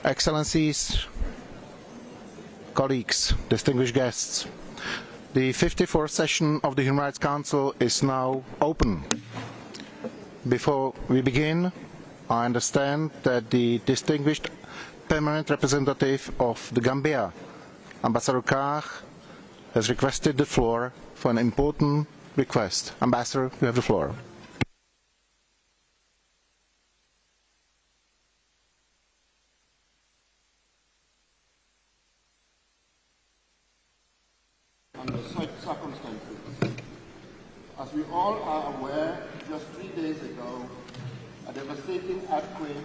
Excellencies, colleagues, distinguished guests, the 54th session of the Human Rights Council is now open. Before we begin, I understand that the distinguished permanent representative of the Gambia, Ambassador Carr, has requested the floor for an important request. Ambassador, you have the floor. Under such circumstances, as we all are aware, just 3 days ago, a devastating earthquake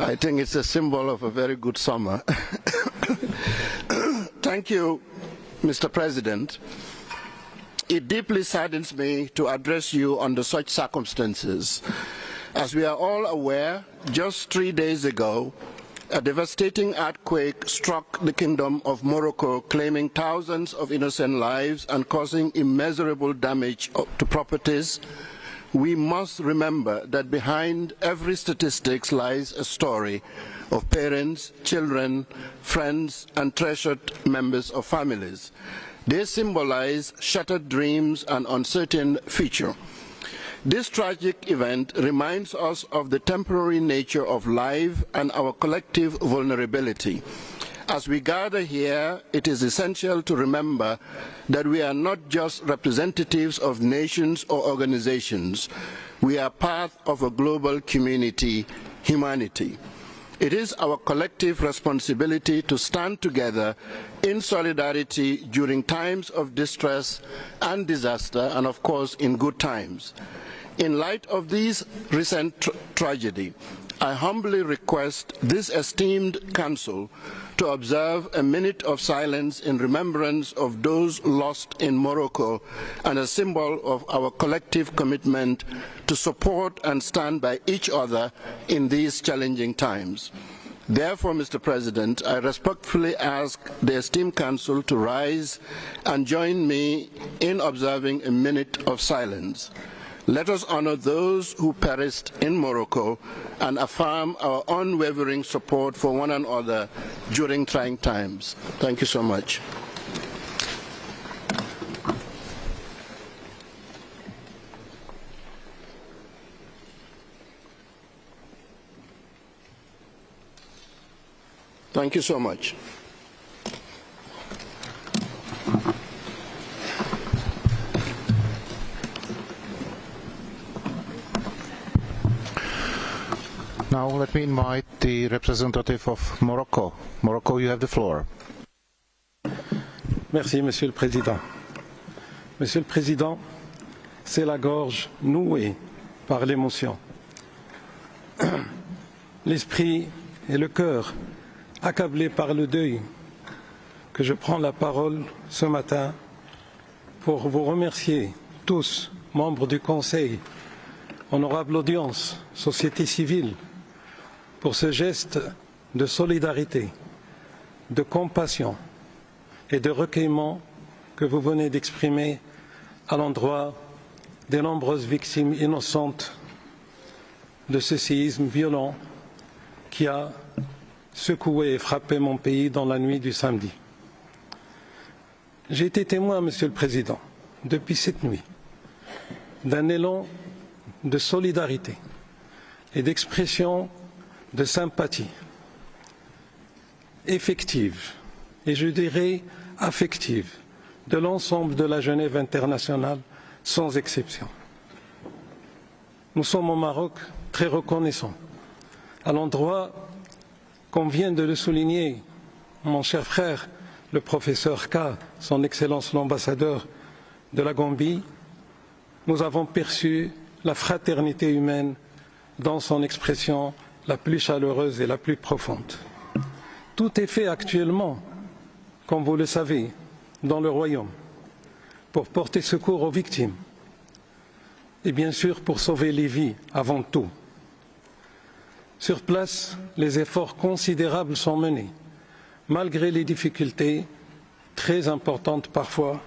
I think it's a symbol of a very good summer. Thank you, Mr. President. It deeply saddens me to address you under such circumstances. As we are all aware, just 3 days ago, a devastating earthquake struck the Kingdom of Morocco, claiming thousands of innocent lives and causing immeasurable damage to properties. We must remember that behind every statistic lies a story of parents, children, friends, and treasured members of families. They symbolize shattered dreams and uncertain future. This tragic event reminds us of the temporary nature of life and our collective vulnerability. As we gather here, it is essential to remember that we are not just representatives of nations or organizations. We are part of a global community, humanity. It is our collective responsibility to stand together in solidarity during times of distress and disaster, and of course in good times. In light of this recent tragedy, I humbly request this esteemed Council to observe a minute of silence in remembrance of those lost in Morocco and a symbol of our collective commitment to support and stand by each other in these challenging times. Therefore, Mr. President, I respectfully ask the esteemed Council to rise and join me in observing a minute of silence. Let us honor those who perished in Morocco and affirm our unwavering support for one another during trying times. Thank you so much. Thank you so much. Now let me invite the representative of Morocco. Morocco, you have the floor. Merci, Monsieur le Président. Monsieur le Président, c'est la gorge nouée par l'émotion. L'esprit et le cœur accablés par le deuil que je prends la parole ce matin pour vous remercier tous, membres du Conseil, honorable audience, société civile, pour ce geste de solidarité, de compassion et de recueillement que vous venez d'exprimer à l'endroit des nombreuses victimes innocentes de ce séisme violent qui a secoué et frappé mon pays dans la nuit du samedi. J'ai été témoin, Monsieur le Président, depuis cette nuit, d'un élan de solidarité et d'expression de sympathie effective et je dirais affective de l'ensemble de la Genève internationale sans exception. Nous sommes au Maroc très reconnaissants à l'endroit, comme vient de le souligner mon cher frère, le professeur K, son Excellence l'ambassadeur de la Gambie, nous avons perçu la fraternité humaine dans son expression la plus chaleureuse et la plus profonde. Tout est fait actuellement, comme vous le savez, dans le Royaume, pour porter secours aux victimes et bien sûr pour sauver les vies avant tout. Sur place, les efforts considérables sont menés malgré les difficultés très importantes parfois,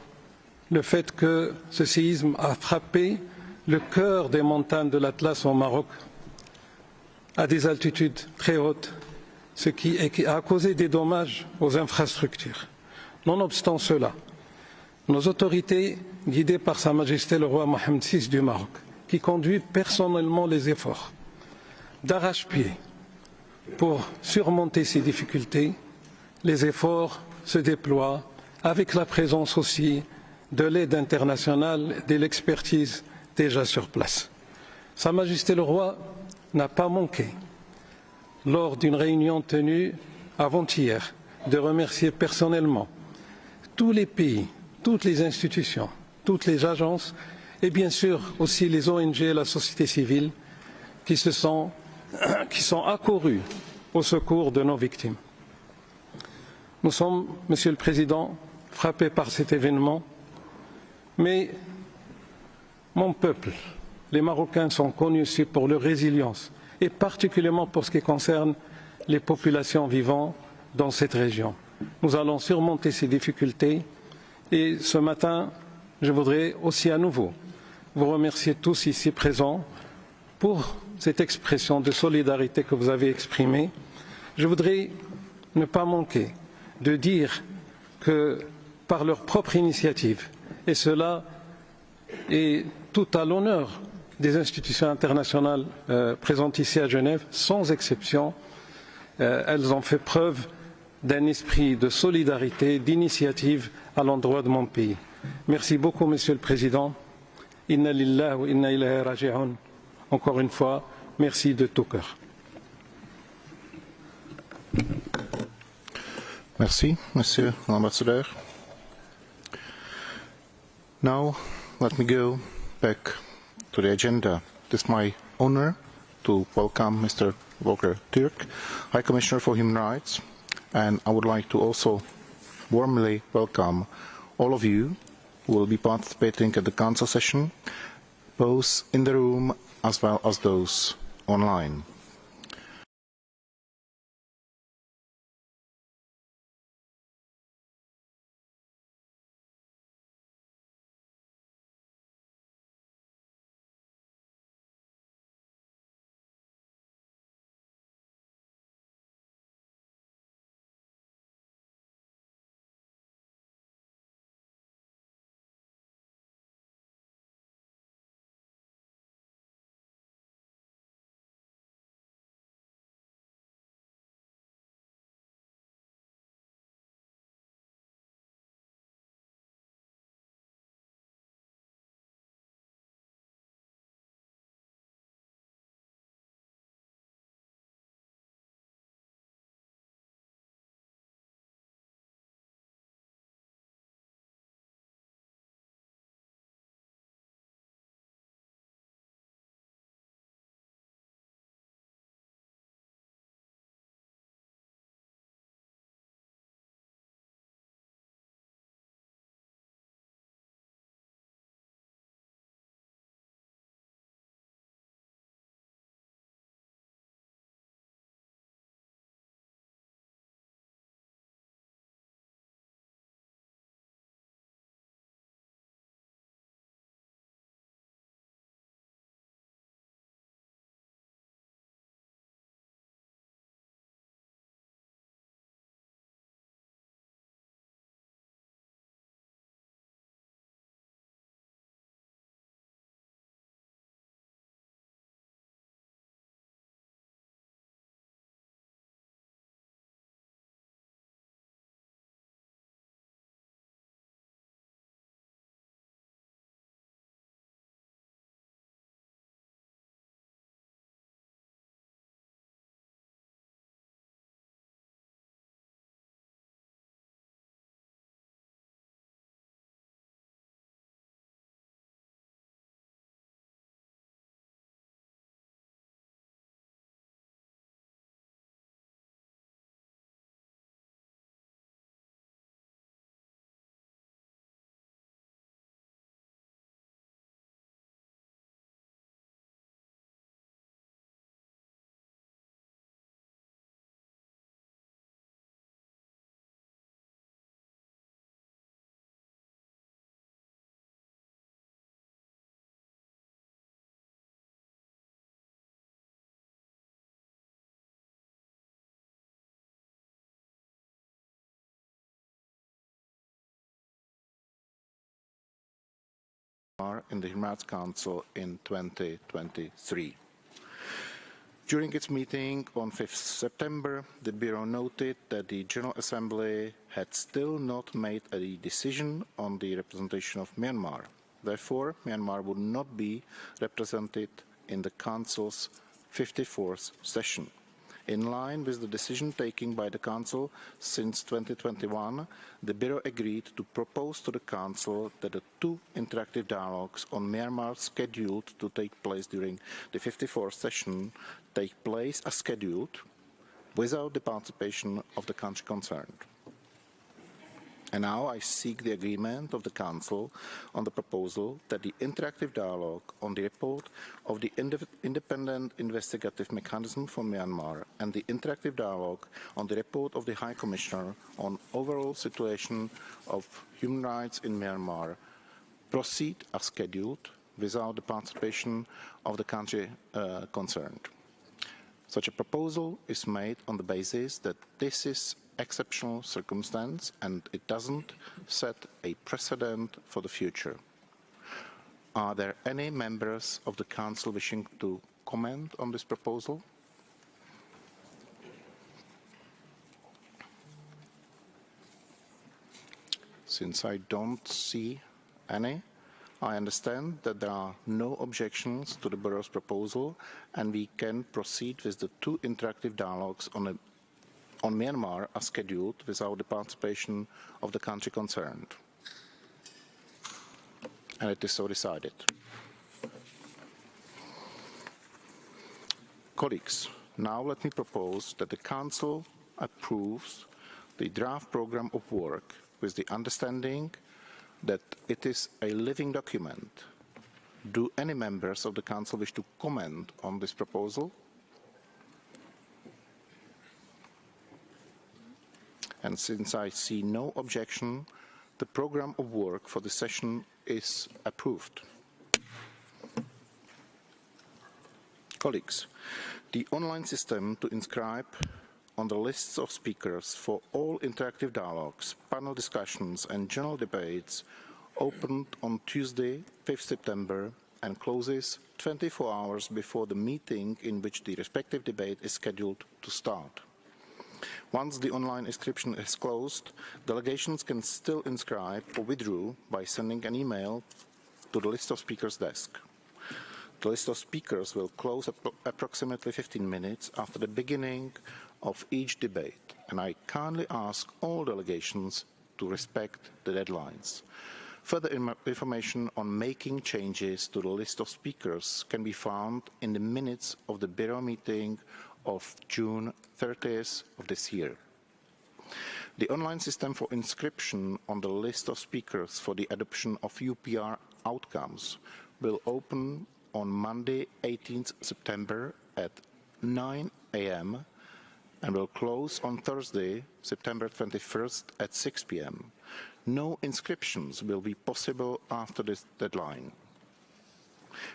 le fait que ce séisme a frappé le cœur des montagnes de l'Atlas au Maroc, à des altitudes très hautes, ce qui a causé des dommages aux infrastructures. Nonobstant cela, nos autorités, guidées par Sa Majesté le roi Mohamed VI du Maroc, qui conduit personnellement les efforts d'arrache-pied pour surmonter ces difficultés, les efforts se déploient avec la présence aussi de l'aide internationale et de l'expertise déjà sur place. Sa Majesté le roi n'a pas manqué, lors d'une réunion tenue avant-hier, de remercier personnellement tous les pays, toutes les institutions, toutes les agences et bien sûr aussi les ONG et la société civile qui sont accourus au secours de nos victimes. Nous sommes, Monsieur le Président, frappés par cet événement, mais mon peuple, les Marocains, sont connus aussi pour leur résilience et particulièrement pour ce qui concerne les populations vivant dans cette région. Nous allons surmonter ces difficultés et ce matin, je voudrais aussi à nouveau vous remercier tous ici présents pour cette expression de solidarité que vous avez exprimée. Je voudrais ne pas manquer de dire que par leur propre initiative, et cela est tout à l'honneur des institutions internationales présentes ici à Genève, sans exception, elles ont fait preuve d'un esprit de solidarité, d'initiative à l'endroit de mon pays. Merci beaucoup, Monsieur le Président. Inna lillahi wa inna ilayhi raji'un. Encore une fois, merci de tout cœur. Merci, Monsieur l'Ambassadeur. Now, let me go back to the agenda. It is my honor to welcome Mr. Volker Turk, High Commissioner for Human Rights, and I would like to also warmly welcome all of you who will be participating at the Council session, both in the room as well as those online. Myanmar in the Human Rights Council in 2023. During its meeting on 5th September, the Bureau noted that the General Assembly had still not made a decision on the representation of Myanmar. Therefore, Myanmar would not be represented in the Council's 54th session. In line with the decision taken by the Council since 2021, the Bureau agreed to propose to the Council that the two interactive dialogues on Myanmar scheduled to take place during the 54th session take place as scheduled, without the participation of the country concerned. And now I seek the agreement of the Council on the proposal that the interactive dialogue on the report of the Independent Investigative Mechanism for Myanmar and the interactive dialogue on the report of the High Commissioner on overall situation of human rights in Myanmar proceed as scheduled without the participation of the country concerned. Such a proposal is made on the basis that this is exceptional circumstance and it doesn't set a precedent for the future. Are there any members of the Council wishing to comment on this proposal? Since I don't see any, I understand that there are no objections to the Bureau's proposal and we can proceed with the two interactive dialogues on Myanmar as scheduled without the participation of the country concerned. And it is so decided. Colleagues, now let me propose that the Council approves the draft programme of work with the understanding that it is a living document. Do any members of the Council wish to comment on this proposal? And since I see no objection, the programme of work for the session is approved. Colleagues, the online system to inscribe on the lists of speakers for all interactive dialogues, panel discussions and general debates opened on Tuesday, 5th September and closes 24 hours before the meeting in which the respective debate is scheduled to start. Once the online inscription is closed, delegations can still inscribe or withdraw by sending an email to the list of speakers desk. The list of speakers will close approximately 15 minutes after the beginning of each debate, and I kindly ask all delegations to respect the deadlines. Further information on making changes to the list of speakers can be found in the minutes of the Bureau meeting of June 30th of this year. The online system for inscription on the list of speakers for the adoption of UPR outcomes will open on Monday, 18th September at 9 a.m. and will close on Thursday, September 21st at 6 p.m. No inscriptions will be possible after this deadline.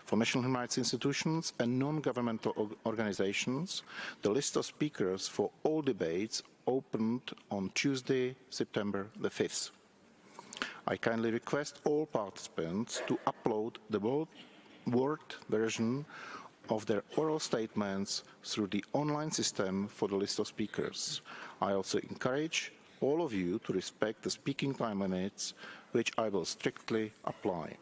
For national human rights institutions and non-governmental organizations, the list of speakers for all debates opened on Tuesday, September the 5th. I kindly request all participants to upload the word version of their oral statements through the online system for the list of speakers. I also encourage all of you to respect the speaking time limits, which I will strictly apply.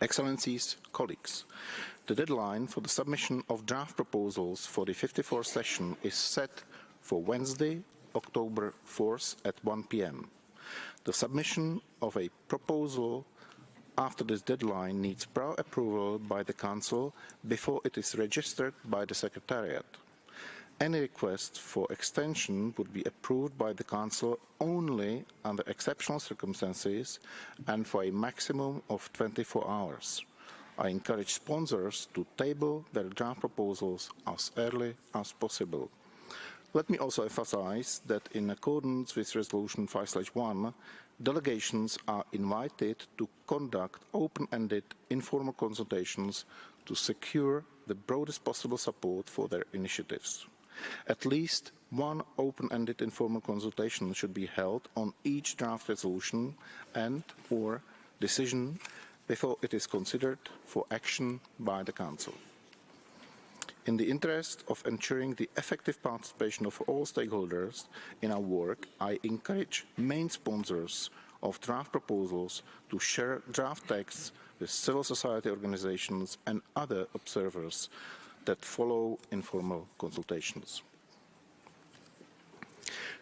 Excellencies, colleagues, the deadline for the submission of draft proposals for the 54th session is set for Wednesday, October 4th at 1 p.m. The submission of a proposal after this deadline needs prior approval by the Council before it is registered by the Secretariat. Any request for extension would be approved by the Council only under exceptional circumstances and for a maximum of 24 hours. I encourage sponsors to table their draft proposals as early as possible. Let me also emphasize that in accordance with Resolution 5/1, delegations are invited to conduct open-ended informal consultations to secure the broadest possible support for their initiatives. At least one open-ended informal consultation should be held on each draft resolution and/or decision before it is considered for action by the Council. In the interest of ensuring the effective participation of all stakeholders in our work, I encourage main sponsors of draft proposals to share draft texts with civil society organizations and other observers that follow informal consultations.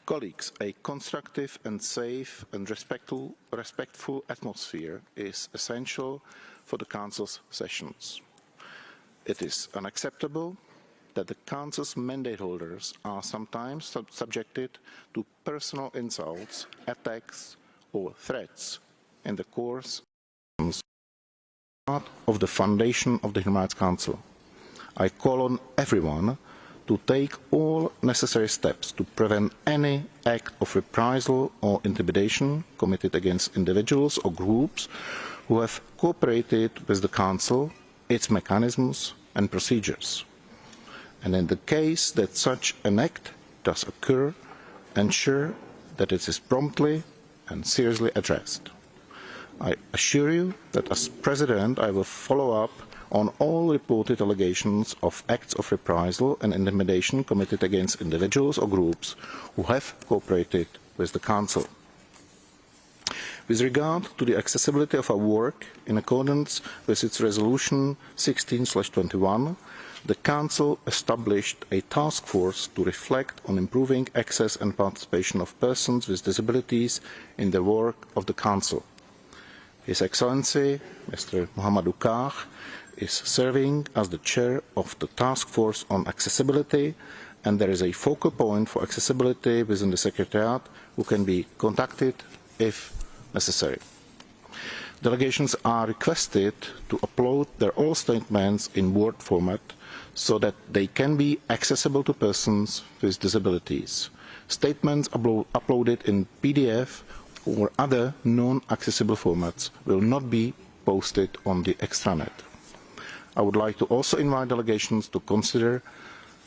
Colleagues, a constructive and safe and respectful atmosphere is essential for the Council's sessions. It is unacceptable that the Council's mandate holders are sometimes subjected to personal insults, attacks, or threats in the course of the foundation of the Human Rights Council. I call on everyone to take all necessary steps to prevent any act of reprisal or intimidation committed against individuals or groups who have cooperated with the Council, its mechanisms and procedures. And in the case that such an act does occur, ensure that it is promptly and seriously addressed. I assure you that as President I will follow up on all reported allegations of acts of reprisal and intimidation committed against individuals or groups who have cooperated with the Council. With regard to the accessibility of our work, in accordance with its Resolution 16/21, the Council established a task force to reflect on improving access and participation of persons with disabilities in the work of the Council. His Excellency, Mr. Muhammadu Kah, is serving as the chair of the task force on accessibility, and there is a focal point for accessibility within the Secretariat who can be contacted if necessary. Delegations are requested to upload their oral statements in Word format so that they can be accessible to persons with disabilities. Statements uploaded in PDF or other non-accessible formats will not be posted on the extranet. I would like to also invite delegations to consider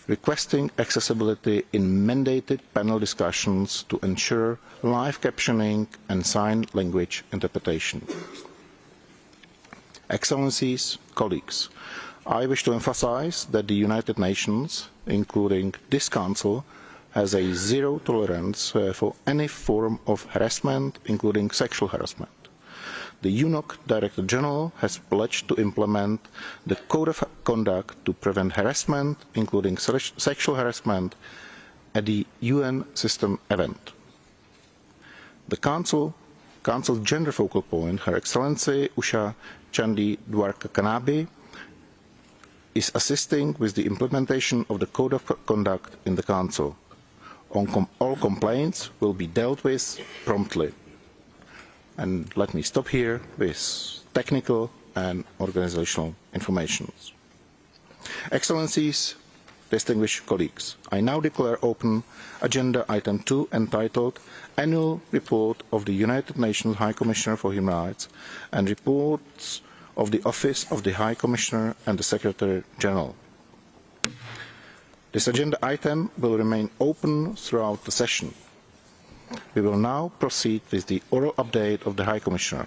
requesting accessibility in mandated panel discussions to ensure live captioning and sign language interpretation. Excellencies, colleagues, I wish to emphasize that the United Nations, including this Council, has a zero tolerance for any form of harassment, including sexual harassment. The UNOC Director General has pledged to implement the Code of Conduct to prevent harassment, including sexual harassment, at the UN system event. The Council's gender focal point, Her Excellency Usha Chandi Dwarka-Kanabi, is assisting with the implementation of the Code of Conduct in the Council. All complaints will be dealt with promptly. And let me stop here with technical and organizational information. Excellencies, distinguished colleagues, I now declare open Agenda Item 2 entitled Annual Report of the United Nations High Commissioner for Human Rights and Reports of the Office of the High Commissioner and the Secretary General. This agenda item will remain open throughout the session. We will now proceed with the oral update of the High Commissioner.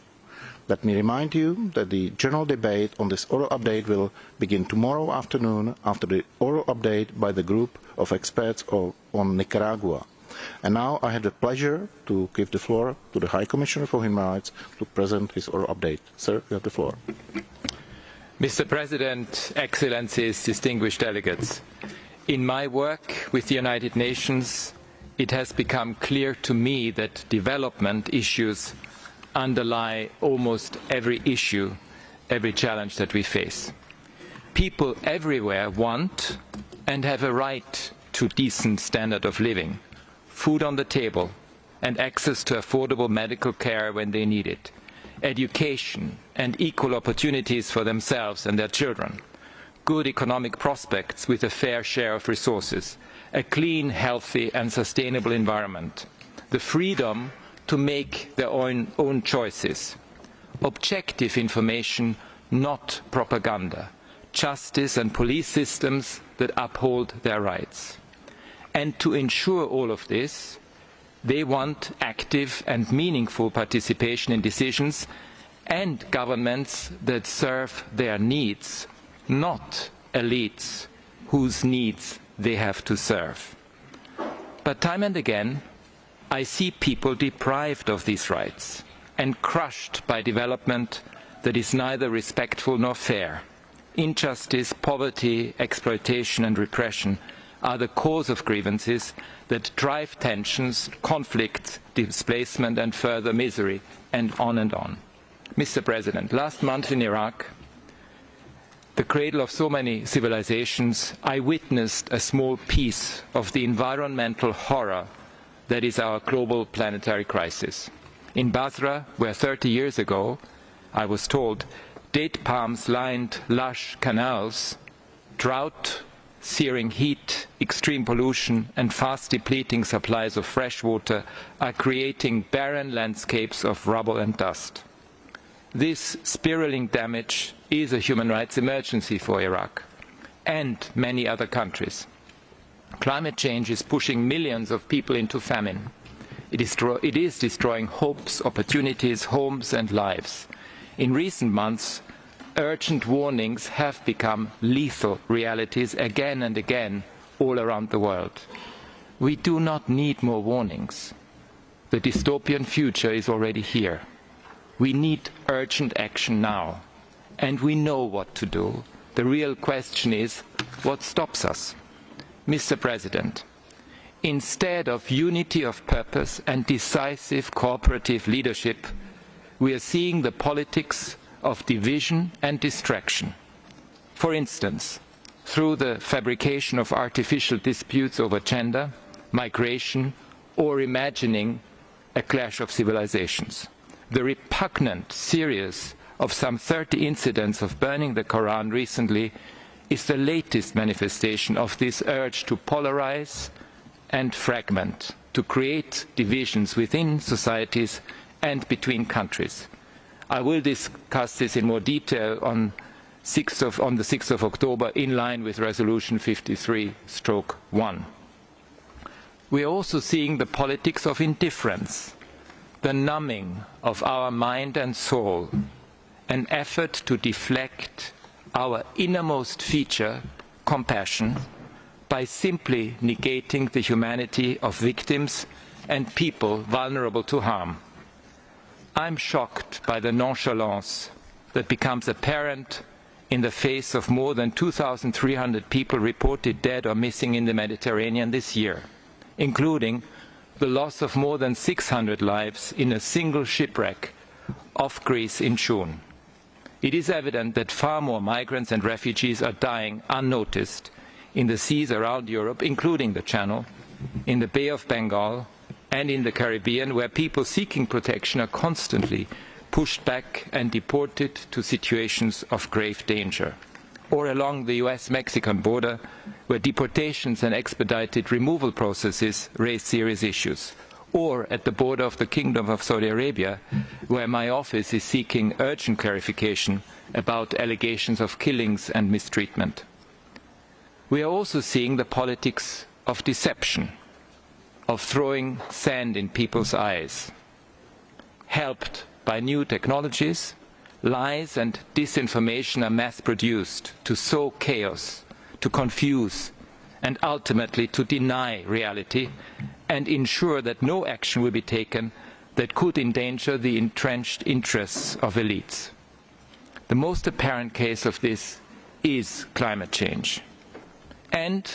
Let me remind you that the general debate on this oral update will begin tomorrow afternoon after the oral update by the group of experts on Nicaragua. And now I have the pleasure to give the floor to the High Commissioner for Human Rights to present his oral update. Sir, you have the floor. Mr. President, Excellencies, distinguished delegates, in my work with the United Nations, it has become clear to me that development issues underlie almost every issue, every challenge that we face. People everywhere want and have a right to decent standard of living, food on the table, and access to affordable medical care when they need it, education and equal opportunities for themselves and their children, good economic prospects with a fair share of resources, a clean, healthy and sustainable environment, the freedom to make their own choices, objective information, not propaganda, justice and police systems that uphold their rights. And to ensure all of this, they want active and meaningful participation in decisions and governments that serve their needs, not elites whose needs they have to serve. But time and again, I see people deprived of these rights and crushed by development that is neither respectful nor fair. Injustice, poverty, exploitation and repression are the cause of grievances that drive tensions, conflicts, displacement and further misery, and on and on. Mr. President, last month in Iraq, the cradle of so many civilizations, I witnessed a small piece of the environmental horror that is our global planetary crisis. In Basra, where 30 years ago, I was told, date palms lined lush canals, drought, searing heat, extreme pollution and fast depleting supplies of fresh water are creating barren landscapes of rubble and dust. This spiraling damage is a human rights emergency for Iraq and many other countries. Climate change is pushing millions of people into famine. It is destroying hopes, opportunities, homes and lives. In recent months, urgent warnings have become lethal realities again and again all around the world. We do not need more warnings. The dystopian future is already here. We need urgent action now, and we know what to do. The real question is, what stops us? Mr. President, instead of unity of purpose and decisive cooperative leadership, we are seeing the politics of division and distraction. For instance, through the fabrication of artificial disputes over gender, migration, or imagining a clash of civilizations. The repugnant series of some 30 incidents of burning the Quran recently is the latest manifestation of this urge to polarize and fragment, to create divisions within societies and between countries. I will discuss this in more detail on the 6th of October in line with Resolution 53/1. We are also seeing the politics of indifference, the numbing of our mind and soul, an effort to deflect our innermost feature, compassion, by simply negating the humanity of victims and people vulnerable to harm. I'm shocked by the nonchalance that becomes apparent in the face of more than 2,300 people reported dead or missing in the Mediterranean this year, including the loss of more than 600 lives in a single shipwreck off Greece in June. It is evident that far more migrants and refugees are dying unnoticed in the seas around Europe, including the Channel, in the Bay of Bengal, and in the Caribbean, where people seeking protection are constantly pushed back and deported to situations of grave danger. Or along the US-Mexican border, where deportations and expedited removal processes raise serious issues. Or at the border of the Kingdom of Saudi Arabia, where my office is seeking urgent clarification about allegations of killings and mistreatment. We are also seeing the politics of deception, of throwing sand in people's eyes. Helped by new technologies, lies and disinformation are mass-produced to sow chaos, to confuse, and ultimately to deny reality and ensure that no action will be taken that could endanger the entrenched interests of elites. The most apparent case of this is climate change. And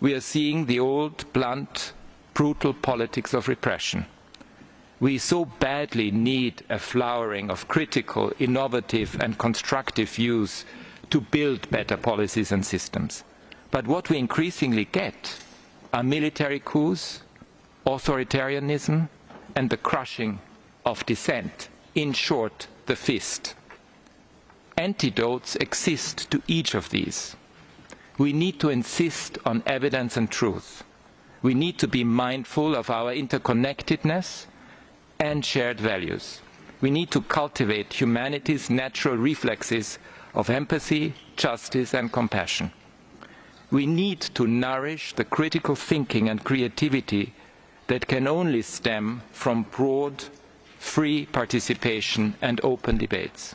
we are seeing the old, blunt, brutal politics of repression. We so badly need a flowering of critical, innovative and constructive views to build better policies and systems. But what we increasingly get are military coups, authoritarianism and the crushing of dissent. In short, the fist. Antidotes exist to each of these. We need to insist on evidence and truth. We need to be mindful of our interconnectedness and shared values. We need to cultivate humanity's natural reflexes of empathy, justice and compassion. We need to nourish the critical thinking and creativity that can only stem from broad, free participation and open debates.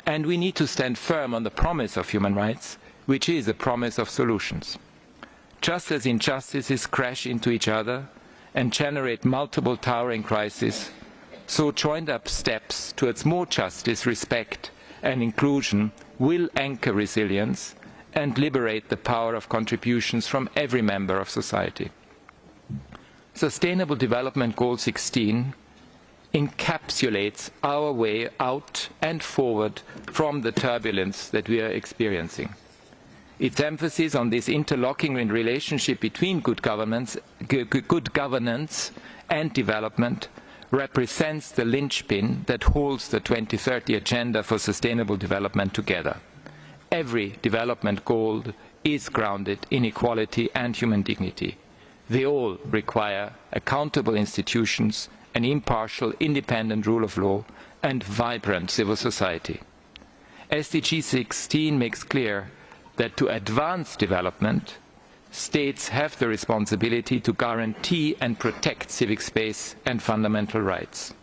And we need to stand firm on the promise of human rights, which is a promise of solutions. Just as injustices crash into each other and generate multiple towering crises, so joined-up steps towards more justice, respect and inclusion will anchor resilience and liberate the power of contributions from every member of society. Sustainable Development Goal 16 encapsulates our way out and forward from the turbulence that we are experiencing. Its emphasis on this interlocking relationship between good governance and development represents the linchpin that holds the 2030 Agenda for Sustainable Development together. Every development goal is grounded in equality and human dignity. They all require accountable institutions, an impartial, independent rule of law, and vibrant civil society. SDG 16 makes clear that to advance development, states have the responsibility to guarantee and protect civic space and fundamental rights.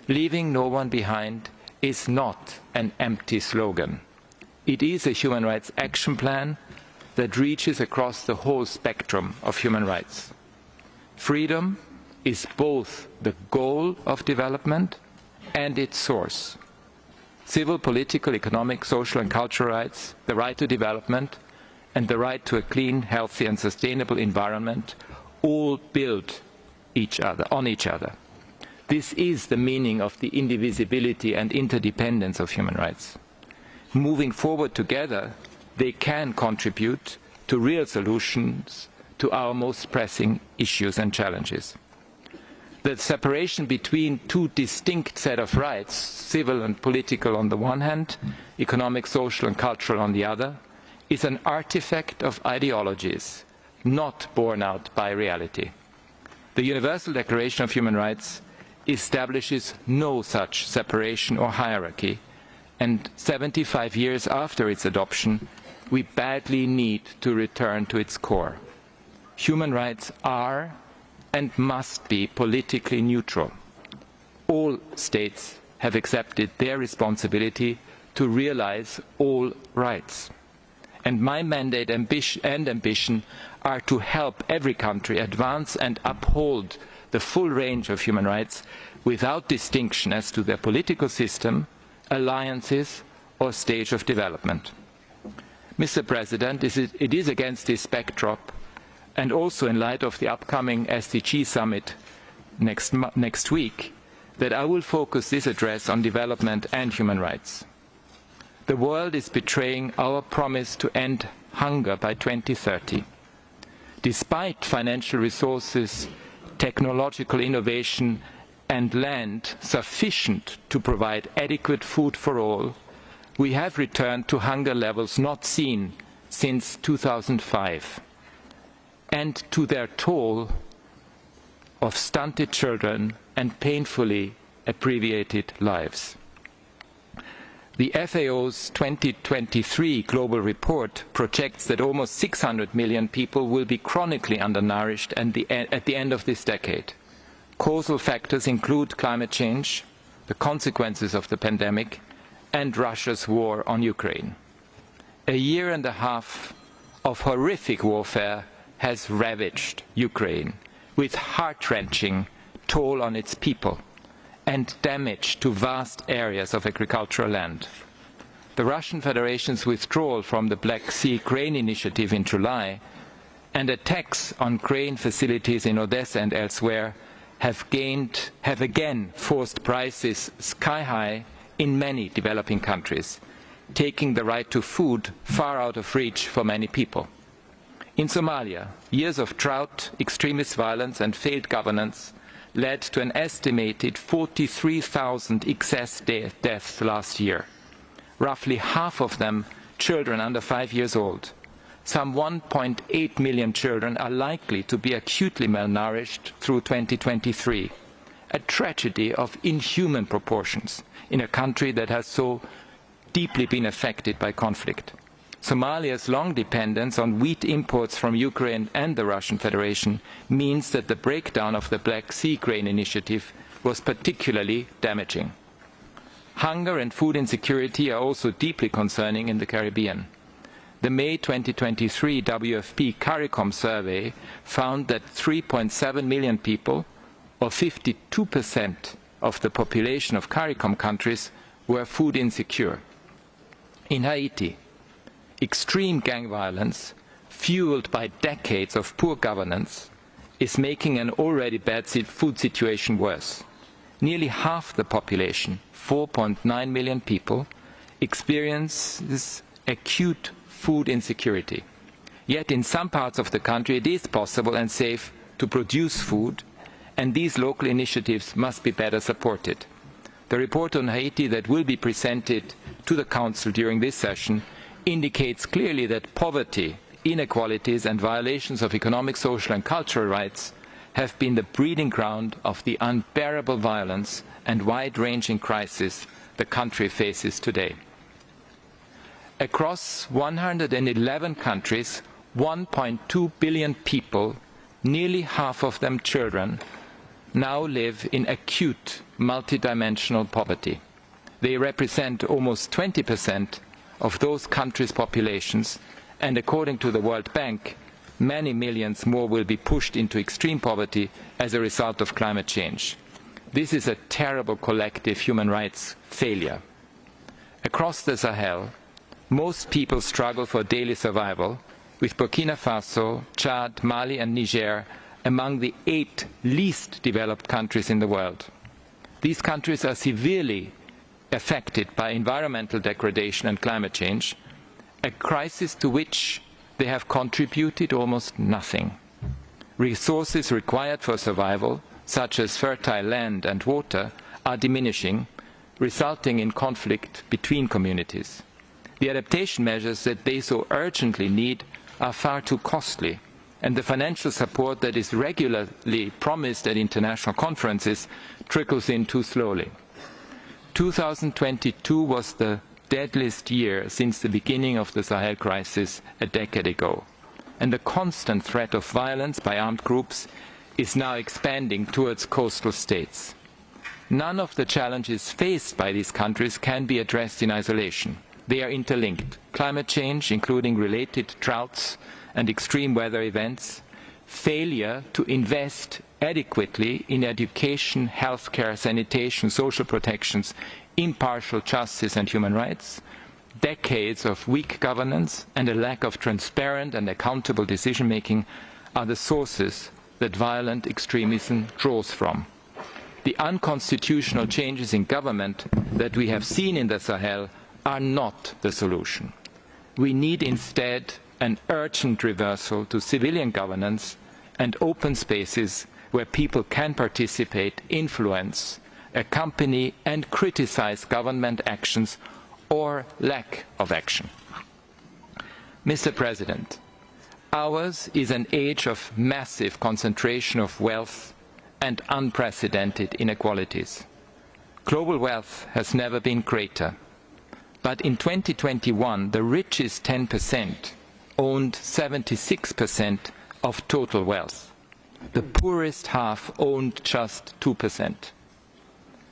Leaving no one behind is not an empty slogan. It is a human rights action plan that reaches across the whole spectrum of human rights. Freedom is both the goal of development and its source. Civil, political, economic, social and cultural rights, the right to development, and the right to a clean, healthy and sustainable environment all build on each other. This is the meaning of the indivisibility and interdependence of human rights. Moving forward together, they can contribute to real solutions to our most pressing issues and challenges. The separation between two distinct sets of rights, civil and political on the one hand, economic, social and cultural on the other, is an artifact of ideologies, not borne out by reality. The Universal Declaration of Human Rights establishes no such separation or hierarchy, and 75 years after its adoption, we badly need to return to its core. Human rights are and must be politically neutral. All states have accepted their responsibility to realize all rights. And my mandate and ambition are to help every country advance and uphold the full range of human rights without distinction as to their political system, alliances or stage of development. Mr. President, it is against this backdrop and also in light of the upcoming SDG summit next week that I will focus this address on development and human rights. The world is betraying our promise to end hunger by 2030. Despite financial resources, technological innovation and land sufficient to provide adequate food for all, we have returned to hunger levels not seen since 2005, and to their toll of stunted children and painfully abbreviated lives. The FAO's 2023 global report projects that almost 600 million people will be chronically undernourished at the end of this decade. Causal factors include climate change, the consequences of the pandemic, and Russia's war on Ukraine. A year and a half of horrific warfare has ravaged Ukraine, with heart-wrenching toll on its people and damage to vast areas of agricultural land. The Russian Federation's withdrawal from the Black Sea Grain Initiative in July and attacks on grain facilities in Odessa and elsewhere have again forced prices sky high in many developing countries, taking the right to food far out of reach for many people. In Somalia, years of drought, extremist violence and failed governance led to an estimated 43,000 excess deaths last year, roughly half of them children under 5 years old. Some 1.8 million children are likely to be acutely malnourished through 2023, a tragedy of inhuman proportions in a country that has so deeply been affected by conflict. Somalia's long dependence on wheat imports from Ukraine and the Russian Federation means that the breakdown of the Black Sea Grain Initiative was particularly damaging. Hunger and food insecurity are also deeply concerning in the Caribbean. The May 2023 WFP CARICOM survey found that 3.7 million people, or 52% of the population of CARICOM countries, were food insecure. In Haiti, extreme gang violence, fueled by decades of poor governance, is making an already bad food situation worse. Nearly half the population, 4.9 million people, experiences acute food insecurity. Yet in some parts of the country it is possible and safe to produce food, and these local initiatives must be better supported. The report on Haiti that will be presented to the Council during this session indicates clearly that poverty, inequalities and violations of economic, social and cultural rights have been the breeding ground of the unbearable violence and wide-ranging crisis the country faces today. Across 111 countries, 1.2 billion people, nearly half of them children, now live in acute multidimensional poverty. They represent almost 20% of those countries' populations, and according to the World Bank, many millions more will be pushed into extreme poverty as a result of climate change. This is a terrible collective human rights failure. Across the Sahel, most people struggle for daily survival, with Burkina Faso, Chad, Mali and Niger among the 8 least developed countries in the world. These countries are severely affected by environmental degradation and climate change, a crisis to which they have contributed almost nothing. Resources required for survival, such as fertile land and water, are diminishing, resulting in conflict between communities. The adaptation measures that they so urgently need are far too costly, and the financial support that is regularly promised at international conferences trickles in too slowly. 2022 was the deadliest year since the beginning of the Sahel crisis a decade ago, and the constant threat of violence by armed groups is now expanding towards coastal states. None of the challenges faced by these countries can be addressed in isolation. They are interlinked. Climate change, including related droughts and extreme weather events, failure to invest adequately in education, healthcare, sanitation, social protections, impartial justice and human rights, decades of weak governance and a lack of transparent and accountable decision-making are the sources that violent extremism draws from. The unconstitutional changes in government that we have seen in the Sahel are not the solution. We need instead an urgent reversal to civilian governance and open spaces where people can participate, influence, accompany and criticize government actions or lack of action. Mr. President, ours is an age of massive concentration of wealth and unprecedented inequalities. Global wealth has never been greater. But in 2021, the richest 10% owned 76% of total wealth. The poorest half owned just 2%.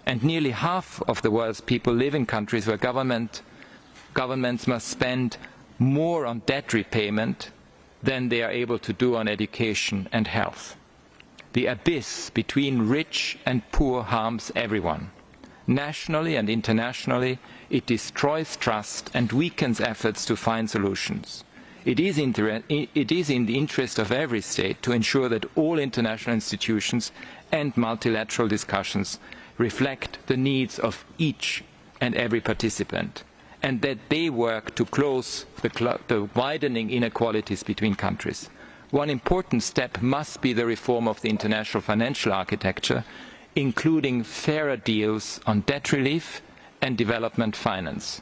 And nearly half of the world's people live in countries where governments must spend more on debt repayment than they are able to do on education and health. The abyss between rich and poor harms everyone. Nationally and internationally, it destroys trust and weakens efforts to find solutions. It is in the interest of every state to ensure that all international institutions and multilateral discussions reflect the needs of each and every participant, and that they work to close the widening inequalities between countries. One important step must be the reform of the international financial architecture, including fairer deals on debt relief and development finance.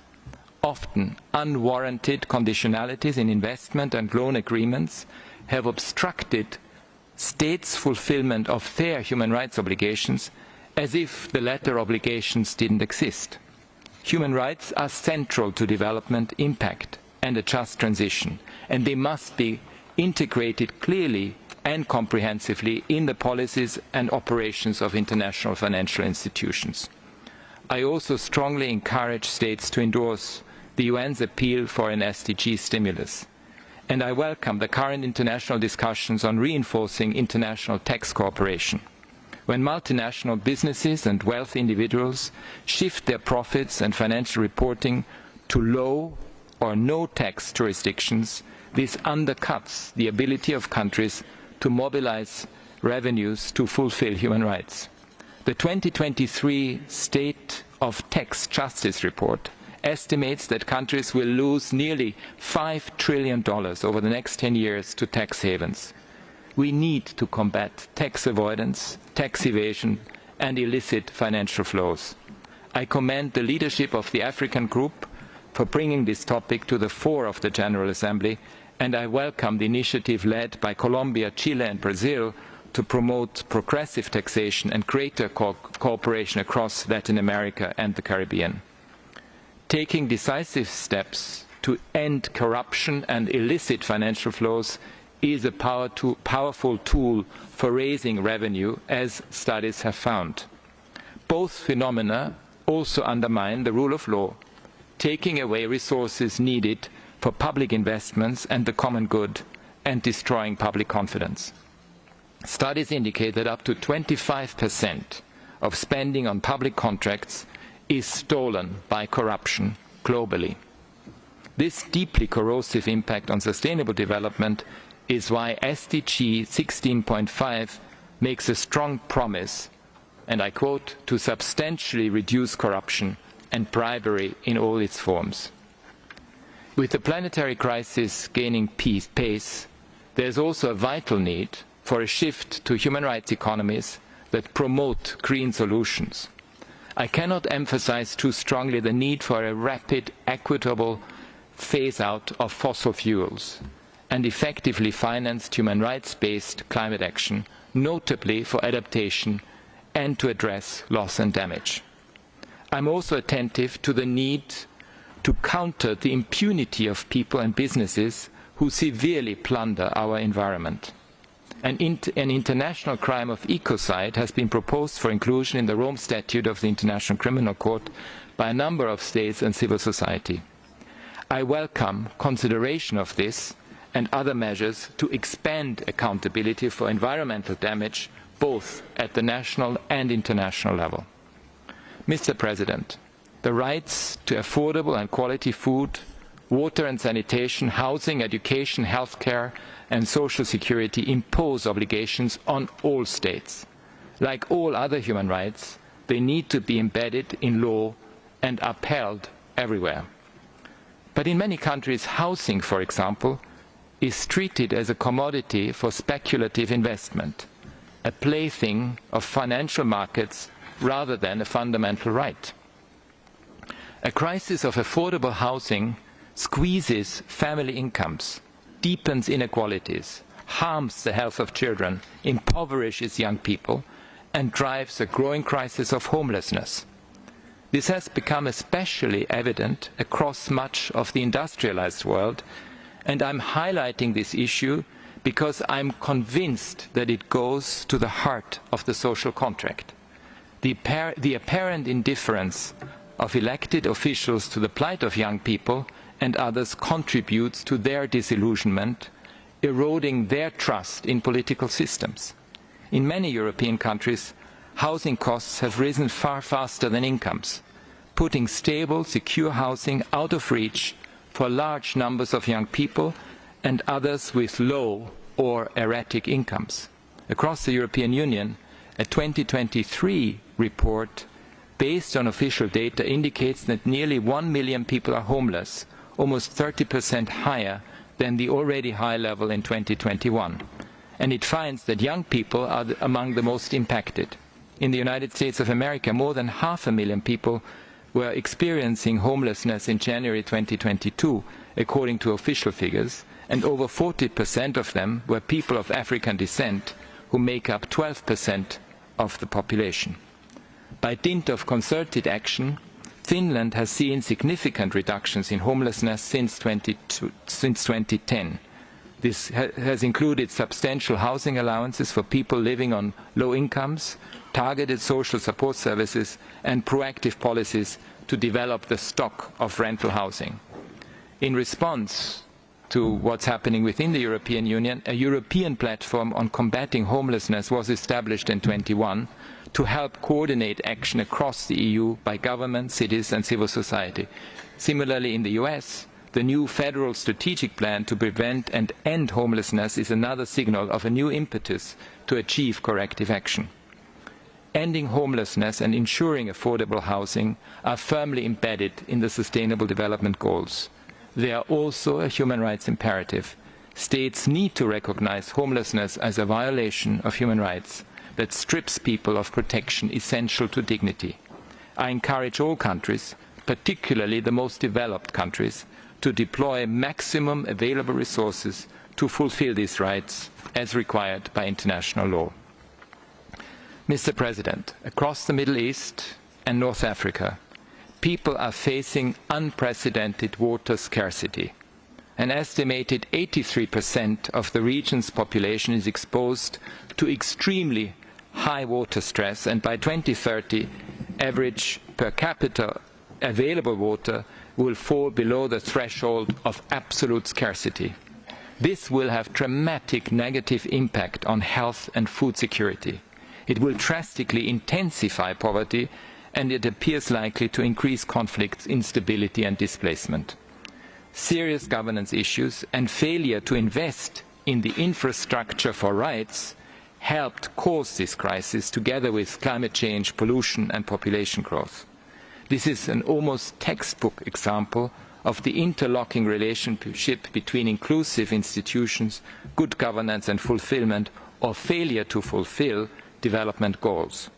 Often unwarranted conditionalities in investment and loan agreements have obstructed states' fulfillment of their human rights obligations, as if the latter obligations didn't exist. Human rights are central to development impact and a just transition, and they must be integrated clearly and comprehensively in the policies and operations of international financial institutions. I also strongly encourage states to endorse the UN's appeal for an SDG stimulus, and I welcome the current international discussions on reinforcing international tax cooperation. When multinational businesses and wealthy individuals shift their profits and financial reporting to low or no tax jurisdictions, this undercuts the ability of countries to mobilize revenues to fulfill human rights. The 2023 State of Tax Justice Report estimates that countries will lose nearly $5 trillion over the next 10 years to tax havens. We need to combat tax avoidance, tax evasion, and illicit financial flows. I commend the leadership of the African Group for bringing this topic to the fore of the General Assembly, and I welcome the initiative led by Colombia, Chile, and Brazil to promote progressive taxation and greater cooperation across Latin America and the Caribbean. Taking decisive steps to end corruption and illicit financial flows is a powerful tool for raising revenue, as studies have found. Both phenomena also undermine the rule of law, taking away resources needed for public investments and the common good, and destroying public confidence. Studies indicate that up to 25% of spending on public contracts is stolen by corruption globally. This deeply corrosive impact on sustainable development is why SDG 16.5 makes a strong promise, and I quote, to substantially reduce corruption and bribery in all its forms. With the planetary crisis gaining pace, there is also a vital need for a shift to human rights economies that promote green solutions. I cannot emphasize too strongly the need for a rapid, equitable phase-out of fossil fuels and effectively financed human rights-based climate action, notably for adaptation and to address loss and damage. I am also attentive to the need to counter the impunity of people and businesses who severely plunder our environment. An international crime of ecocide has been proposed for inclusion in the Rome Statute of the International Criminal Court by a number of states and civil society. I welcome consideration of this and other measures to expand accountability for environmental damage both at the national and international level. Mr. President, the rights to affordable and quality food, water and sanitation, housing, education, healthcare, and social security impose obligations on all states. Like all other human rights, they need to be embedded in law and upheld everywhere. But in many countries, housing, for example, is treated as a commodity for speculative investment, a plaything of financial markets rather than a fundamental right. A crisis of affordable housing squeezes family incomes, deepens inequalities, harms the health of children, impoverishes young people, and drives a growing crisis of homelessness. This has become especially evident across much of the industrialized world, and I'm highlighting this issue because I'm convinced that it goes to the heart of the social contract. The apparent indifference of elected officials to the plight of young people and others contributes to their disillusionment, eroding their trust in political systems. In many European countries, housing costs have risen far faster than incomes, putting stable, secure housing out of reach for large numbers of young people and others with low or erratic incomes. Across the European Union, a 2023 report based on official data indicates that nearly 1 million people are homeless, almost 30% higher than the already high level in 2021. And it finds that young people are among the most impacted. In the United States of America, more than 500,000 people were experiencing homelessness in January 2022, according to official figures, and over 40% of them were people of African descent, who make up 12% of the population. By dint of concerted action, Finland has seen significant reductions in homelessness since 2010. This has included substantial housing allowances for people living on low incomes, targeted social support services, and proactive policies to develop the stock of rental housing. In response to what's happening within the European Union, a European platform on combating homelessness was established in 2021 to help coordinate action across the EU by government, cities and civil society. Similarly, in the US, the new federal strategic plan to prevent and end homelessness is another signal of a new impetus to achieve corrective action. Ending homelessness and ensuring affordable housing are firmly embedded in the Sustainable Development Goals. They are also a human rights imperative. States need to recognize homelessness as a violation of human rights that strips people of protection essential to dignity. I encourage all countries, particularly the most developed countries, to deploy maximum available resources to fulfill these rights as required by international law. Mr. President, across the Middle East and North Africa, people are facing unprecedented water scarcity. An estimated 83% of the region's population is exposed to extremely high water stress, and by 2030, average per capita available water will fall below the threshold of absolute scarcity. This will have dramatic negative impact on health and food security. It will drastically intensify poverty, and it appears likely to increase conflicts, instability and displacement. Serious governance issues and failure to invest in the infrastructure for rights helped cause this crisis, together with climate change, pollution and population growth. This is an almost textbook example of the interlocking relationship between inclusive institutions, good governance and fulfillment, or failure to fulfill development goals.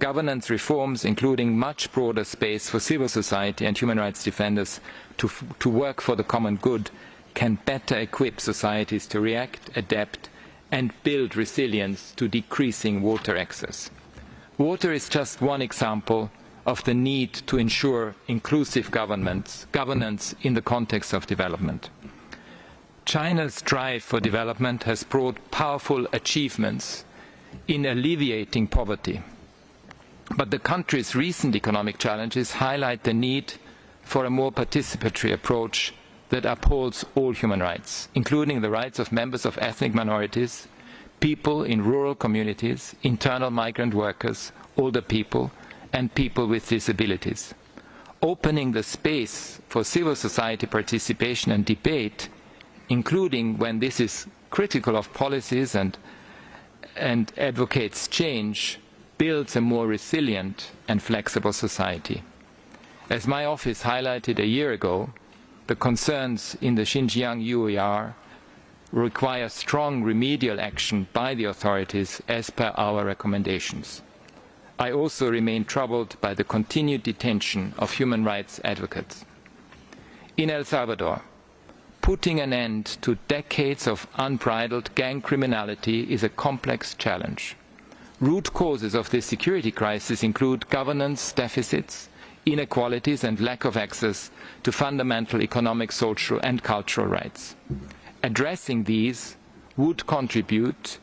Governance reforms, including much broader space for civil society and human rights defenders to work for the common good, can better equip societies to react, adapt and build resilience to decreasing water access. Water is just one example of the need to ensure inclusive governance in the context of development. China's drive for development has brought powerful achievements in alleviating poverty. But the country's recent economic challenges highlight the need for a more participatory approach that upholds all human rights, including the rights of members of ethnic minorities, people in rural communities, internal migrant workers, older people, and people with disabilities. Opening the space for civil society participation and debate, including when this is critical of policies and advocates change, builds a more resilient and flexible society. As my office highlighted a year ago, the concerns in the Xinjiang UER require strong remedial action by the authorities as per our recommendations. I also remain troubled by the continued detention of human rights advocates. In El Salvador, putting an end to decades of unbridled gang criminality is a complex challenge. Root causes of this security crisis include governance deficits, inequalities and lack of access to fundamental economic, social and cultural rights. Addressing these would contribute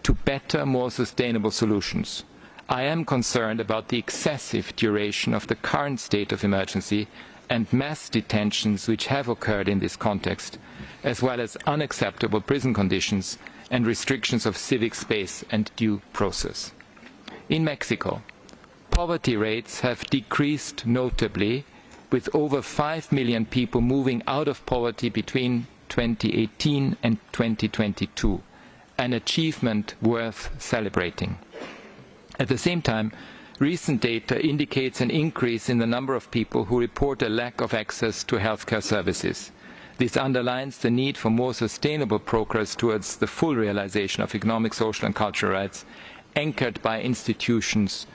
to better, more sustainable solutions. I am concerned about the excessive duration of the current state of emergency and mass detentions which have occurred in this context, as well as unacceptable prison conditions and restrictions of civic space and due process. In Mexico, poverty rates have decreased notably, with over 5 million people moving out of poverty between 2018 and 2022, an achievement worth celebrating. At the same time, recent data indicates an increase in the number of people who report a lack of access to healthcare services. This underlines the need for more sustainable progress towards the full realization of economic, social and cultural rights, anchored by institutions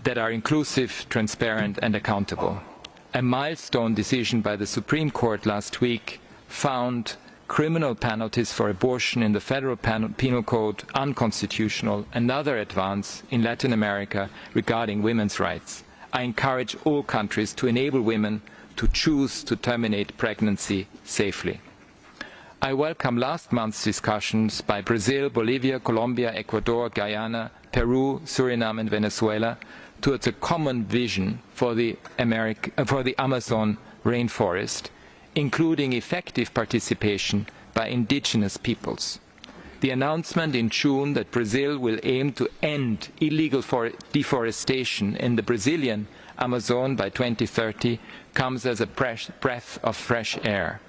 that are inclusive, transparent and accountable. A milestone decision by the Supreme Court last week found criminal penalties for abortion in the Federal Penal Code unconstitutional, another advance in Latin America regarding women's rights. I encourage all countries to enable women to choose to terminate pregnancy safely. I welcome last month's discussions by Brazil, Bolivia, Colombia, Ecuador, Guyana, Peru, Suriname and Venezuela towards a common vision for the Amazon rainforest, including effective participation by indigenous peoples. The announcement in June that Brazil will aim to end illegal deforestation in the Brazilian Amazon by 2030 comes as a breath of fresh air.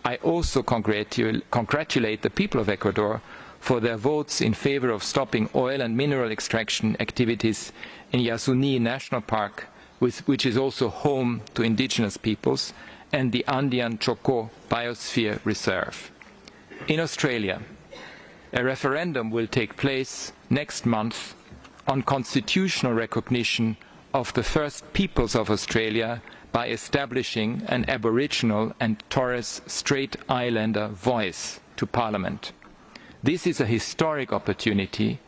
I also congratulate the people of Ecuador for their votes in favor of stopping oil and mineral extraction activities in Yasuní National Park, which is also home to indigenous peoples, and the Andean Chocó Biosphere Reserve. In Australia, a referendum will take place next month on constitutional recognition of the first peoples of Australia by establishing an Aboriginal and Torres Strait Islander voice to Parliament. This is a historic opportunity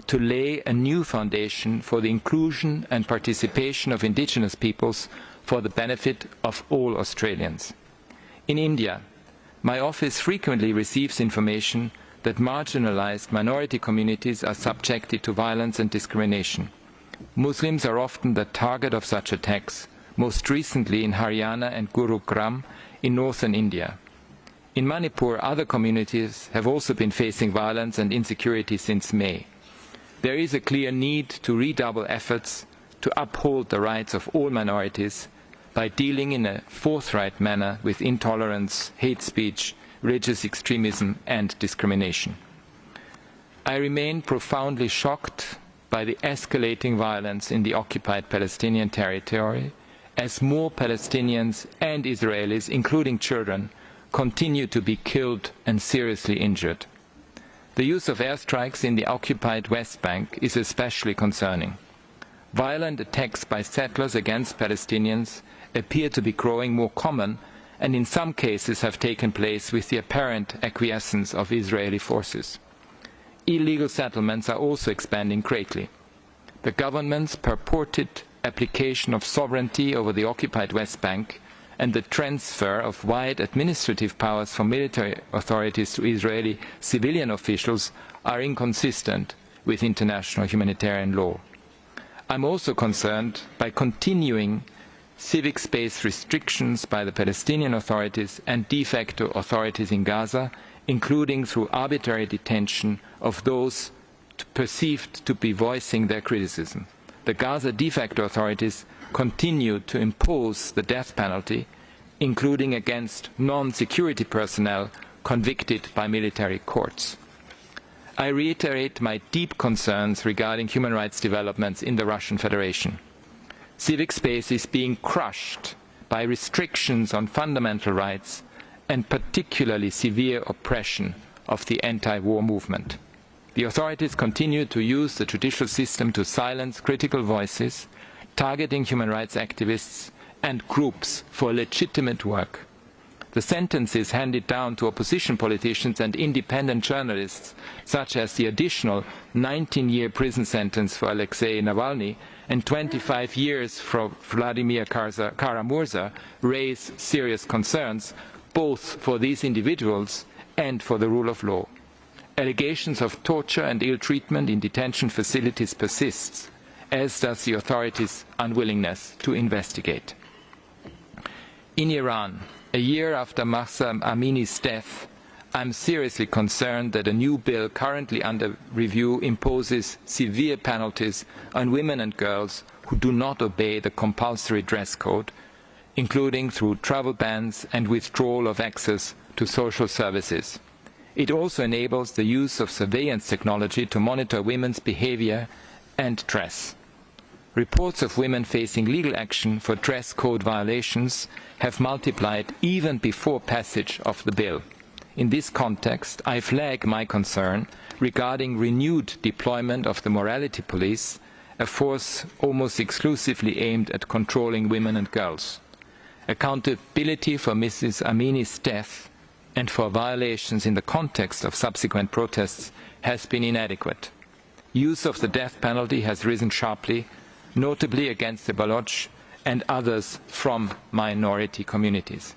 to lay a new foundation for the inclusion and participation of indigenous peoples for the benefit of all Australians. In India, my office frequently receives information that marginalized minority communities are subjected to violence and discrimination. Muslims are often the target of such attacks, most recently in Haryana and Gurugram in northern India. In Manipur, other communities have also been facing violence and insecurity since May. There is a clear need to redouble efforts to uphold the rights of all minorities by dealing in a forthright manner with intolerance, hate speech, religious extremism and discrimination. I remain profoundly shocked by the escalating violence in the occupied Palestinian territory as more Palestinians and Israelis, including children, continue to be killed and seriously injured. The use of airstrikes in the occupied West Bank is especially concerning. Violent attacks by settlers against Palestinians appear to be growing more common and in some cases have taken place with the apparent acquiescence of Israeli forces. Illegal settlements are also expanding greatly. The government's purported application of sovereignty over the occupied West Bank and the transfer of wide administrative powers from military authorities to Israeli civilian officials are inconsistent with international humanitarian law. I'm also concerned by continuing civic space restrictions by the Palestinian authorities and de facto authorities in Gaza, including through arbitrary detention of those perceived to be voicing their criticism. The Gaza de facto authorities continue to impose the death penalty, including against non-security personnel convicted by military courts. I reiterate my deep concerns regarding human rights developments in the Russian Federation. Civic space is being crushed by restrictions on fundamental rights and particularly severe oppression of the anti-war movement. The authorities continue to use the judicial system to silence critical voices, targeting human rights activists and groups for legitimate work. The sentences handed down to opposition politicians and independent journalists, such as the additional 19-year prison sentence for Alexei Navalny and 25 years for Vladimir Kara-Murza, raise serious concerns both for these individuals and for the rule of law. Allegations of torture and ill treatment in detention facilities persists, as does the authorities' unwillingness to investigate. In Iran, a year after Mahsa Amini's death, I am seriously concerned that a new bill currently under review imposes severe penalties on women and girls who do not obey the compulsory dress code, including through travel bans and withdrawal of access to social services. It also enables the use of surveillance technology to monitor women's behavior and dress. Reports of women facing legal action for dress code violations have multiplied even before passage of the bill. In this context, I flag my concern regarding renewed deployment of the morality police, a force almost exclusively aimed at controlling women and girls. Accountability for Mrs. Amini's death and for violations in the context of subsequent protests has been inadequate. Use of the death penalty has risen sharply, notably against the Baloch and others from minority communities.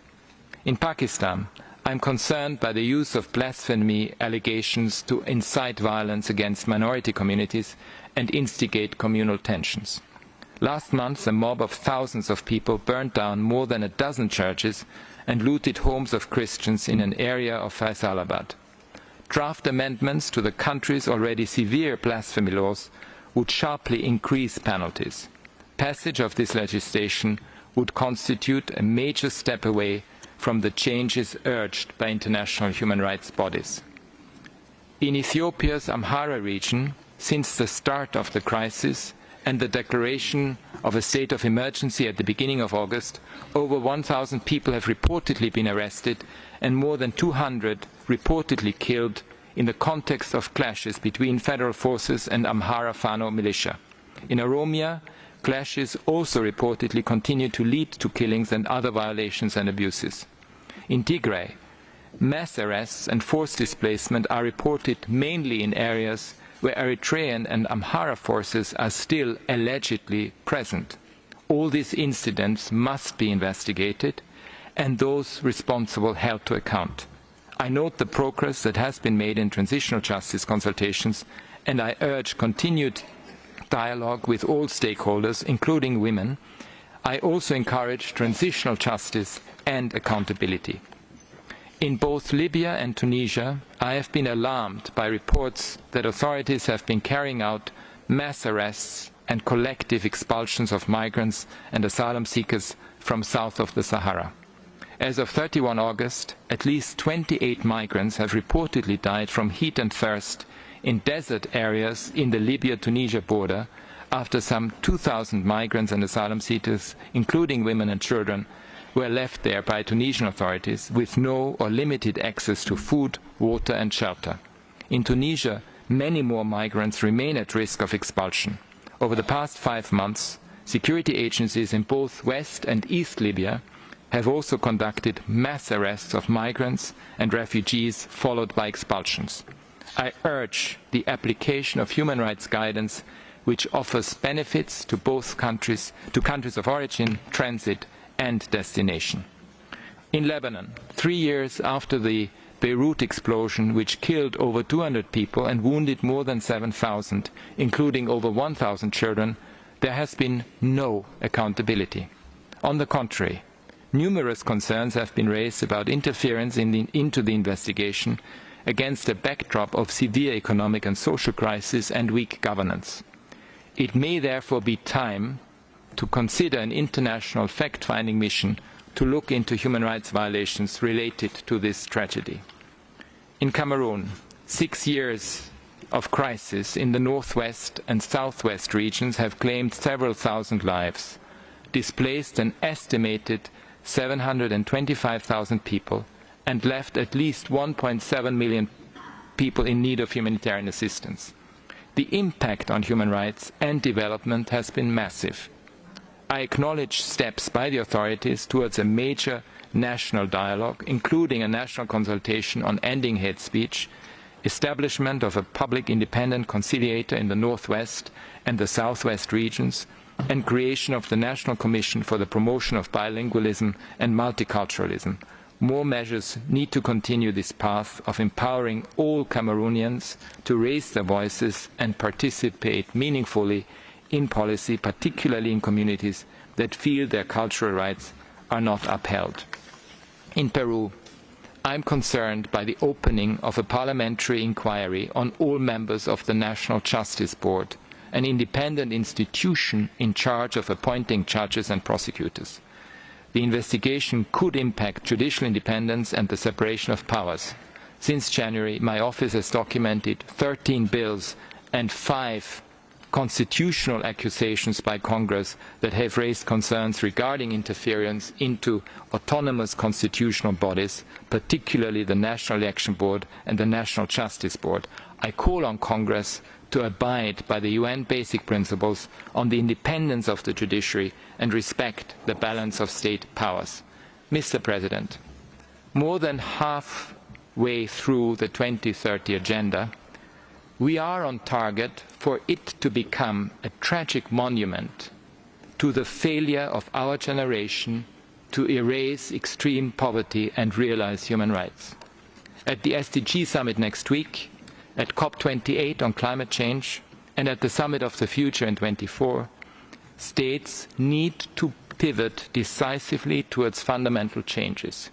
In Pakistan, I am concerned by the use of blasphemy allegations to incite violence against minority communities and instigate communal tensions. Last month, a mob of thousands of people burned down more than a dozen churches and looted homes of Christians in an area of Faisalabad. Draft amendments to the country's already severe blasphemy laws would sharply increase penalties. Passage of this legislation would constitute a major step away from the changes urged by international human rights bodies. In Ethiopia's Amhara region, since the start of the crisis and the declaration of a state of emergency at the beginning of August, over 1,000 people have reportedly been arrested and more than 200 reportedly killed in the context of clashes between federal forces and Amhara Fano militia. In Oromia, clashes also reportedly continue to lead to killings and other violations and abuses. In Tigray, mass arrests and forced displacement are reported mainly in areas where Eritrean and Amhara forces are still allegedly present. All these incidents must be investigated and those responsible held to account. I note the progress that has been made in transitional justice consultations, and I urge continued dialogue with all stakeholders, including women. I also encourage transitional justice and accountability. In both Libya and Tunisia, I have been alarmed by reports that authorities have been carrying out mass arrests and collective expulsions of migrants and asylum seekers from south of the Sahara. As of 31 August, at least 28 migrants have reportedly died from heat and thirst in desert areas in the Libya-Tunisia border after some 2,000 migrants and asylum seekers, including women and children, were left there by Tunisian authorities with no or limited access to food, water and shelter. In Tunisia, many more migrants remain at risk of expulsion. Over the past 5 months, security agencies in both West and East Libya have also conducted mass arrests of migrants and refugees followed by expulsions. I urge the application of human rights guidance which offers benefits to both countries, to countries of origin, transit and destination. In Lebanon, 3 years after the Beirut explosion, which killed over 200 people and wounded more than 7,000, including over 1,000 children, there has been no accountability. On the contrary, numerous concerns have been raised about interference into the investigation against a backdrop of severe economic and social crisis and weak governance. It may therefore be time to consider an international fact-finding mission to look into human rights violations related to this tragedy. In Cameroon, 6 years of crisis in the northwest and southwest regions have claimed several thousand lives, displaced an estimated 725,000 people, and left at least 1.7 million people in need of humanitarian assistance. The impact on human rights and development has been massive. I acknowledge steps by the authorities towards a major national dialogue, including a national consultation on ending hate speech, establishment of a public independent conciliator in the northwest and the southwest regions, and creation of the National Commission for the Promotion of Bilingualism and Multiculturalism. More measures need to continue this path of empowering all Cameroonians to raise their voices and participate meaningfully in policy, particularly in communities that feel their cultural rights are not upheld. In Peru, I am concerned by the opening of a parliamentary inquiry on all members of the National Justice Board, an independent institution in charge of appointing judges and prosecutors. The investigation could impact judicial independence and the separation of powers. Since January, my office has documented 13 bills and 5 constitutional accusations by Congress that have raised concerns regarding interference into autonomous constitutional bodies, particularly the National Election Board and the National Justice Board. I call on Congress to abide by the UN basic principles on the independence of the judiciary and respect the balance of state powers. Mr. President, more than halfway through the 2030 agenda, we are on target for it to become a tragic monument to the failure of our generation to erase extreme poverty and realize human rights. At the SDG summit next week, at COP28 on climate change, and at the Summit of the Future in 2024, states need to pivot decisively towards fundamental changes.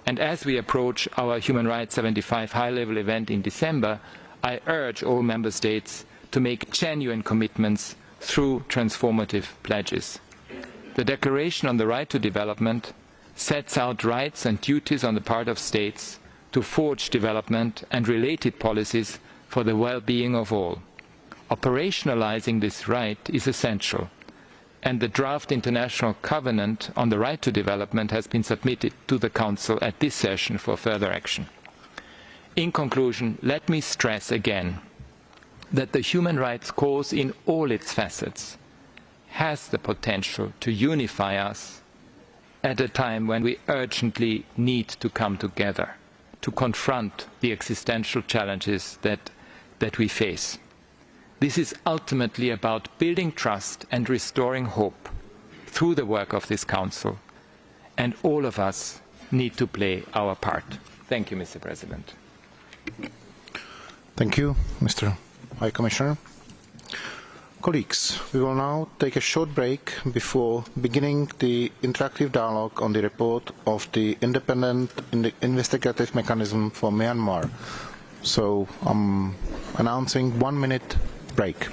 And as we approach our Human Rights 75 high-level event in December, I urge all member states to make genuine commitments through transformative pledges. The Declaration on the Right to Development sets out rights and duties on the part of states to forge development and related policies for the well-being of all. Operationalizing this right is essential, and the draft International Covenant on the Right to Development has been submitted to the Council at this session for further action. In conclusion, let me stress again that the human rights cause in all its facets has the potential to unify us at a time when we urgently need to come together to confront the existential challenges that we face. This is ultimately about building trust and restoring hope through the work of this Council, and all of us need to play our part. Thank you, Mr. President. Thank you, Mr. High Commissioner. Colleagues, we will now take a short break before beginning the interactive dialogue on the report of the Independent Investigative Mechanism for Myanmar. So I'm announcing 1 minute break.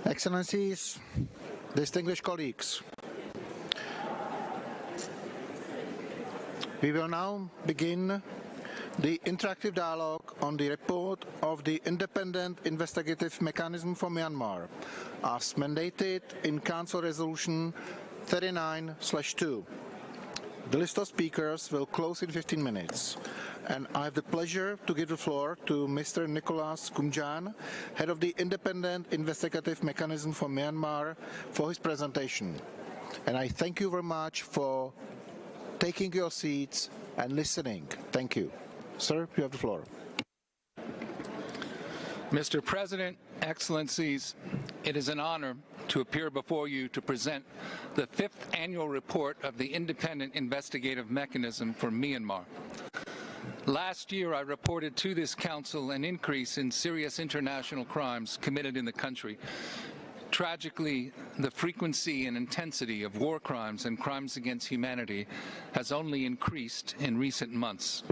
Excellencies, distinguished colleagues, we will now begin the interactive dialogue on the report of the Independent Investigative Mechanism for Myanmar, as mandated in Council Resolution 39/2. The list of speakers will close in 15 minutes, and I have the pleasure to give the floor to Mr. Nicholas Kumjan, head of the Independent Investigative Mechanism for Myanmar, for his presentation. And I thank you very much for taking your seats and listening. Thank you. Sir, you have the floor. Mr. President, Excellencies, it is an honor to appear before you to present the 5th annual report of the Independent Investigative Mechanism for Myanmar. Last year, I reported to this Council an increase in serious international crimes committed in the country. Tragically, the frequency and intensity of war crimes and crimes against humanity has only increased in recent months.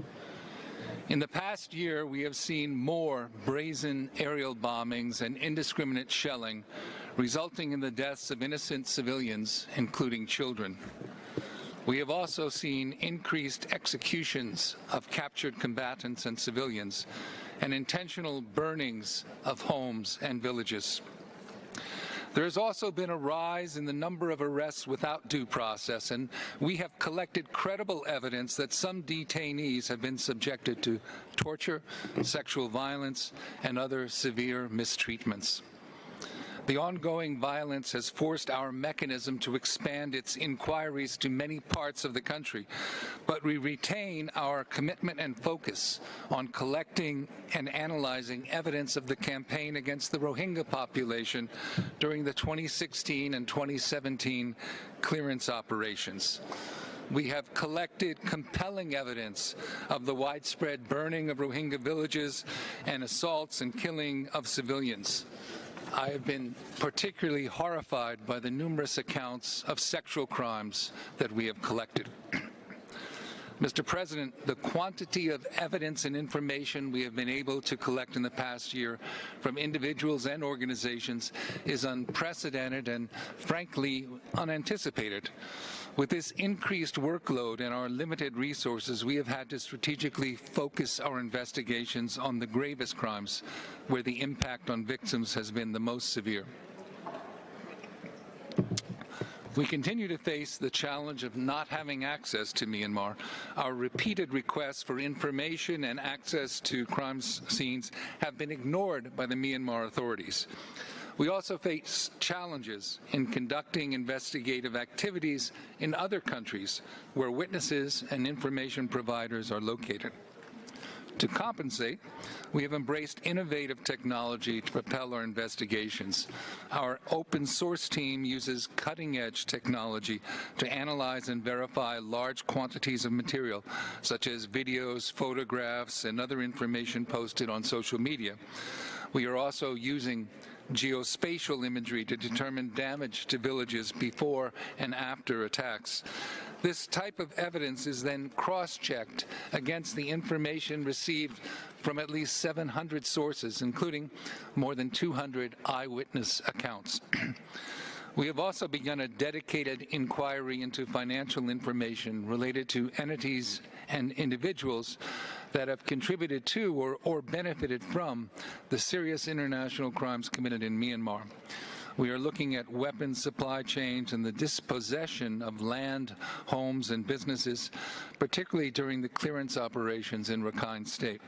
In the past year, we have seen more brazen aerial bombings and indiscriminate shelling, resulting in the deaths of innocent civilians, including children. We have also seen increased executions of captured combatants and civilians, and intentional burnings of homes and villages. There has also been a rise in the number of arrests without due process, and we have collected credible evidence that some detainees have been subjected to torture, sexual violence, and other severe mistreatments. The ongoing violence has forced our mechanism to expand its inquiries to many parts of the country, but we retain our commitment and focus on collecting and analyzing evidence of the campaign against the Rohingya population during the 2016 and 2017 clearance operations. We have collected compelling evidence of the widespread burning of Rohingya villages and assaults and killing of civilians. I have been particularly horrified by the numerous accounts of sexual crimes that we have collected. Mr. President, the quantity of evidence and information we have been able to collect in the past year from individuals and organizations is unprecedented and, frankly, unanticipated. With this increased workload and our limited resources, we have had to strategically focus our investigations on the gravest crimes, where the impact on victims has been the most severe. We continue to face the challenge of not having access to Myanmar. Our repeated requests for information and access to crime scenes have been ignored by the Myanmar authorities. We also face challenges in conducting investigative activities in other countries where witnesses and information providers are located. To compensate, we have embraced innovative technology to propel our investigations. Our open source team uses cutting-edge technology to analyze and verify large quantities of material, such as videos, photographs, and other information posted on social media. We are also using geospatial imagery to determine damage to villages before and after attacks. This type of evidence is then cross-checked against the information received from at least 700 sources, including more than 200 eyewitness accounts. We have also begun a dedicated inquiry into financial information related to entities and individuals that have contributed to or benefited from the serious international crimes committed in Myanmar. We are looking at weapons supply chains and the dispossession of land, homes, and businesses, particularly during the clearance operations in Rakhine State.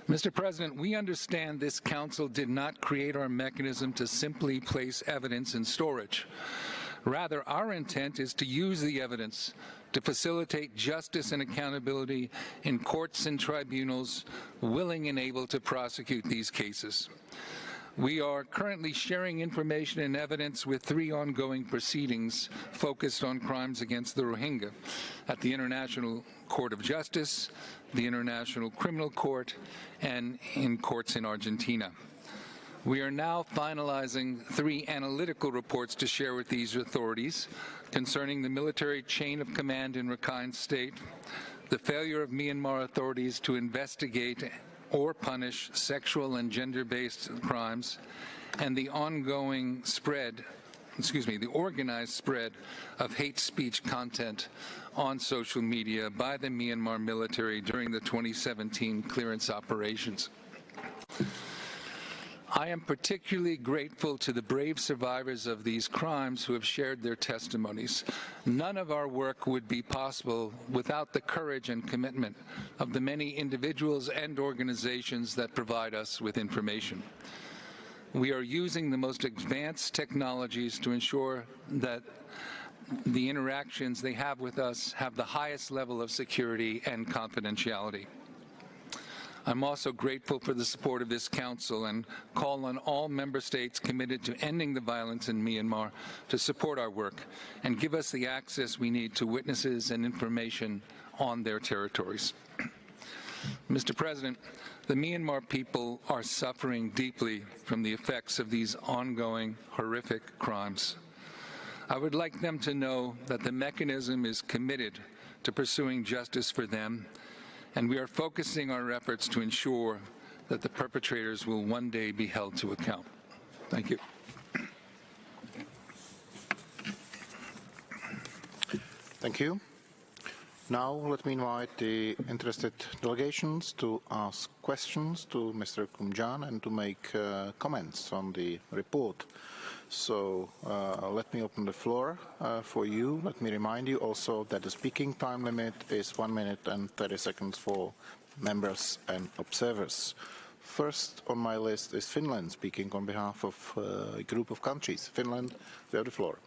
Mr. President, we understand this Council did not create our mechanism to simply place evidence in storage. Rather, our intent is to use the evidence to facilitate justice and accountability in courts and tribunals willing and able to prosecute these cases. We are currently sharing information and evidence with 3 ongoing proceedings focused on crimes against the Rohingya at the International Court of Justice, the International Criminal Court, and in courts in Argentina. We are now finalizing 3 analytical reports to share with these authorities concerning the military chain of command in Rakhine State, the failure of Myanmar authorities to investigate or punish sexual and gender-based crimes, and the ongoing the organized spread of hate speech content on social media by the Myanmar military during the 2017 clearance operations. I am particularly grateful to the brave survivors of these crimes who have shared their testimonies. None of our work would be possible without the courage and commitment of the many individuals and organizations that provide us with information. We are using the most advanced technologies to ensure that the interactions they have with us have the highest level of security and confidentiality. I'm also grateful for the support of this Council and call on all member states committed to ending the violence in Myanmar to support our work and give us the access we need to witnesses and information on their territories. Mr. President, the Myanmar people are suffering deeply from the effects of these ongoing horrific crimes. I would like them to know that the mechanism is committed to pursuing justice for them, and we are focusing our efforts to ensure that the perpetrators will one day be held to account. Thank you. Thank you. Now let me invite the interested delegations to ask questions to Mr. Kumjan and to make comments on the report. So let me open the floor for you. Let me remind you also that the speaking time limit is 1 minute and 30 seconds for members and observers. First on my list is Finland, speaking on behalf of a group of countries. Finland, you have the floor.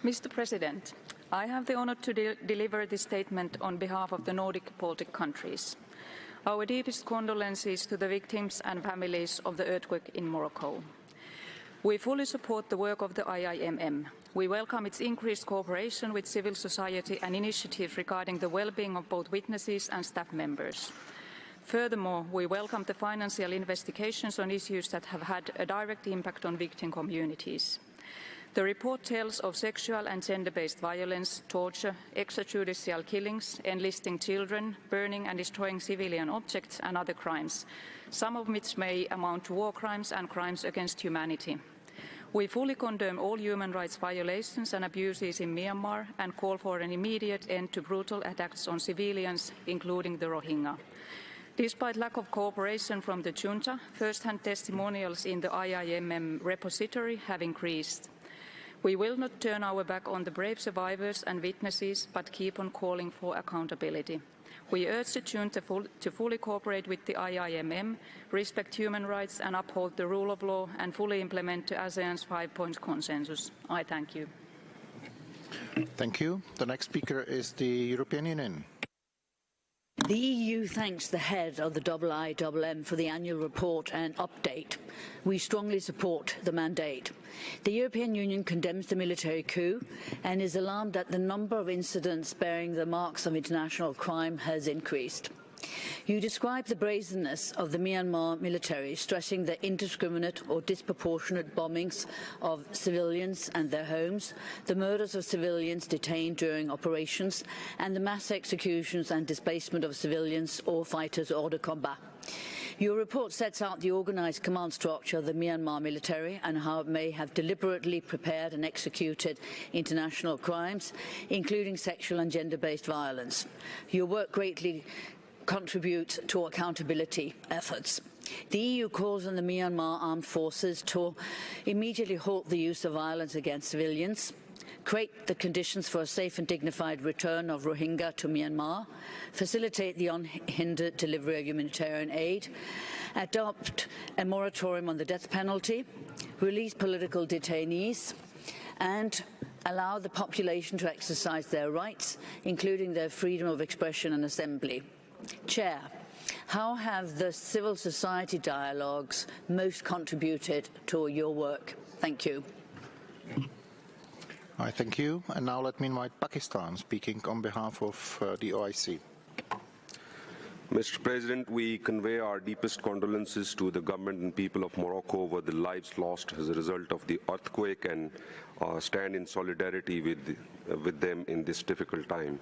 Mr. President, I have the honor to deliver this statement on behalf of the Nordic Baltic countries. Our deepest condolences to the victims and families of the earthquake in Morocco. We fully support the work of the IIMM. We welcome its increased cooperation with civil society and initiatives regarding the well-being of both witnesses and staff members. Furthermore, we welcome the financial investigations on issues that have had a direct impact on victim communities. The report tells of sexual and gender-based violence, torture, extrajudicial killings, enlisting children, burning and destroying civilian objects and other crimes, some of which may amount to war crimes and crimes against humanity. We fully condemn all human rights violations and abuses in Myanmar and call for an immediate end to brutal attacks on civilians, including the Rohingya. Despite lack of cooperation from the junta, first-hand testimonials in the IIMM repository have increased. We will not turn our back on the brave survivors and witnesses, but keep on calling for accountability. We urge the junta to fully cooperate with the IIMM, respect human rights and uphold the rule of law and fully implement the ASEAN's 5-point consensus. I thank you. Thank you. The next speaker is the European Union. The EU thanks the head of the IIMM for the annual report and update. We strongly support the mandate. The European Union condemns the military coup and is alarmed that the number of incidents bearing the marks of international crime has increased. You describe the brazenness of the Myanmar military, stressing the indiscriminate or disproportionate bombings of civilians and their homes, the murders of civilians detained during operations, and the mass executions and displacement of civilians or fighters hors de combat. Your report sets out the organised command structure of the Myanmar military and how it may have deliberately prepared and executed international crimes, including sexual and gender-based violence. Your work greatly contributes to accountability efforts. The EU calls on the Myanmar armed forces to immediately halt the use of violence against civilians, create the conditions for a safe and dignified return of Rohingya to Myanmar, facilitate the unhindered delivery of humanitarian aid, adopt a moratorium on the death penalty, release political detainees, and allow the population to exercise their rights, including their freedom of expression and assembly. Chair, how have the civil society dialogues most contributed to your work? Thank you. I thank you. And now let me invite Pakistan, speaking on behalf of the OIC. Mr. President, we convey our deepest condolences to the government and people of Morocco over the lives lost as a result of the earthquake and stand in solidarity with them in this difficult time.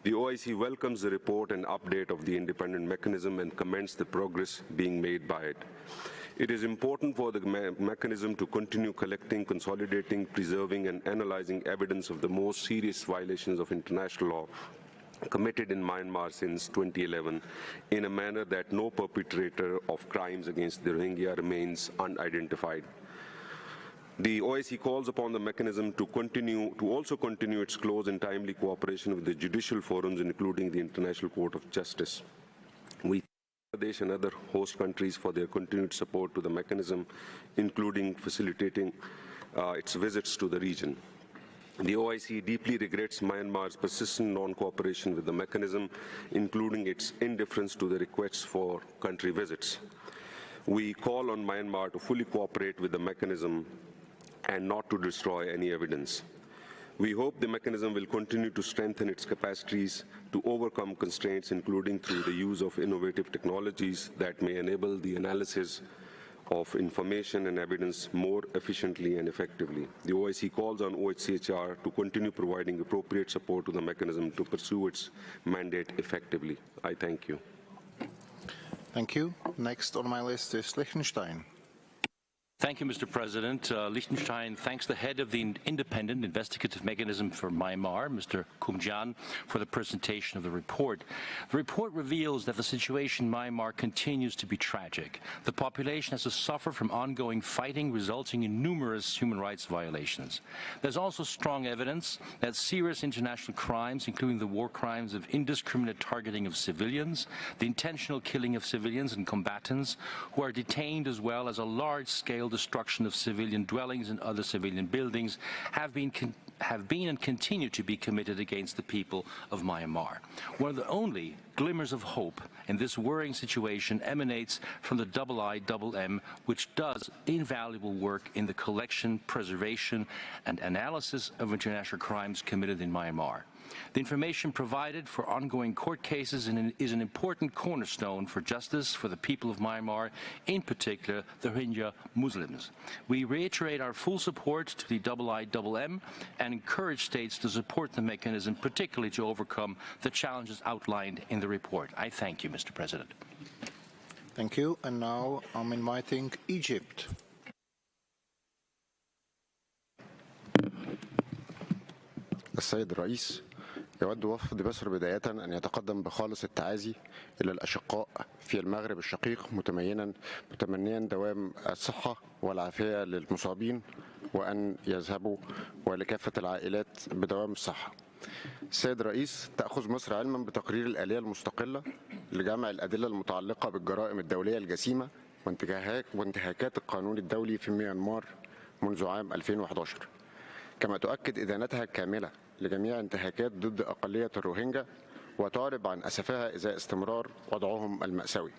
The OIC welcomes the report and update of the independent mechanism and commends the progress being made by it. It is important for the mechanism to continue collecting, consolidating, preserving, and analyzing evidence of the most serious violations of international law committed in Myanmar since 2011 in a manner that no perpetrator of crimes against the Rohingya remains unidentified. The OIC calls upon the mechanism to also continue its close and timely cooperation with the judicial forums, including the International Court of Justice. We thank Bangladesh and other host countries for their continued support to the mechanism, including facilitating its visits to the region. The OIC deeply regrets Myanmar's persistent non-cooperation with the mechanism, including its indifference to the requests for country visits. We call on Myanmar to fully cooperate with the mechanism and not to destroy any evidence. We hope the mechanism will continue to strengthen its capacities to overcome constraints, including through the use of innovative technologies that may enable the analysis of information and evidence more efficiently and effectively. The OIC calls on OHCHR to continue providing appropriate support to the mechanism to pursue its mandate effectively. I thank you. Thank you. Next on my list is Liechtenstein. Thank you, Mr. President. Liechtenstein thanks the head of the Independent Investigative Mechanism for Myanmar, Mr. Kumjian, for the presentation of the report. The report reveals that the situation in Myanmar continues to be tragic. The population has to suffer from ongoing fighting, resulting in numerous human rights violations. There's also strong evidence that serious international crimes, including the war crimes of indiscriminate targeting of civilians, the intentional killing of civilians and combatants who are detained, as well as a large-scale destruction of civilian dwellings and other civilian buildings have been and continue to be committed against the people of Myanmar. One of the only glimmers of hope in this worrying situation emanates from the IIMM, which does invaluable work in the collection, preservation, and analysis of international crimes committed in Myanmar. The information provided for ongoing court cases is an important cornerstone for justice for the people of Myanmar, in particular the Rohingya Muslims. We reiterate our full support to the IIMM and encourage states to support the mechanism, particularly to overcome the challenges outlined in the report. I thank you, Mr. President. Thank you. And now I'm inviting Egypt. السيد الرئيس، يود وفد مصر بداية أن يتقدم بخالص التعازي إلى الأشقاء في المغرب الشقيق، متمنيا دوام الصحة والعافية للمصابين وأن يذهبوا، ولكافة العائلات بدوام الصحة. السيد الرئيس، تأخذ مصر علما بتقرير الآلية المستقلة لجمع الأدلة المتعلقة بالجرائم الدولية الجسيمة وانتهاكات القانون الدولي في ميانمار منذ عام 2011، كما تؤكد إدانتها الكاملة لجميع انتهاكات ضد أقلية الروهينجا وتعرب عن أسفها إزاء استمرار وضعهم المأساوي،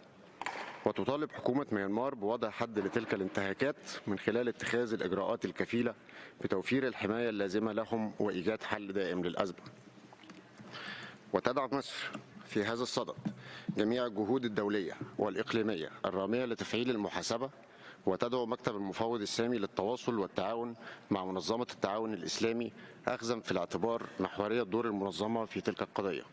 وتطالب حكومة ميانمار بوضع حد لتلك الانتهاكات من خلال اتخاذ الإجراءات الكفيلة بتوفير الحماية اللازمة لهم وإيجاد حل دائم للأزمة. وتدعم مصر في هذا الصدد جميع الجهود الدولية والإقليمية الرامية لتفعيل المحاسبة، وتدعو مكتب المفوض السامي للتواصل والتعاون مع منظمة التعاون الإسلامي أخذا في الاعتبار محورية دور المنظمة في تلك القضية.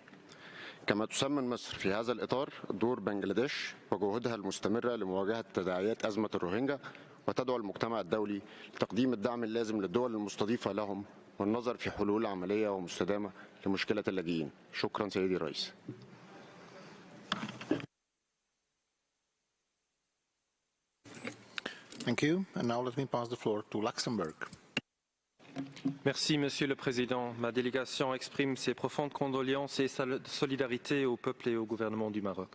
كما تسمن مصر في هذا الإطار دور بنغلاديش وجهودها المستمرة لمواجهة تداعيات أزمة الروهينجا، وتدعو المجتمع الدولي لتقديم الدعم اللازم للدول المستضيفة لهم والنظر في حلول عملية ومستدامة لمشكلة اللاجئين. شكرا سيدي الرئيس. Thank you. And now let me pass the floor to Luxembourg. Merci, Monsieur le Président. Ma délégation exprime ses profondes condoléances et solidarité au peuple et au gouvernement du Maroc.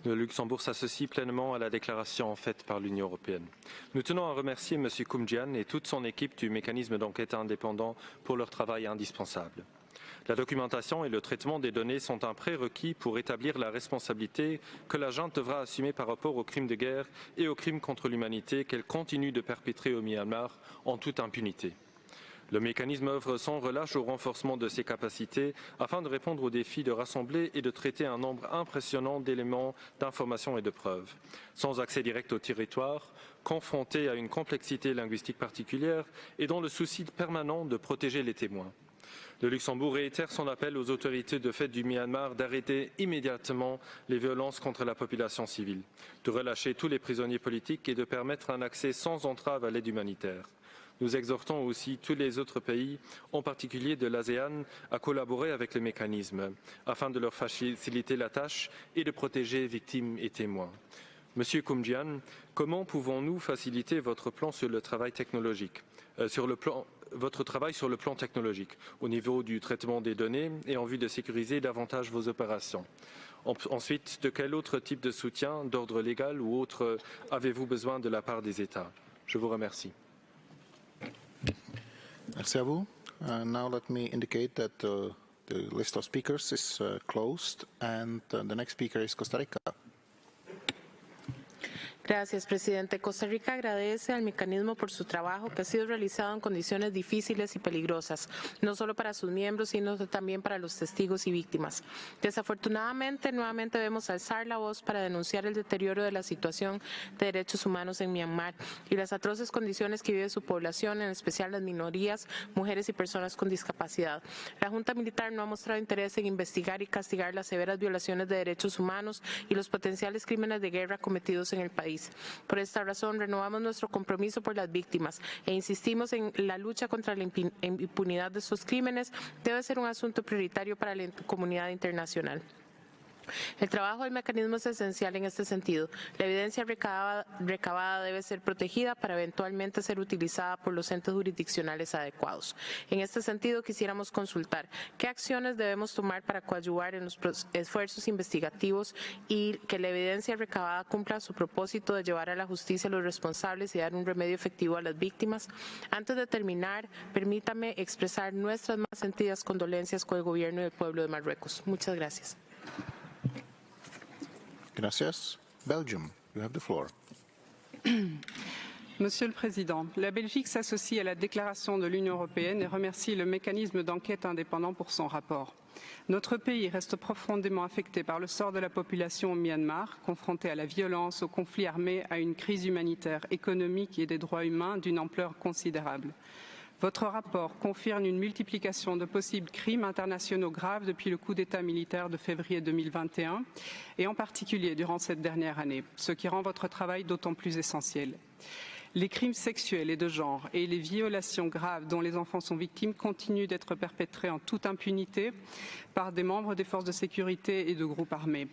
Le Luxembourg s'associe pleinement à la déclaration faite par l'Union européenne. Nous tenons à remercier M. Kumjian et toute son équipe du mécanisme d'enquête indépendant pour leur travail indispensable. La documentation et le traitement des données sont un prérequis pour établir la responsabilité que la junte devra assumer par rapport aux crimes de guerre et aux crimes contre l'humanité qu'elle continue de perpétrer au Myanmar en toute impunité. Le mécanisme œuvre sans relâche au renforcement de ses capacités afin de répondre aux défis de rassembler et de traiter un nombre impressionnant d'éléments, d'informations et de preuves. Sans accès direct au territoire, confronté à une complexité linguistique particulière et dans le souci permanent de protéger les témoins. Le Luxembourg réitère son appel aux autorités de fait du Myanmar d'arrêter immédiatement les violences contre la population civile, de relâcher tous les prisonniers politiques et de permettre un accès sans entrave à l'aide humanitaire. Nous exhortons aussi tous les autres pays, en particulier de l'ASEAN, à collaborer avec le mécanisme afin de leur faciliter la tâche et de protéger victimes et témoins. Monsieur Koumjian, comment pouvons-nous faciliter votre plan sur le travail technologique, votre travail sur le plan technologique, au niveau du traitement des données et en vue de sécuriser davantage vos opérations? Ensuite, de quel autre type de soutien, d'ordre légal ou autre, avez-vous besoin de la part des États? Je vous remercie. Merci à vous. Now let me indicate that the list of speakers is closed and the next speaker is Costa Rica. Gracias, presidente. Costa Rica agradece al mecanismo por su trabajo que ha sido realizado en condiciones difíciles y peligrosas, no solo para sus miembros, sino también para los testigos y víctimas. Desafortunadamente, nuevamente debemos alzar la voz para denunciar el deterioro de la situación de derechos humanos en Myanmar y las atroces condiciones que vive su población, en especial las minorías, mujeres y personas con discapacidad. La Junta Militar no ha mostrado interés en investigar y castigar las severas violaciones de derechos humanos y los potenciales crímenes de guerra cometidos en el país. Por esta razón, renovamos nuestro compromiso por las víctimas e insistimos en la lucha contra la impunidad de estos crímenes debe ser un asunto prioritario para la comunidad internacional. El trabajo del mecanismo es esencial en este sentido. La evidencia recabada debe ser protegida para eventualmente ser utilizada por los entes jurisdiccionales adecuados. En este sentido, quisiéramos consultar qué acciones debemos tomar para coadyuvar en los esfuerzos investigativos y que la evidencia recabada cumpla su propósito de llevar a la justicia a los responsables y dar un remedio efectivo a las víctimas. Antes de terminar, permítame expresar nuestras más sentidas condolencias con el gobierno y el pueblo de Marruecos. Muchas gracias. Gracias. Belgium, you have the floor. Monsieur le Président, la Belgique s'associe à la déclaration de l'Union européenne et remercie le mécanisme d'enquête indépendant pour son rapport. Notre pays reste profondément affecté par le sort de la population au Myanmar, confrontée à la violence, au conflit armé, à une crise humanitaire, économique et des droits humains d'une ampleur considérable. Votre rapport confirme une multiplication de possibles crimes internationaux graves depuis le coup d'État militaire de février 2021 et en particulier durant cette dernière année, ce qui rend votre travail d'autant plus essentiel. Les crimes sexuels et de genre et les violations graves dont les enfants sont victimes continuent d'être perpétrés en toute impunité par des membres des forces de sécurité et de groupes armés.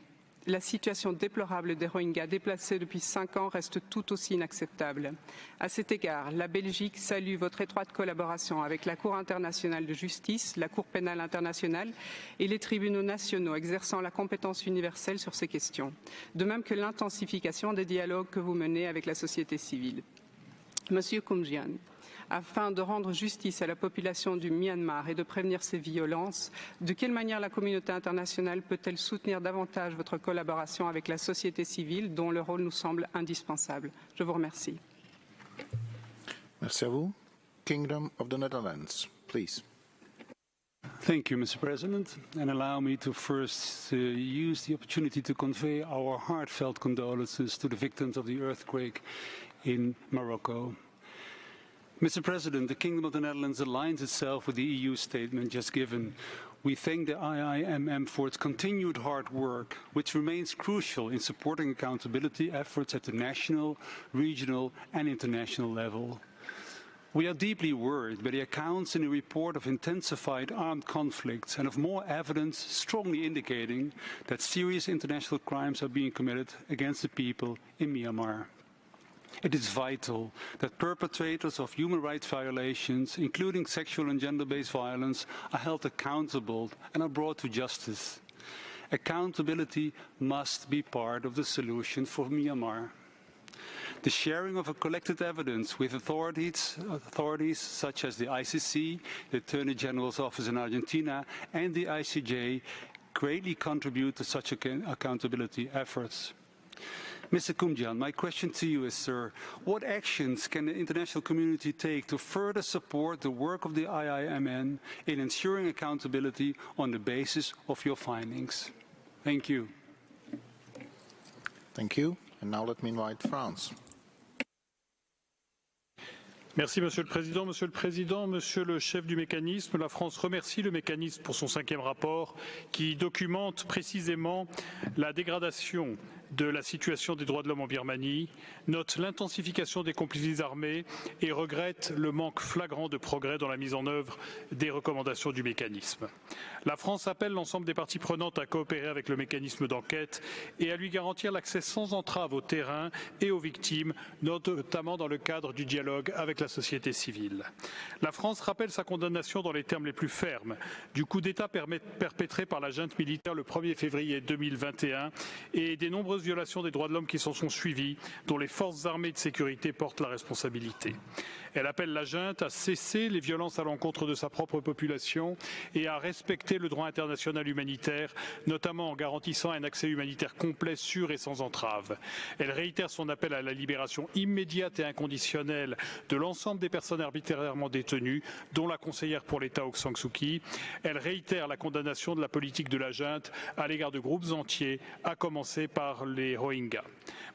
La situation déplorable des Rohingyas déplacés depuis 5 ans reste tout aussi inacceptable. À cet égard, la Belgique salue votre étroite collaboration avec la Cour internationale de justice, la Cour pénale internationale et les tribunaux nationaux exerçant la compétence universelle sur ces questions, de même que l'intensification des dialogues que vous menez avec la société civile. Monsieur Koumjian, afin de rendre justice à la population du Myanmar et de prévenir ces violences, de quelle manière la communauté internationale peut-elle soutenir davantage votre collaboration avec la société civile dont le rôle nous semble indispensable? Je vous remercie. Merci à vous. Kingdom of the Netherlands, please. Thank you, Mr. President, and allow me to first use the opportunity to convey our heartfelt condolences to the victims of the earthquake in Morocco. Mr. President, the Kingdom of the Netherlands aligns itself with the EU statement just given. We thank the IIMM for its continued hard work, which remains crucial in supporting accountability efforts at the national, regional and international level. We are deeply worried by the accounts in the report of intensified armed conflicts and of more evidence strongly indicating that serious international crimes are being committed against the people in Myanmar. It is vital that perpetrators of human rights violations, including sexual and gender-based violence, are held accountable and are brought to justice. Accountability must be part of the solution for Myanmar. The sharing of collected evidence with authorities such as the ICC, the Attorney General's Office in Argentina, and the ICJ greatly contribute to such accountability efforts. Mr. Koumjian, my question to you is, sir, what actions can the international community take to further support the work of the IIMN in ensuring accountability on the basis of your findings? Thank you. Thank you. And now let me invite France. Merci Monsieur le Président. Monsieur le Président, Monsieur le chef du mécanisme, la France remercie le mécanisme pour son 5e rapport qui documente précisément la dégradation de la situation des droits de l'homme en Birmanie, note l'intensification des conflits armés et regrette le manque flagrant de progrès dans la mise en œuvre des recommandations du mécanisme. La France appelle l'ensemble des parties prenantes à coopérer avec le mécanisme d'enquête et à lui garantir l'accès sans entrave au terrain et aux victimes, notamment dans le cadre du dialogue avec la société civile. La France rappelle sa condamnation dans les termes les plus fermes du coup d'État perpétré par la junte militaire le 1er février 2021 et des nombreuses violations des droits de l'homme qui s'en sont suivies, dont les forces armées de sécurité portent la responsabilité. Elle appelle la junte à cesser les violences à l'encontre de sa propre population et à respecter le droit international humanitaire, notamment en garantissant un accès humanitaire complet, sûr et sans entrave. Elle réitère son appel à la libération immédiate et inconditionnelle de l'ensemble des personnes arbitrairement détenues, dont la conseillère pour l'État Aung San Suu Kyi. Elle réitère la condamnation de la politique de la junte à l'égard de groupes entiers, à commencer par les Rohingyas.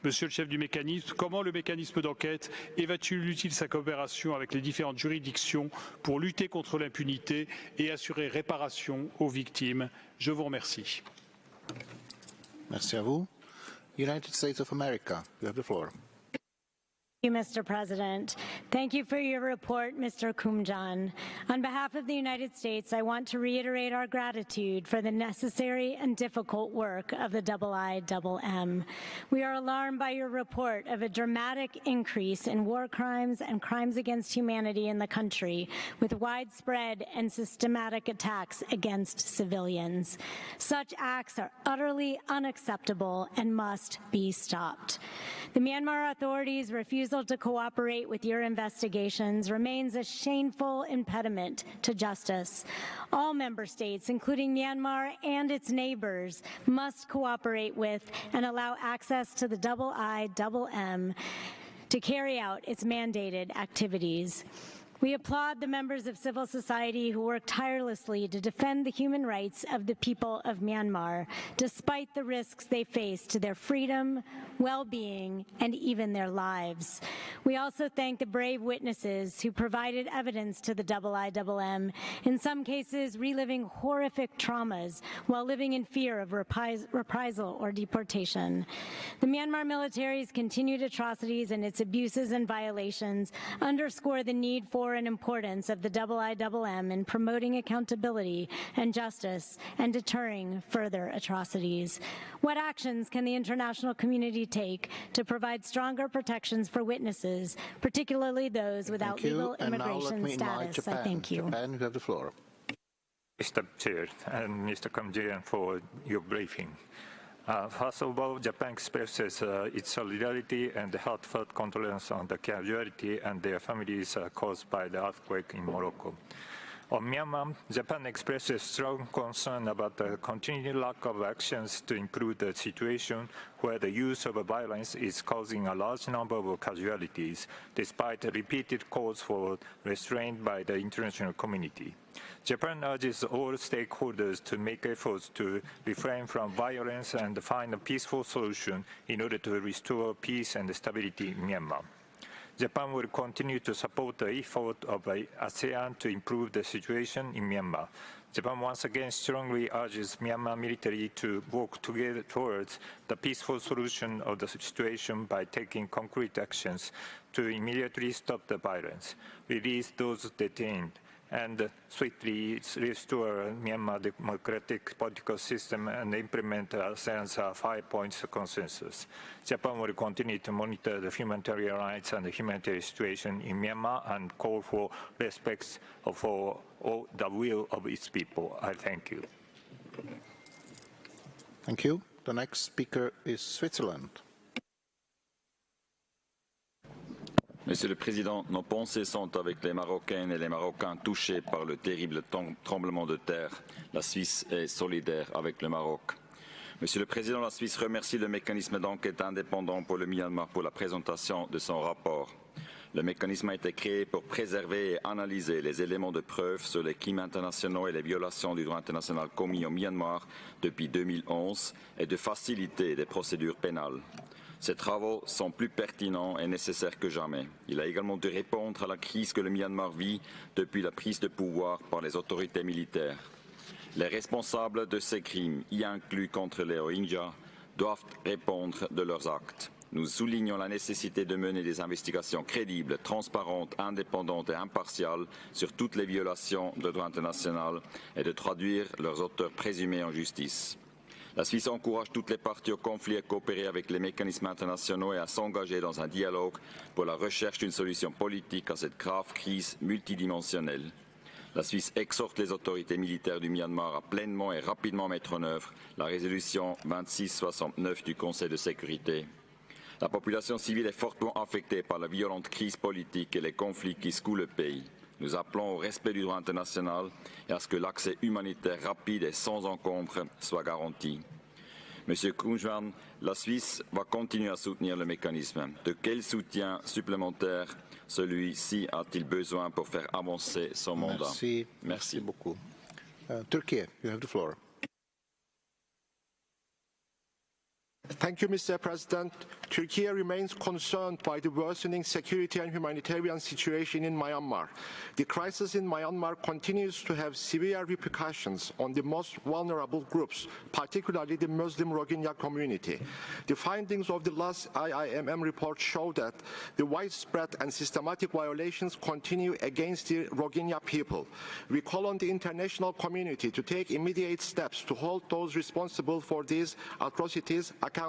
Monsieur le chef du mécanisme, comment le mécanisme d'enquête évalue-t-il sa coopération avec les différentes juridictions pour lutter contre l'impunité et assurer réparation aux victimes? Je vous remercie. Merci à vous. United States of America, you have the floor. Thank you, Mr. President. Thank you for your report, Mr. Kumjan. On behalf of the United States, I want to reiterate our gratitude for the necessary and difficult work of the IIMM. We are alarmed by your report of a dramatic increase in war crimes and crimes against humanity in the country, with widespread and systematic attacks against civilians. Such acts are utterly unacceptable and must be stopped. The Myanmar authorities' refusal to cooperate with your investigations remains a shameful impediment to justice. All member states, including Myanmar and its neighbors, must cooperate with and allow access to the IIMM to carry out its mandated activities. We applaud the members of civil society who work tirelessly to defend the human rights of the people of Myanmar, despite the risks they face to their freedom, well-being, and even their lives. We also thank the brave witnesses who provided evidence to the IIMM, in some cases reliving horrific traumas while living in fear of reprisal or deportation. The Myanmar military's continued atrocities and its abuses and violations underscore the need for and importance of the IIMM in promoting accountability and justice and deterring further atrocities. What actions can the international community take to provide stronger protections for witnesses, particularly those without legal immigration status? I thank you. Japan, you have the floor. Mr. Chair and Mr. Kamjian for your briefing. First of all, Japan expresses its solidarity and heartfelt condolence on the casualty and their families caused by the earthquake in Morocco. On Myanmar, Japan expresses strong concern about the continued lack of actions to improve the situation where the use of violence is causing a large number of casualties, despite repeated calls for restraint by the international community. Japan urges all stakeholders to make efforts to refrain from violence and find a peaceful solution in order to restore peace and stability in Myanmar. Japan will continue to support the effort of ASEAN to improve the situation in Myanmar. Japan once again strongly urges Myanmar military to work together towards the peaceful solution of the situation by taking concrete actions to immediately stop the violence, release those detained, and swiftly restore Myanmar democratic political system and implement ASEAN's 5 points consensus. Japan will continue to monitor the humanitarian rights and the humanitarian situation in Myanmar and call for respect for all the will of its people. I thank you. Thank you. The next speaker is Switzerland. Monsieur le Président, nos pensées sont avec les Marocaines et les Marocains touchés par le terrible tremblement de terre. La Suisse est solidaire avec le Maroc. Monsieur le Président, la Suisse remercie le mécanisme d'enquête indépendant pour le Myanmar pour la présentation de son rapport. Le mécanisme a été créé pour préserver et analyser les éléments de preuve sur les crimes internationaux et les violations du droit international commis au Myanmar depuis 2011 et de faciliter des procédures pénales. Ces travaux sont plus pertinents et nécessaires que jamais. Il a également dû répondre à la crise que le Myanmar vit depuis la prise de pouvoir par les autorités militaires. Les responsables de ces crimes, y inclus contre les Rohingyas, doivent répondre de leurs actes. Nous soulignons la nécessité de mener des investigations crédibles, transparentes, indépendantes et impartiales sur toutes les violations de droit international et de traduire leurs auteurs présumés en justice. La Suisse encourage toutes les parties au conflit à coopérer avec les mécanismes internationaux et à s'engager dans un dialogue pour la recherche d'une solution politique à cette grave crise multidimensionnelle. La Suisse exhorte les autorités militaires du Myanmar à pleinement et rapidement mettre en œuvre la résolution 2669 du Conseil de sécurité. La population civile est fortement affectée par la violente crise politique et les conflits qui secouent le pays. Nous appelons au respect du droit international et à ce que l'accès humanitaire rapide et sans encombre soit garanti. Monsieur Koumjian, la Suisse va continuer à soutenir le mécanisme. De quel soutien supplémentaire celui-ci a-t-il besoin pour faire avancer son mandat? Merci beaucoup. Turkey, you have the floor. Thank you, Mr. President. Turkey remains concerned by the worsening security and humanitarian situation in Myanmar. The crisis in Myanmar continues to have severe repercussions on the most vulnerable groups, particularly the Muslim Rohingya community. The findings of the last IIMM report show that the widespread and systematic violations continue against the Rohingya people. We call on the international community to take immediate steps to hold those responsible for these atrocities accountable.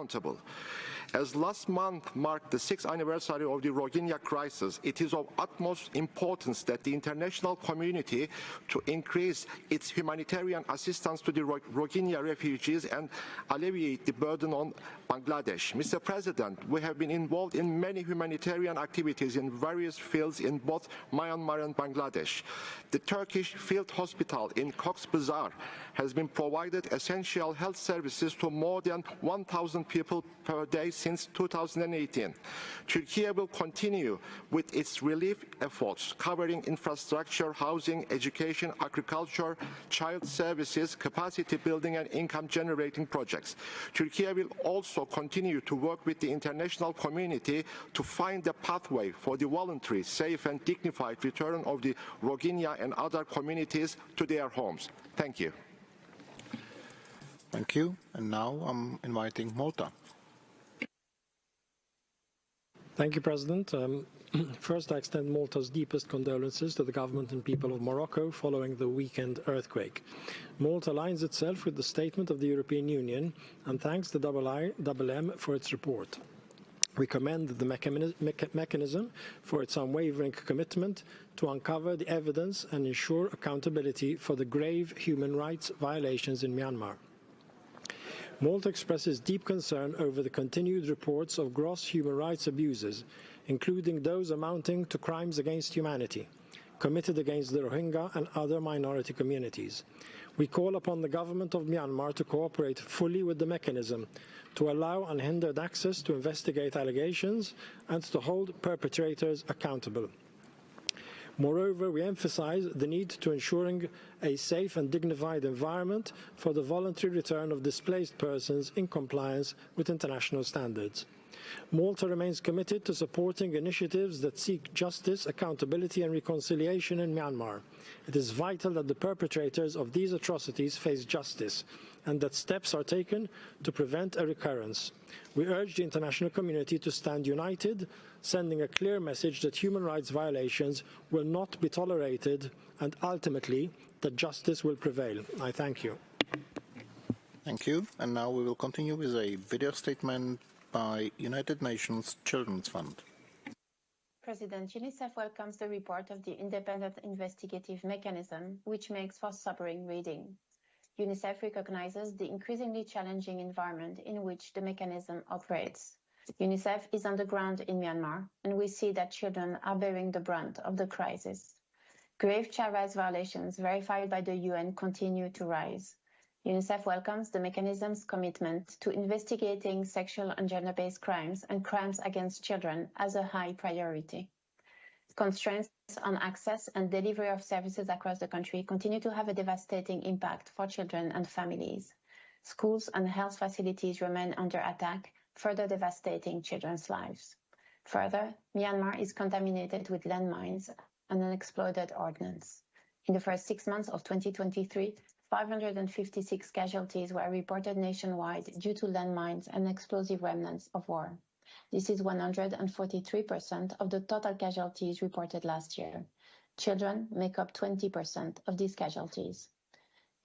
As last month marked the 6th anniversary of the Rohingya crisis, it is of utmost importance that the international community to increase its humanitarian assistance to the Rohingya refugees and alleviate the burden on Bangladesh. Mr. President, we have been involved in many humanitarian activities in various fields in both Myanmar and Bangladesh. The Turkish Field Hospital in Cox's Bazar has been provided essential health services to more than 1,000 people per day since 2018. Turkey will continue with its relief efforts covering infrastructure, housing, education, agriculture, child services, capacity building and income generating projects. Turkey will also continue to work with the international community to find a pathway for the voluntary, safe and dignified return of the Rohingya and other communities to their homes. Thank you. Thank you. And now I'm inviting Malta. Thank you, President. First, I extend Malta's deepest condolences to the government and people of Morocco following the weekend earthquake. Malta aligns itself with the statement of the European Union and thanks the IIMM for its report. We commend the mechanism for its unwavering commitment to uncover the evidence and ensure accountability for the grave human rights violations in Myanmar. Malta expresses deep concern over the continued reports of gross human rights abuses, including those amounting to crimes against humanity, committed against the Rohingya and other minority communities. We call upon the government of Myanmar to cooperate fully with the mechanism, to allow unhindered access to investigate allegations and to hold perpetrators accountable. Moreover, we emphasize the need to ensuring a safe and dignified environment for the voluntary return of displaced persons in compliance with international standards. Malta remains committed to supporting initiatives that seek justice, accountability and reconciliation in Myanmar. It is vital that the perpetrators of these atrocities face justice and that steps are taken to prevent a recurrence. We urge the international community to stand united, sending a clear message that human rights violations will not be tolerated and ultimately that justice will prevail. I thank you. Thank you. And now we will continue with a video statement by United Nations Children's Fund. President, UNICEF welcomes the report of the Independent Investigative Mechanism, which makes for sobering reading. UNICEF recognizes the increasingly challenging environment in which the mechanism operates. UNICEF is on the ground in Myanmar, and we see that children are bearing the brunt of the crisis. Grave child rights violations verified by the UN continue to rise. UNICEF welcomes the mechanism's commitment to investigating sexual and gender-based crimes and crimes against children as a high priority. Constraints on access and delivery of services across the country continue to have a devastating impact for children and families. Schools and health facilities remain under attack, further devastating children's lives. Further, Myanmar is contaminated with landmines and unexploded ordnance. In the first 6 months of 2023, 556 casualties were reported nationwide due to landmines and explosive remnants of war. This is 143% of the total casualties reported last year. Children make up 20% of these casualties.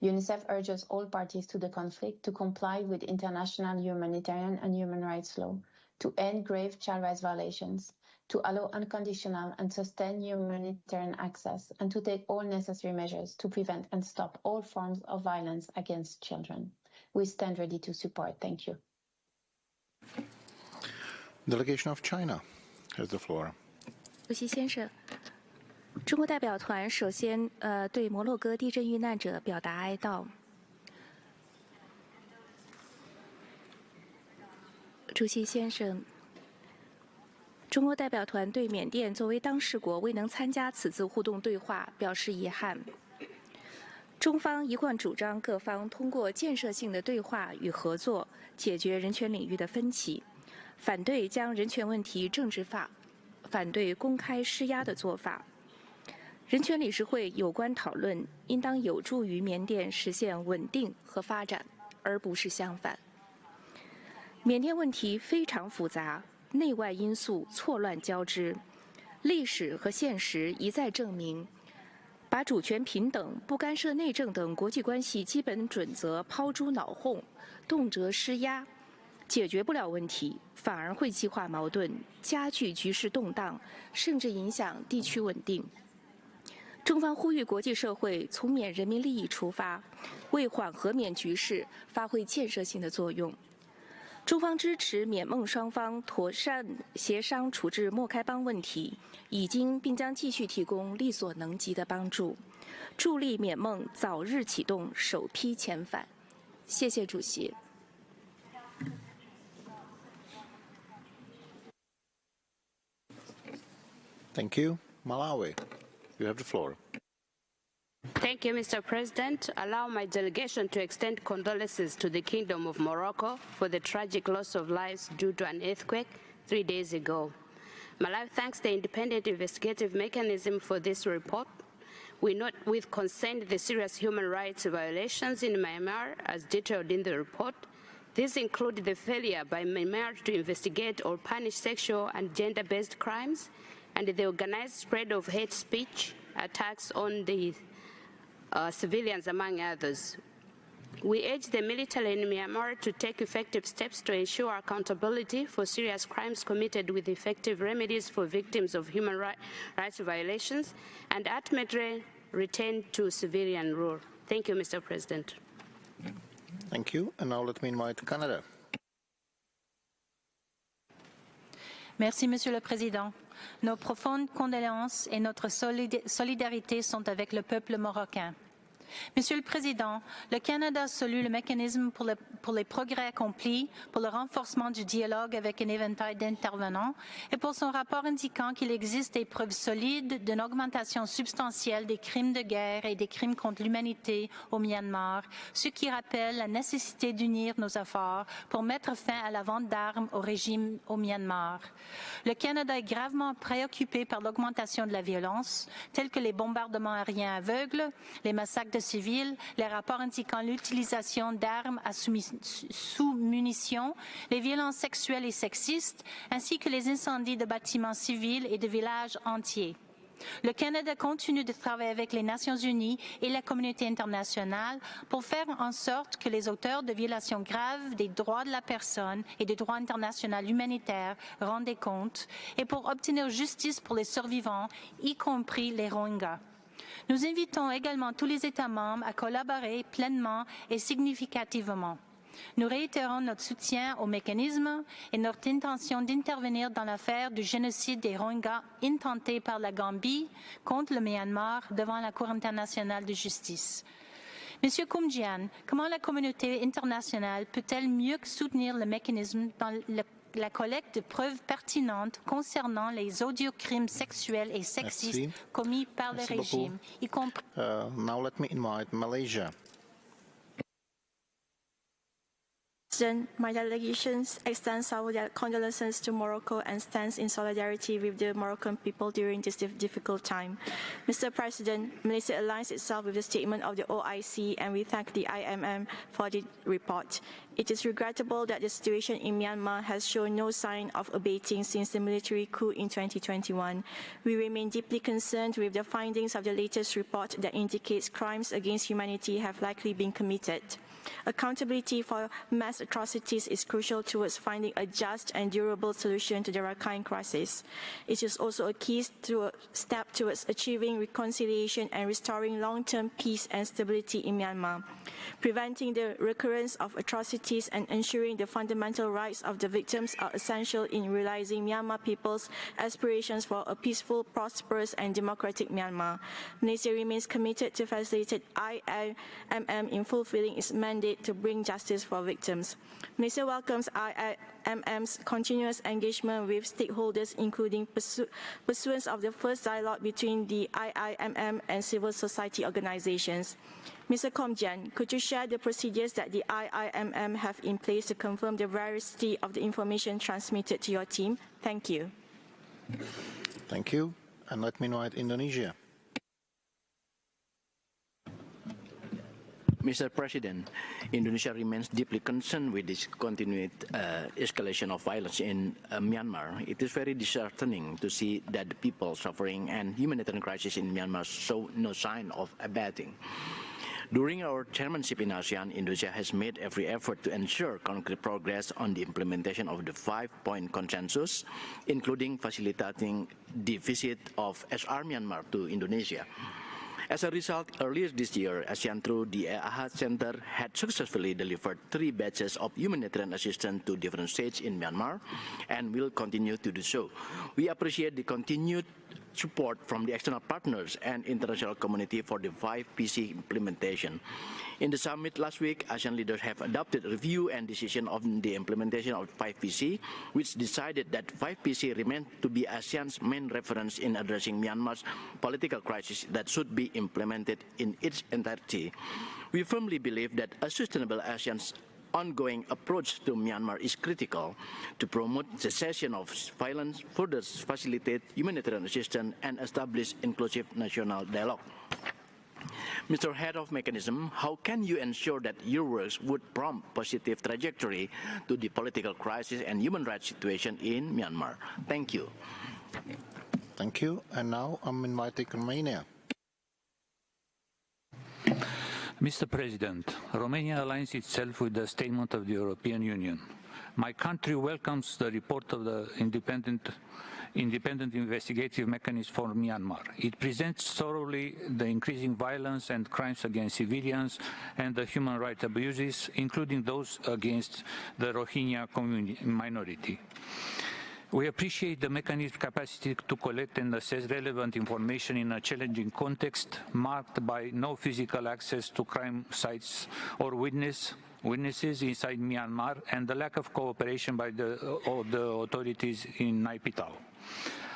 UNICEF urges all parties to the conflict to comply with international humanitarian and human rights law, to end grave child rights violations, to allow unconditional and sustained humanitarian access, and to take all necessary measures to prevent and stop all forms of violence against children. We stand ready to support. Thank you. Delegation of China has the floor. 主席先生，中国代表团首先对摩洛哥地震遇难者表达哀悼。主席先生，中国代表团对缅甸作为当事国未能参加此次互动对话表示遗憾。中方一贯主张各方通过建设性的对话与合作解决人权领域的分歧，反对将人权问题政治化，反对公开施压的做法。人权理事会有关讨论应当有助于缅甸实现稳定和发展，而不是相反。缅甸问题非常复杂，内外因素错乱交织，历史和现实一再证明，把主权平等、不干涉内政等国际关系基本准则抛诸脑后，动辄施压，解决不了问题，反而会激化矛盾，加剧局势动荡，甚至影响地区稳定。中方呼吁国际社会从缅人民利益出发，为缓和缅局势发挥建设性的作用。中方支持缅孟双方妥善协商处置莫开邦问题，已经并将继续提供力所能及的帮助，助力缅孟早日启动首批遣返。谢谢主席。Thank you. Malawi, you have the floor. Thank you, Mr. President. Allow my delegation to extend condolences to the Kingdom of Morocco for the tragic loss of lives due to an earthquake 3 days ago. Malawi thanks the independent investigative mechanism for this report. We note with concern the serious human rights violations in Myanmar as detailed in the report. These include the failure by Myanmar to investigate or punish sexual and gender-based crimes, and the organized spread of hate speech, attacks on the civilians, among others. We urge the military in Myanmar to take effective steps to ensure accountability for serious crimes committed with effective remedies for victims of human rights violations and ultimately return to civilian rule. Thank you, Mr. President. Thank you. And now let me invite Canada. Merci, Monsieur le Président. Nos profondes condoléances et notre solidarité sont avec le peuple marocain. Monsieur le Président, le Canada salue le mécanisme pour les progrès accomplis, pour le renforcement du dialogue avec un éventail d'intervenants et pour son rapport indiquant qu'il existe des preuves solides d'une augmentation substantielle des crimes de guerre et des crimes contre l'humanité au Myanmar, ce qui rappelle la nécessité d'unir nos efforts pour mettre fin à la vente d'armes au régime au Myanmar. Le Canada est gravement préoccupé par l'augmentation de la violence, tels que les bombardements aériens aveugles, les massacres de civils, les rapports indiquant l'utilisation d'armes à sous-munitions, les violences sexuelles et sexistes, ainsi que les incendies de bâtiments civils et de villages entiers. Le Canada continue de travailler avec les Nations Unies et la communauté internationale pour faire en sorte que les auteurs de violations graves des droits de la personne et des droits internationaux humanitaires rendent compte et pour obtenir justice pour les survivants, y compris les Rohingyas. Nous invitons également tous les États membres à collaborer pleinement et significativement. Nous réitérons notre soutien au mécanisme et notre intention d'intervenir dans l'affaire du génocide des Rohingyas intenté par la Gambie contre le Myanmar devant la Cour internationale de justice. Monsieur Koumjian, comment la communauté internationale peut-elle mieux soutenir le mécanisme dans la collecte de preuves pertinentes concernant les odieux crimes sexuels et sexistes commis par le régime, y compris... Now let me invite Malaysia. My delegation extends our condolences to Morocco and stands in solidarity with the Moroccan people during this difficult time. Mr. President, Malaysia aligns itself with the statement of the OIC, and we thank the IMM for the report. It is regrettable that the situation in Myanmar has shown no sign of abating since the military coup in 2021. We remain deeply concerned with the findings of the latest report that indicates crimes against humanity have likely been committed. Accountability for mass atrocities is crucial towards finding a just and durable solution to the Rakhine crisis. It is also a key step towards achieving reconciliation and restoring long-term peace and stability in Myanmar. Preventing the recurrence of atrocities and ensuring the fundamental rights of the victims are essential in realizing Myanmar people's aspirations for a peaceful, prosperous, and democratic Myanmar. Malaysia remains committed to facilitate IMM in fulfilling its mandate to bring justice for victims. Malaysia welcomes IMM's continuous engagement with stakeholders, including pursuance of the first dialogue between the IMM and civil society organizations. Mr. Komjian, could you share the procedures that the IMM have in place to confirm the veracity of the information transmitted to your team? Thank you. Thank you. And let me invite Indonesia. Mr. President, Indonesia remains deeply concerned with this continued escalation of violence in Myanmar. It is very disheartening to see that the people suffering and humanitarian crisis in Myanmar show no sign of abating. During our chairmanship in ASEAN, Indonesia has made every effort to ensure concrete progress on the implementation of the 5-point consensus, including facilitating the visit of SR Myanmar to Indonesia. As a result, earlier this year, ASEAN through the AHA Center had successfully delivered 3 batches of humanitarian assistance to different states in Myanmar and will continue to do so. We appreciate the continued support from the external partners and international community for the 5PC implementation. In the summit last week, ASEAN leaders have adopted a review and decision on the implementation of 5PC, which decided that 5PC remains to be ASEAN's main reference in addressing Myanmar's political crisis that should be implemented in its entirety. We firmly believe that a sustainable ASEAN's ongoing approach to Myanmar is critical to promote cessation of violence, further facilitate humanitarian assistance, and establish inclusive national dialogue. Mr. Head of Mechanism, how can you ensure that your works would prompt positive trajectory to the political crisis and human rights situation in Myanmar? Thank you. Thank you. And now I'm inviting Romania. Mr. President, Romania aligns itself with the statement of the European Union. My country welcomes the report of the independent investigative mechanism for Myanmar. It presents thoroughly the increasing violence and crimes against civilians and the human rights abuses, including those against the Rohingya minority. We appreciate the mechanism's capacity to collect and assess relevant information in a challenging context marked by no physical access to crime sites or witnesses inside Myanmar and the lack of cooperation by the authorities in Naypyidaw.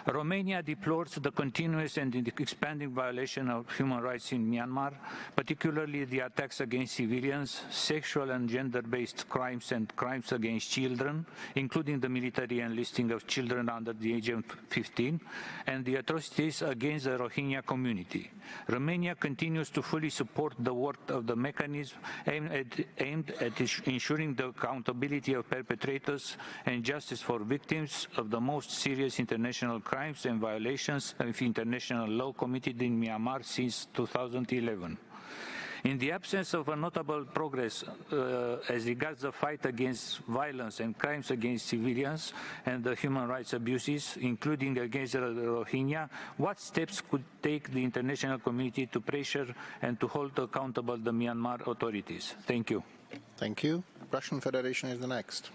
Romania deplores the continuous and expanding violation of human rights in Myanmar, particularly the attacks against civilians, sexual and gender-based crimes and crimes against children, including the military enlisting of children under the age of 15, and the atrocities against the Rohingya community. Romania continues to fully support the work of the mechanism aimed at ensuring the accountability of perpetrators and justice for victims of the most serious international crimes and violations of international law committed in Myanmar since 2011. In the absence of a notable progress as regards the fight against violence and crimes against civilians and the human rights abuses, including against the Rohingya, what steps could take the international community to pressure and to hold accountable the Myanmar authorities? Thank you. Thank you. Russian Federation is the next.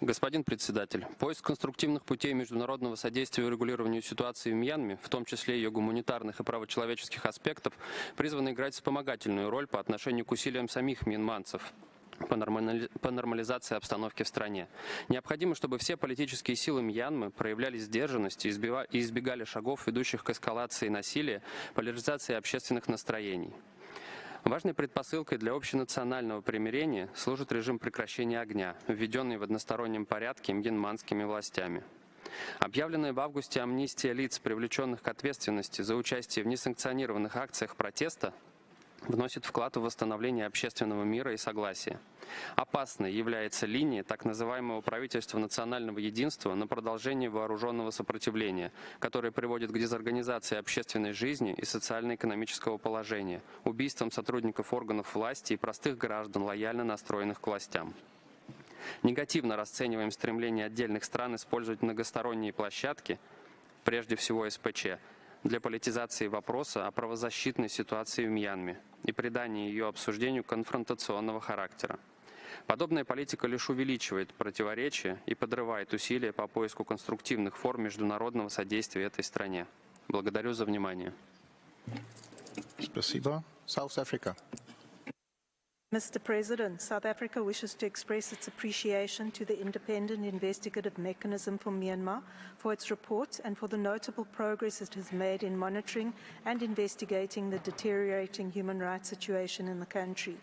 Господин председатель, поиск конструктивных путей международного содействия урегулированию ситуации в Мьянме, в том числе ее гуманитарных и правочеловеческих аспектов, призван играть вспомогательную роль по отношению к усилиям самих мьянманцев. по нормализации обстановки в стране. Необходимо, чтобы все политические силы Мьянмы проявляли сдержанность и избегали шагов, ведущих к эскалации насилия, поляризации общественных настроений. Важной предпосылкой для общенационального примирения служит режим прекращения огня, введенный в одностороннем порядке мьянманскими властями. Объявленная в августе амнистия лиц, привлеченных к ответственности за участие в несанкционированных акциях протеста, вносит вклад в восстановление общественного мира и согласия. Опасной является линия так называемого правительства национального единства на продолжение вооруженного сопротивления, которое приводит к дезорганизации общественной жизни и социально-экономического положения, убийствам сотрудников органов власти и простых граждан, лояльно настроенных к властям. Негативно расцениваем стремление отдельных стран использовать многосторонние площадки, прежде всего СПЧ, для политизации вопроса о правозащитной ситуации в Мьянме и придания ее обсуждению конфронтационного характера. Подобная политика лишь увеличивает противоречия и подрывает усилия по поиску конструктивных форм международного содействия этой стране. Благодарю за внимание. Спасибо. South Africa. Mr. President, South Africa wishes to express its appreciation to the Independent Investigative Mechanism for Myanmar for its report and for the notable progress it has made in monitoring and investigating the deteriorating human rights situation in the country.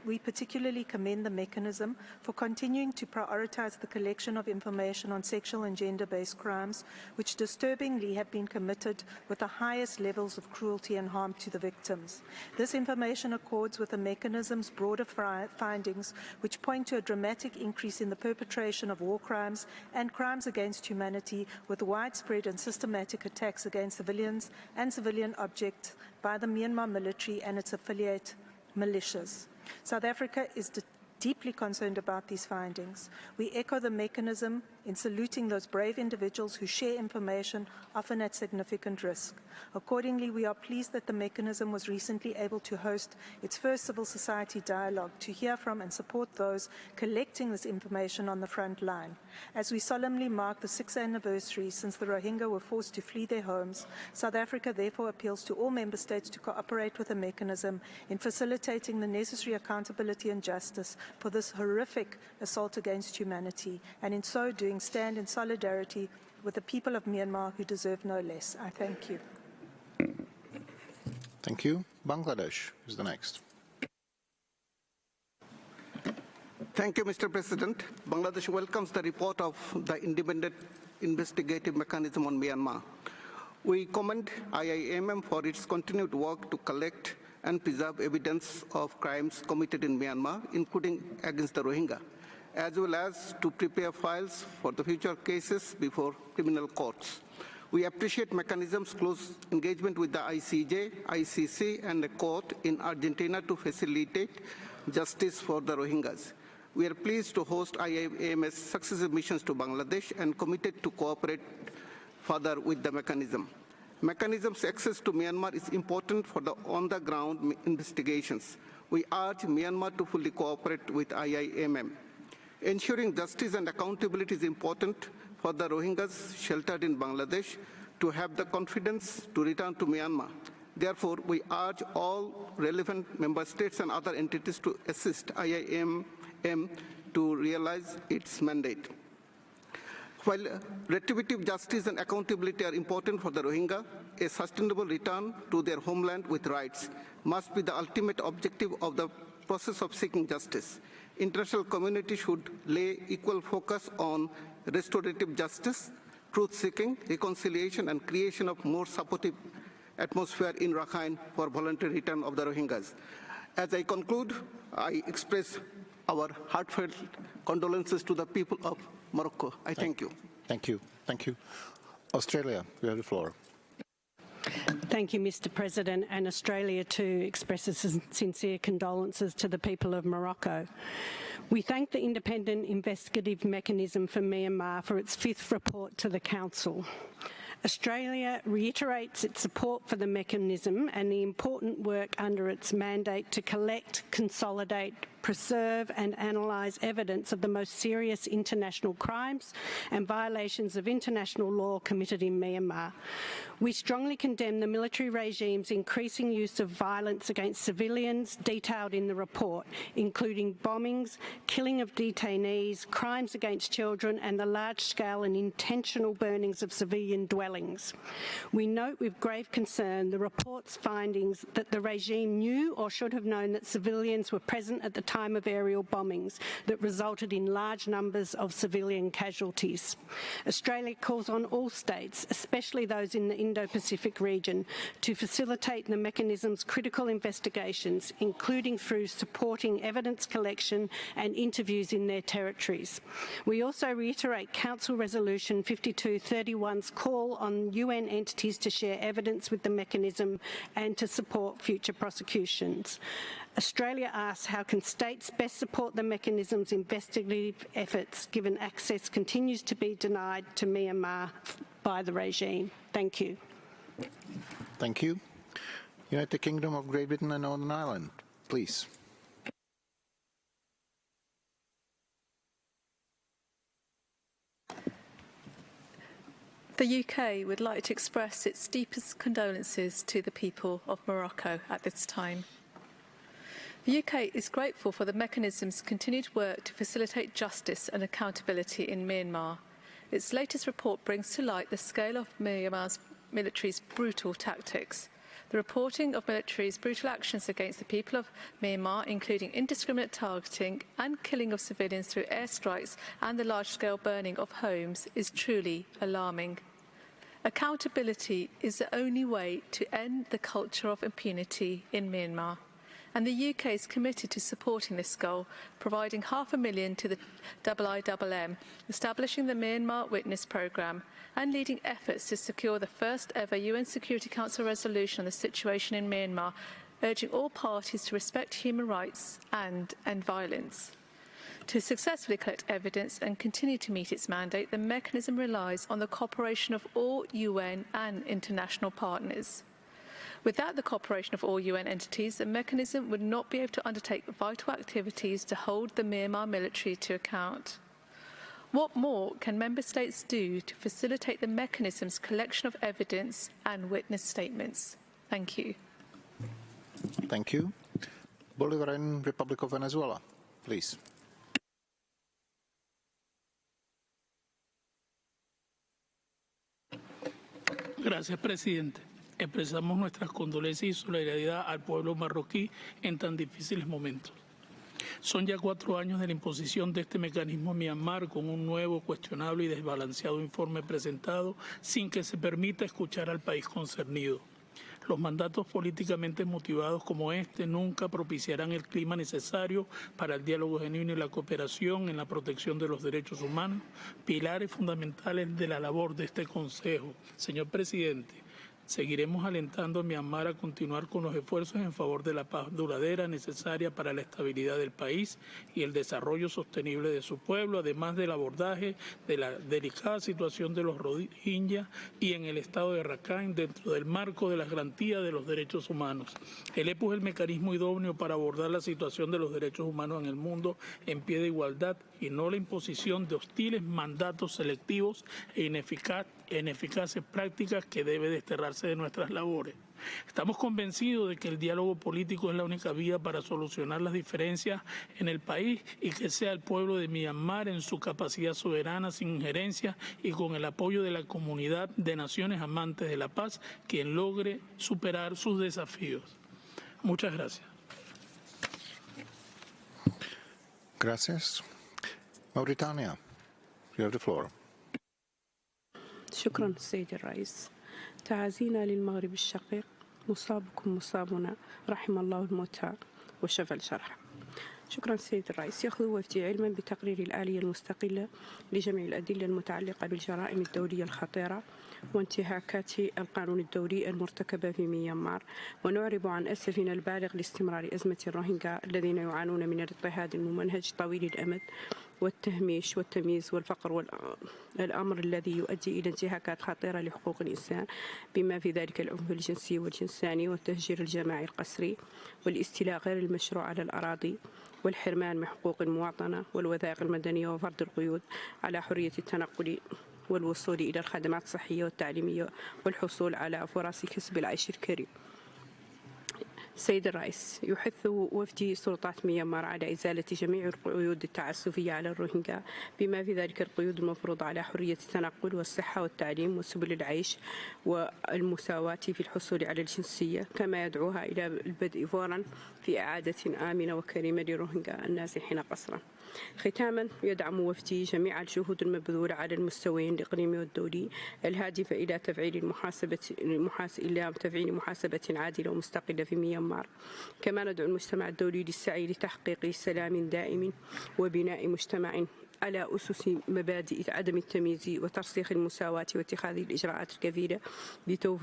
We particularly commend the mechanism for continuing to prioritize the collection of information on sexual and gender-based crimes, which disturbingly have been committed with the highest levels of cruelty and harm to the victims. This information accords with the mechanism's broader findings, which point to a dramatic increase in the perpetration of war crimes and crimes against humanity, with widespread and systematic attacks against civilians and civilian objects by the Myanmar military and its affiliate militias. South Africa is deeply concerned about these findings. We echo the mechanism in saluting those brave individuals who share information, often at significant risk. Accordingly, we are pleased that the mechanism was recently able to host its first civil society dialogue to hear from and support those collecting this information on the front line. As we solemnly mark the 6th anniversary since the Rohingya were forced to flee their homes, South Africa therefore appeals to all member states to cooperate with the mechanism in facilitating the necessary accountability and justice for this horrific assault against humanity, and in so doing stand in solidarity with the people of Myanmar who deserve no less. I thank you. Thank you. Bangladesh is the next. Thank you, Mr. President. Bangladesh welcomes the report of the Independent Investigative Mechanism on Myanmar. We commend IIMM for its continued work to collect and preserve evidence of crimes committed in Myanmar, including against the Rohingya, as well as to prepare files for the future cases before criminal courts. We appreciate mechanisms' close engagement with the ICJ, ICC, and the court in Argentina to facilitate justice for the Rohingyas. We are pleased to host IIM's successive missions to Bangladesh and committed to cooperate further with the mechanism. Mechanism's access to Myanmar is important for the on-the-ground investigations. We urge Myanmar to fully cooperate with IIMM. Ensuring justice and accountability is important for the Rohingyas sheltered in Bangladesh to have the confidence to return to Myanmar. Therefore, we urge all relevant member states and other entities to assist IIMM to realize its mandate. While retributive justice and accountability are important for the Rohingya, a sustainable return to their homeland with rights must be the ultimate objective of the process of seeking justice. International community should lay equal focus on restorative justice, truth-seeking, reconciliation, and creation of more supportive atmosphere in Rakhine for voluntary return of the Rohingyas. As I conclude, I express our heartfelt condolences to the people of Morocco. I thank you. Thank you. Thank you. Australia, you have the floor. Thank you, Mr. President, and Australia too expresses sincere condolences to the people of Morocco. We thank the Independent Investigative Mechanism for Myanmar for its 5th report to the Council. Australia reiterates its support for the mechanism and the important work under its mandate to collect, consolidate, preserve and analyse evidence of the most serious international crimes and violations of international law committed in Myanmar. We strongly condemn the military regime's increasing use of violence against civilians detailed in the report, including bombings, killing of detainees, crimes against children and the large-scale and intentional burnings of civilian dwellings. We note with grave concern the report's findings that the regime knew or should have known that civilians were present at the time of aerial bombings that resulted in large numbers of civilian casualties. Australia calls on all states, especially those in the Indo-Pacific region, to facilitate the mechanism's critical investigations, including through supporting evidence collection and interviews in their territories. We also reiterate Council Resolution 5231's call on UN entities to share evidence with the mechanism and to support future prosecutions. Australia asks, how can states best support the mechanism's investigative efforts given access continues to be denied to Myanmar by the regime? Thank you. Thank you. United Kingdom of Great Britain and Northern Ireland, please. The UK would like to express its deepest condolences to the people of Morocco at this time. The UK is grateful for the mechanism's continued work to facilitate justice and accountability in Myanmar. Its latest report brings to light the scale of Myanmar's military's brutal tactics. The reporting of military's brutal actions against the people of Myanmar, including indiscriminate targeting and killing of civilians through airstrikes and the large-scale burning of homes, is truly alarming. Accountability is the only way to end the culture of impunity in Myanmar, and the UK is committed to supporting this goal, providing $500,000 to the IIMM, establishing the Myanmar Witness Programme, and leading efforts to secure the first ever UN Security Council resolution on the situation in Myanmar, urging all parties to respect human rights and end violence. To successfully collect evidence and continue to meet its mandate, the mechanism relies on the cooperation of all UN and international partners. Without the cooperation of all UN entities, the mechanism would not be able to undertake vital activities to hold the Myanmar military to account. What more can Member States do to facilitate the mechanism's collection of evidence and witness statements? Thank you. Thank you. Bolivarian Republic of Venezuela, please. Gracias, presidente. Expresamos nuestras condolencias y solidaridad al pueblo marroquí en tan difíciles momentos. Son ya 4 años de la imposición de este mecanismo en Myanmar con un nuevo, cuestionable y desbalanceado informe presentado sin que se permita escuchar al país concernido. Los mandatos políticamente motivados como este nunca propiciarán el clima necesario para el diálogo genuino y la cooperación en la protección de los derechos humanos, pilares fundamentales de la labor de este Consejo. Señor presidente, seguiremos alentando a Myanmar a continuar con los esfuerzos en favor de la paz duradera necesaria para la estabilidad del país y el desarrollo sostenible de su pueblo, además del abordaje de la delicada situación de los Rohingya y en el estado de Rakhine dentro del marco de las garantías de los derechos humanos. El EPU es el mecanismo idóneo para abordar la situación de los derechos humanos en el mundo en pie de igualdad y no la imposición de hostiles mandatos selectivos e ineficaces prácticas que debe desterrarse de nuestras labores. Estamos convencidos de que el diálogo político es la única vía para solucionar las diferencias en el país y que sea el pueblo de Myanmar en su capacidad soberana, sin injerencia y con el apoyo de la comunidad de naciones amantes de la paz, quien logre superar sus desafíos. Muchas gracias. Gracias. Mauritania, you have the floor. شكرا سيدي الرئيس. تعازينا للمغرب الشقيق، مصابكم مصابنا، رحم الله الموتى وشفى الجرحى. شكرا سيدي الرئيس. يأخذ وفدي علما بتقرير الآلية المستقلة لجمع الأدلة المتعلقة بالجرائم الدولية الخطيرة وانتهاكات القانون الدولي المرتكبة في ميانمار، ونعرب عن أسفنا البالغ لاستمرار أزمة الروهينجا الذين يعانون من الاضطهاد الممنهج طويل الأمد والتهميش والتمييز والفقر والأمر الذي يؤدي إلى انتهاكات خطيرة لحقوق الإنسان بما في ذلك العنف الجنسي والجنساني والتهجير الجماعي القسري والاستيلاء غير المشروع على الأراضي والحرمان من حقوق المواطنة والوثائق المدنية وفرض القيود على حرية التنقل والوصول إلى الخدمات الصحية والتعليمية والحصول على فرص كسب العيش الكريم. سيد الرئيس، يحث وفد سلطات ميانمار على إزالة جميع القيود التعسفية على الروهينجا بما في ذلك القيود المفروضة على حرية التنقل والصحة والتعليم وسبل العيش والمساواة في الحصول على الجنسية، كما يدعوها إلى البدء فورا في إعادة آمنة وكريمة للروهينجا النازحين قسرا. ختاما، يدعم وفدي جميع الجهود المبذولة على المستويين الإقليمي والدولي الهادفة إلى تفعيل محاسبة عادلة ومستقلة في ميانمار. كما ندعو المجتمع الدولي للسعي لتحقيق سلام دائم وبناء مجتمع على أسس مبادئ عدم التمييز وترسيخ المساواة واتخاذ الإجراءات الكفيلة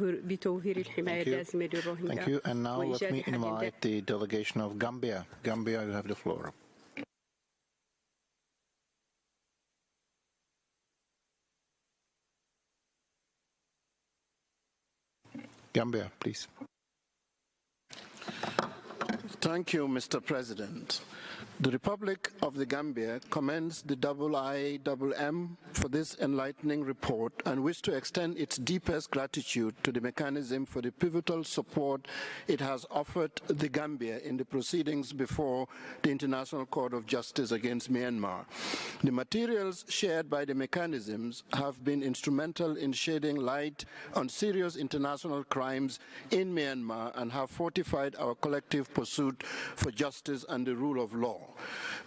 بتوفير الحماية اللازمة للروهينجا. Thank you. And now let me invite the delegation of Gambia. Gambia, you have the floor. Gambia, please. Thank you, Mr. President. The Republic of the Gambia commends the IIMM for this enlightening report and wish to extend its deepest gratitude to the mechanism for the pivotal support it has offered the Gambia in the proceedings before the International Court of Justice against Myanmar. The materials shared by the mechanisms have been instrumental in shedding light on serious international crimes in Myanmar and have fortified our collective pursuit for justice and the rule of law.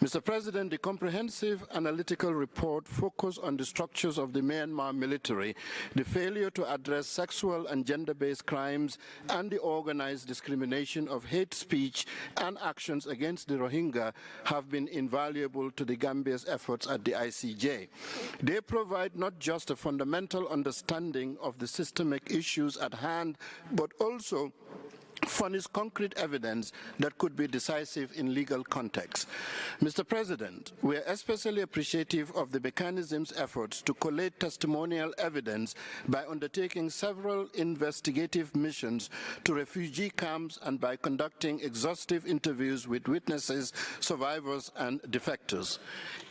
Mr. President, the comprehensive analytical report focused on the structures of the Myanmar military, the failure to address sexual and gender-based crimes, and the organized discrimination of hate speech and actions against the Rohingya have been invaluable to the Gambia's efforts at the ICJ. They provide not just a fundamental understanding of the systemic issues at hand, but also furnish concrete evidence that could be decisive in legal context. Mr. President, we are especially appreciative of the mechanism's efforts to collate testimonial evidence by undertaking several investigative missions to refugee camps and by conducting exhaustive interviews with witnesses, survivors, and defectors.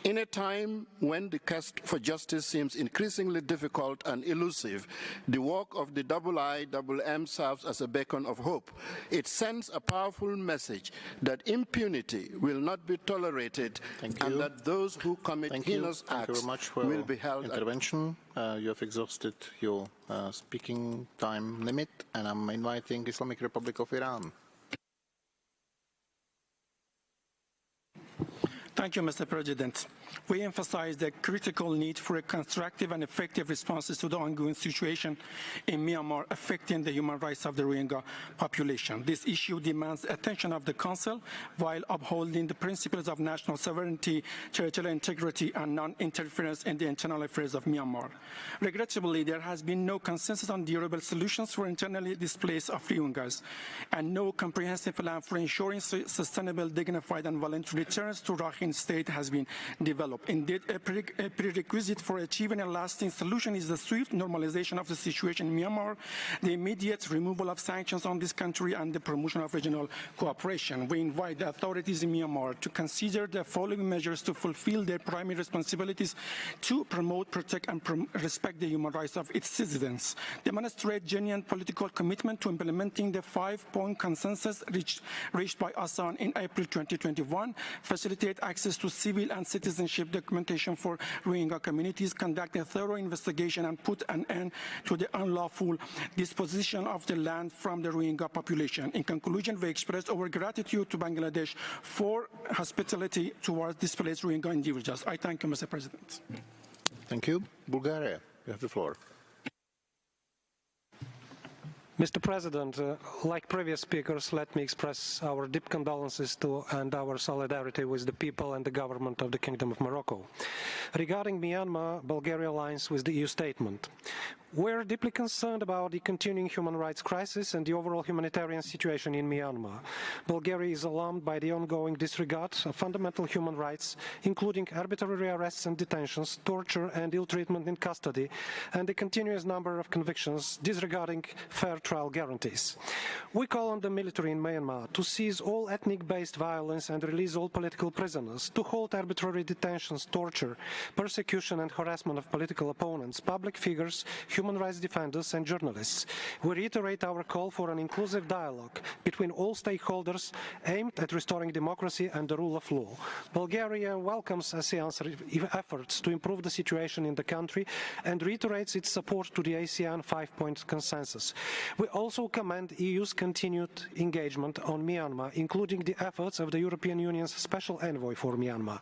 In a time when the quest for justice seems increasingly difficult and elusive, the work of the IIMM serves as a beacon of hope. It sends a powerful message that impunity will not be tolerated and that those who commit heinous acts will be held intervention. You have exhausted your speaking time limit, and I'm inviting Islamic Republic of Iran. Thank you, Mr. President. We emphasize the critical need for a constructive and effective responses to the ongoing situation in Myanmar affecting the human rights of the Rohingya population. This issue demands attention of the Council while upholding the principles of national sovereignty, territorial integrity, and non-interference in the internal affairs of Myanmar. Regrettably, there has been no consensus on durable solutions for internally displaced Rohingyas, and no comprehensive plan for ensuring sustainable, dignified, and voluntary returns to Rakhine State has been developed. Indeed, a prerequisite for achieving a lasting solution is the swift normalization of the situation in Myanmar, the immediate removal of sanctions on this country, and the promotion of regional cooperation. We invite the authorities in Myanmar to consider the following measures to fulfill their primary responsibilities to promote, protect, and respect the human rights of its citizens. Demonstrate genuine political commitment to implementing the 5-point consensus reached by ASEAN in April 2021, facilitate access to civil and citizenship documentation for Rohingya communities, conduct a thorough investigation, and put an end to the unlawful disposition of the land from the Rohingya population. In conclusion, we express our gratitude to Bangladesh for hospitality towards displaced Rohingya individuals. I thank you, Mr. President. Thank you. Bulgaria, you have the floor. Mr. President, like previous speakers, let me express our deep condolences to and our solidarity with the people and the government of the Kingdom of Morocco. Regarding Myanmar, Bulgaria aligns with the EU statement. We're deeply concerned about the continuing human rights crisis and the overall humanitarian situation in Myanmar. Bulgaria is alarmed by the ongoing disregard of fundamental human rights, including arbitrary arrests and detentions, torture and ill treatment in custody, and the continuous number of convictions disregarding fair trial guarantees. We call on the military in Myanmar to cease all ethnic-based violence and release all political prisoners, to halt arbitrary detentions, torture, persecution and harassment of political opponents, public figures, human rights defenders and journalists. We reiterate our call for an inclusive dialogue between all stakeholders aimed at restoring democracy and the rule of law. Bulgaria welcomes ASEAN's efforts to improve the situation in the country and reiterates its support to the ASEAN 5-point consensus. We also commend the EU's continued engagement on Myanmar, including the efforts of the European Union's Special Envoy for Myanmar.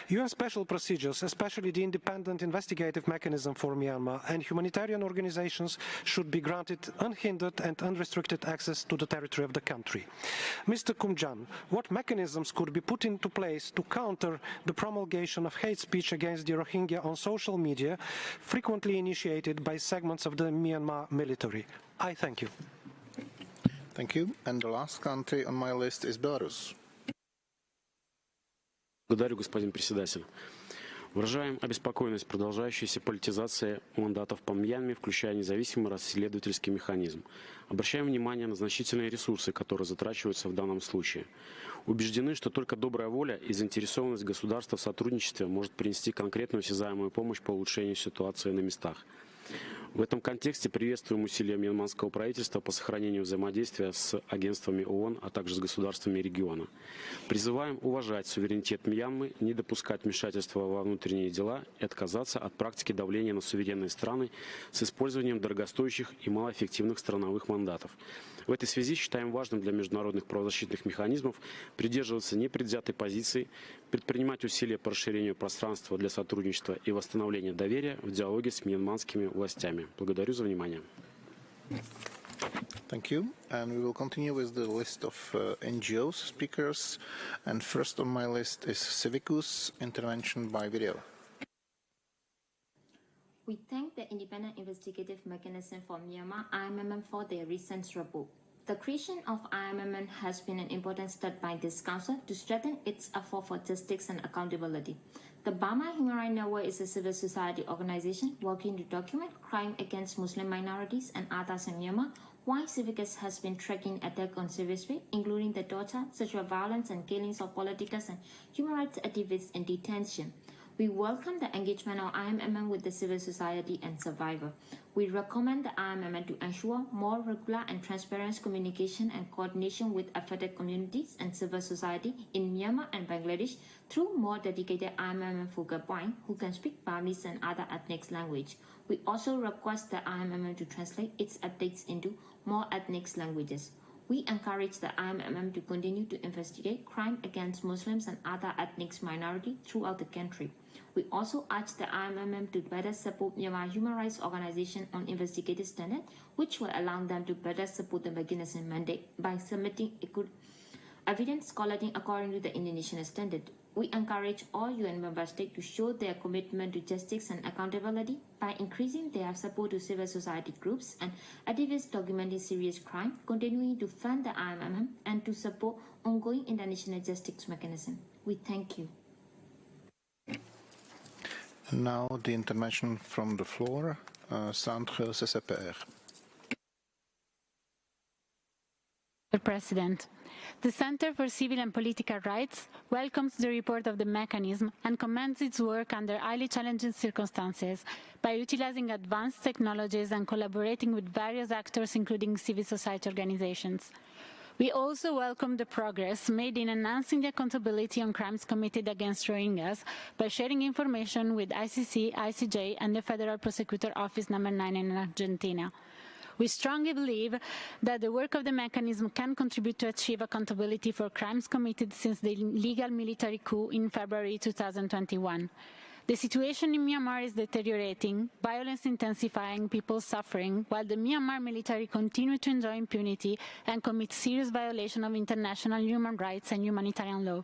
UN special procedures, especially the independent investigative mechanism for Myanmar, and humanitarian organizations should be granted unhindered and unrestricted access to the territory of the country. Mr. Kumjan, what mechanisms could be put into place to counter the promulgation of hate speech against the Rohingya on social media, frequently initiated by segments of the Myanmar military? I thank you. Thank you. And the last country on my list is Belarus. Благодарю, господин председатель. Выражаем обеспокоенность продолжающейся политизации мандатов по Мьянме, включая независимый расследовательский механизм. Обращаем внимание на значительные ресурсы, которые затрачиваются в данном случае. Убеждены, что только добрая воля и заинтересованность государства в сотрудничестве может принести конкретную осязаемую помощь по улучшению ситуации на местах. В этом контексте приветствуем усилия мьянмарского правительства по сохранению взаимодействия с агентствами ООН, а также с государствами региона. Призываем уважать суверенитет Мьянмы, не допускать вмешательства во внутренние дела и отказаться от практики давления на суверенные страны с использованием дорогостоящих и малоэффективных страновых мандатов. В этой связи считаем важным для международных правозащитных механизмов придерживаться непредвзятой позиции, предпринимать усилия по расширению пространства для сотрудничества и восстановления доверия в диалоге с мьянмарскими властями. Благодарю за внимание. Thank you. And we will continue with the list of NGOs speakers. And first on my list is Civicus, intervention by video. We thank the Independent Investigative Mechanism for Myanmar, IMM, for their recent report. The creation of IMM has been an important step by this Council to strengthen its effort for justice and accountability. The Burma Human Rights Network is a civil society organization working to document crime against Muslim minorities and others in Myanmar, while Civicus has been tracking attacks on civilians, including the torture, sexual violence, and killings of politicians and human rights activists in detention. We welcome the engagement of IMM with the civil society and survivors. We recommend the IMM to ensure more regular and transparent communication and coordination with affected communities and civil society in Myanmar and Bangladesh through more dedicated IMM focal points who can speak Burmese and other ethnic languages. We also request the IMM to translate its updates into more ethnic languages. We encourage the IMM to continue to investigate crime against Muslims and other ethnic minorities throughout the country. We also urge the IMM to better support Myanmar human rights organizations on investigative standards, which will allow them to better support the mechanism mandate by submitting evidence collating according to the Indonesian standard. We encourage all UN member states to show their commitment to justice and accountability by increasing their support to civil society groups and activists documenting serious crime, continuing to fund the IMM and to support ongoing international justice mechanism. We thank you. Now the intervention from the floor, Centre CCPR. Mr. President, the Center for Civil and Political Rights welcomes the report of the mechanism and commends its work under highly challenging circumstances by utilizing advanced technologies and collaborating with various actors, including civil society organizations. We also welcome the progress made in enhancing the accountability on crimes committed against Rohingyas by sharing information with ICC, ICJ, and the Federal Prosecutor Office No. 9 in Argentina. We strongly believe that the work of the mechanism can contribute to achieve accountability for crimes committed since the illegal military coup in February 2021. The situation in Myanmar is deteriorating, violence intensifying, people suffering, while the Myanmar military continue to enjoy impunity and commit serious violation of international human rights and humanitarian law.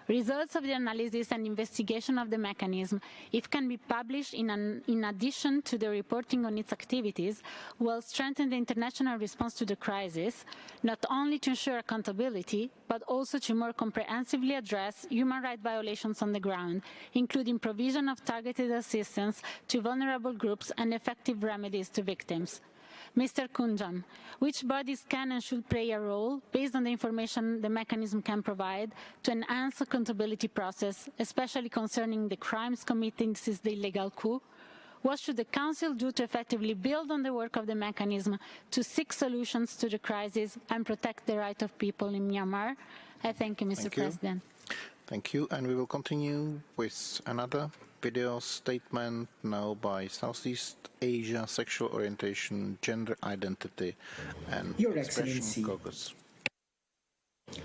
Results of the analysis and investigation of the mechanism, if can be published in addition to the reporting on its activities, will strengthen the international response to the crisis, not only to ensure accountability, but also to more comprehensively address human rights violations on the ground, including provision of targeted assistance to vulnerable groups and effective remedies to victims. Mr. Kunjan, which bodies can and should play a role, based on the information the mechanism can provide, to enhance the accountability process, especially concerning the crimes committed since the illegal coup? What should the Council do to effectively build on the work of the mechanism to seek solutions to the crisis and protect the rights of people in Myanmar? I thank you, Mr. President. Thank you, and we will continue with another video statement now by Southeast Asia Sexual Orientation, Gender Identity and Your Expression Excellency, Caucus.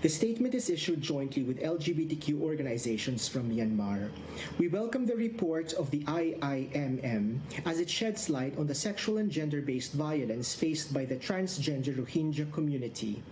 the statement is issued jointly with LGBTQ organizations from Myanmar. We welcome the report of the IIMM as it sheds light on the sexual and gender-based violence faced by the transgender Rohingya community.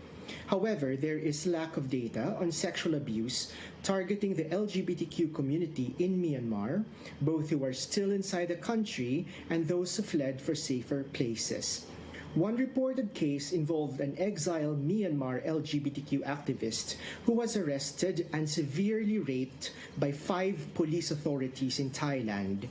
However, there is lack of data on sexual abuse targeting the LGBTQ community in Myanmar, both who are still inside the country and those who fled for safer places. One reported case involved an exiled Myanmar LGBTQ activist who was arrested and severely raped by 5 police authorities in Thailand.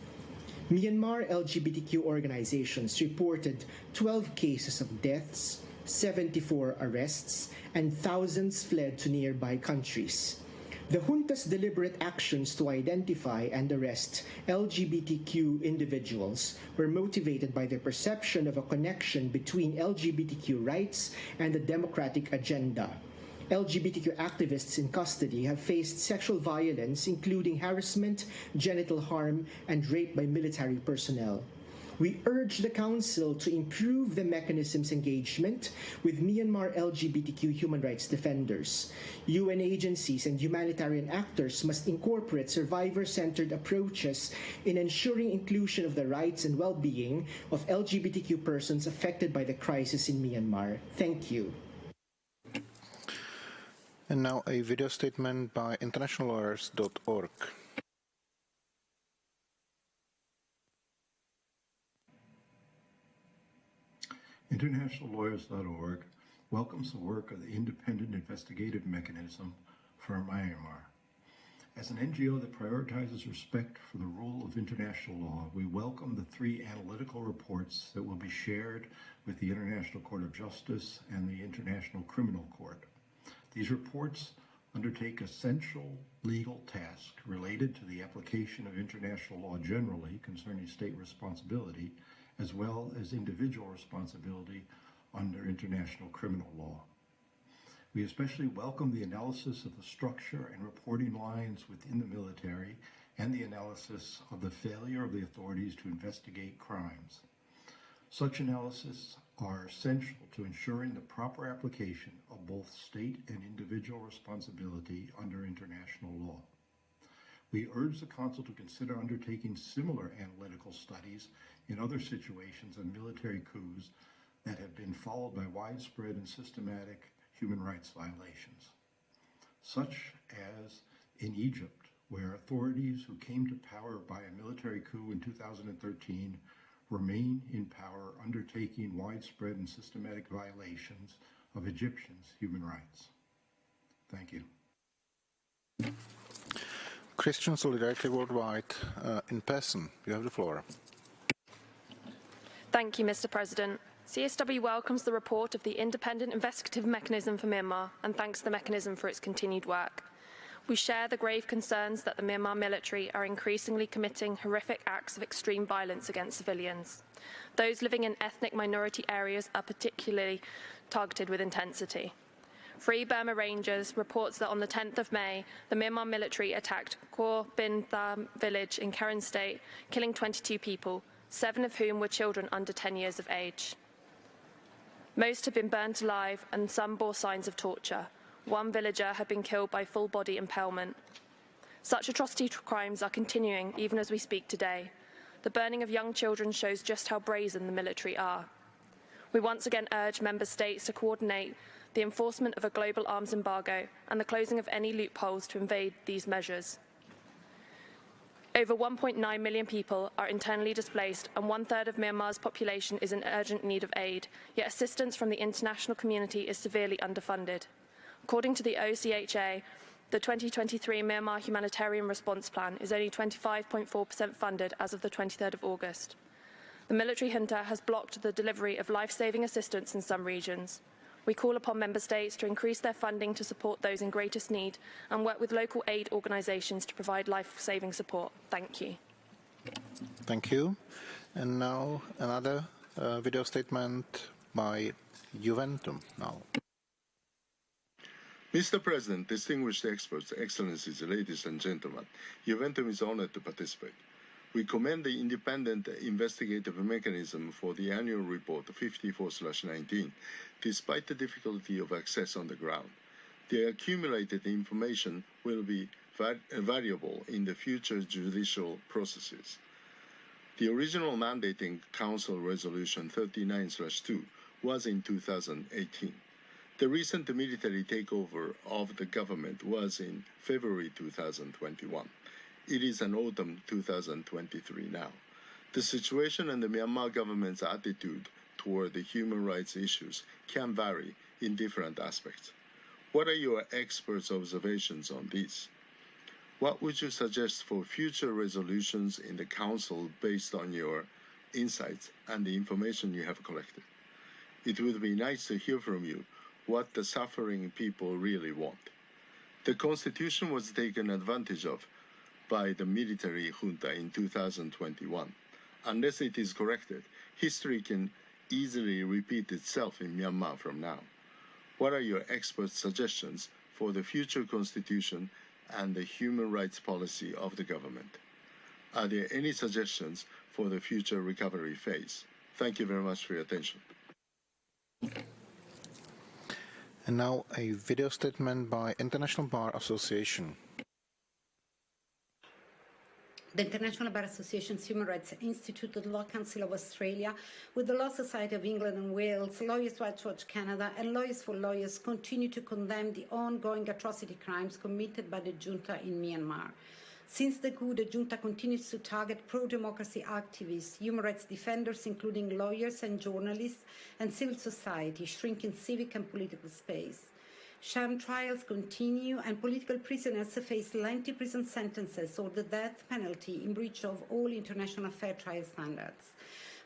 Myanmar LGBTQ organizations reported 12 cases of deaths, 74 arrests, and thousands fled to nearby countries. The junta's deliberate actions to identify and arrest LGBTQ individuals were motivated by the perception of a connection between LGBTQ rights and the democratic agenda. LGBTQ activists in custody have faced sexual violence, including harassment, genital harm, and rape by military personnel. We urge the Council to improve the mechanism's engagement with Myanmar LGBTQ human rights defenders. UN agencies and humanitarian actors must incorporate survivor-centered approaches in ensuring inclusion of the rights and well-being of LGBTQ persons affected by the crisis in Myanmar. Thank you. And now a video statement by internationallawyers.org. Internationallawyers.org welcomes the work of the Independent Investigative Mechanism for Myanmar. As an NGO that prioritizes respect for the rule of international law, we welcome the 3 analytical reports that will be shared with the International Court of Justice and the International Criminal Court. These reports undertake essential legal tasks related to the application of international law generally concerning state responsibility, as well as individual responsibility under international criminal law. We especially welcome the analysis of the structure and reporting lines within the military and the analysis of the failure of the authorities to investigate crimes. Such analyses are essential to ensuring the proper application of both state and individual responsibility under international law. We urge the Council to consider undertaking similar analytical studies in other situations of military coups that have been followed by widespread and systematic human rights violations, such as in Egypt, where authorities who came to power by a military coup in 2013 remain in power, undertaking widespread and systematic violations of Egyptians' human rights. Thank you. Christian Solidarity Worldwide, in person. You have the floor. Thank you, Mr. President. CSW welcomes the report of the Independent Investigative Mechanism for Myanmar and thanks the mechanism for its continued work. We share the grave concerns that the Myanmar military are increasingly committing horrific acts of extreme violence against civilians. Those living in ethnic minority areas are particularly targeted with intensity. Free Burma Rangers reports that on the 10th of May, the Myanmar military attacked Kor Bin Tham village in Karen State, killing 22 people, 7 of whom were children under 10 years of age. Most had been burnt alive and some bore signs of torture. One villager had been killed by full-body impalement. Such atrocity crimes are continuing even as we speak today. The burning of young children shows just how brazen the military are. We once again urge member states to coordinate the enforcement of a global arms embargo, and the closing of any loopholes to evade these measures. Over 1.9 million people are internally displaced, and 1/3 of Myanmar's population is in urgent need of aid, yet assistance from the international community is severely underfunded. According to the OCHA, the 2023 Myanmar Humanitarian Response Plan is only 25.4% funded as of the 23rd of August. The military junta has blocked the delivery of life-saving assistance in some regions. We call upon Member States to increase their funding to support those in greatest need and work with local aid organisations to provide life-saving support. Thank you. Thank you. And now another video statement by Juventum now. Mr. President, distinguished experts, excellencies, ladies and gentlemen, Juventum is honored to participate. We commend the independent investigative mechanism for the annual report 54/19, despite the difficulty of access on the ground. The accumulated information will be valuable in the future judicial processes. The original mandating Council Resolution 39/2 was in 2018. The recent military takeover of the government was in February 2021. It is an autumn 2023 now. The situation and the Myanmar government's attitude toward the human rights issues can vary in different aspects. What are your experts' observations on this? What would you suggest for future resolutions in the Council based on your insights and the information you have collected? It would be nice to hear from you what the suffering people really want. The Constitution was taken advantage of by the military junta in 2021. Unless it is corrected, history can easily repeat itself in Myanmar from now. What are your experts' suggestions for the future constitution and the human rights policy of the government? Are there any suggestions for the future recovery phase? Thank you very much for your attention. And now a video statement by International Bar Association. The International Bar Association's Human Rights Institute, the Law Council of Australia, with the Law Society of England and Wales, Lawyers' Rights Watch Canada, and Lawyers for Lawyers continue to condemn the ongoing atrocity crimes committed by the junta in Myanmar. Since the coup, the junta continues to target pro-democracy activists, human rights defenders, including lawyers and journalists, and civil society, shrinking civic and political space. Sham trials continue, and political prisoners face lengthy prison sentences or the death penalty in breach of all international fair trial standards.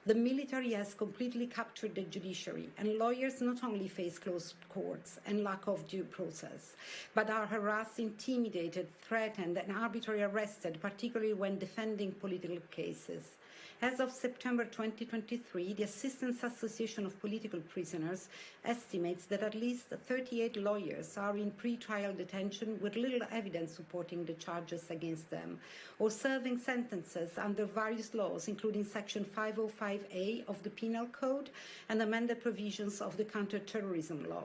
The military has completely captured the judiciary, and lawyers not only face closed courts and lack of due process, but are harassed, intimidated, threatened, and arbitrarily arrested, particularly when defending political cases. As of September 2023, the Assistance Association of Political Prisoners estimates that at least 38 lawyers are in pre-trial detention with little evidence supporting the charges against them, or serving sentences under various laws, including Section 505A of the Penal Code and amended provisions of the Counter-Terrorism Law.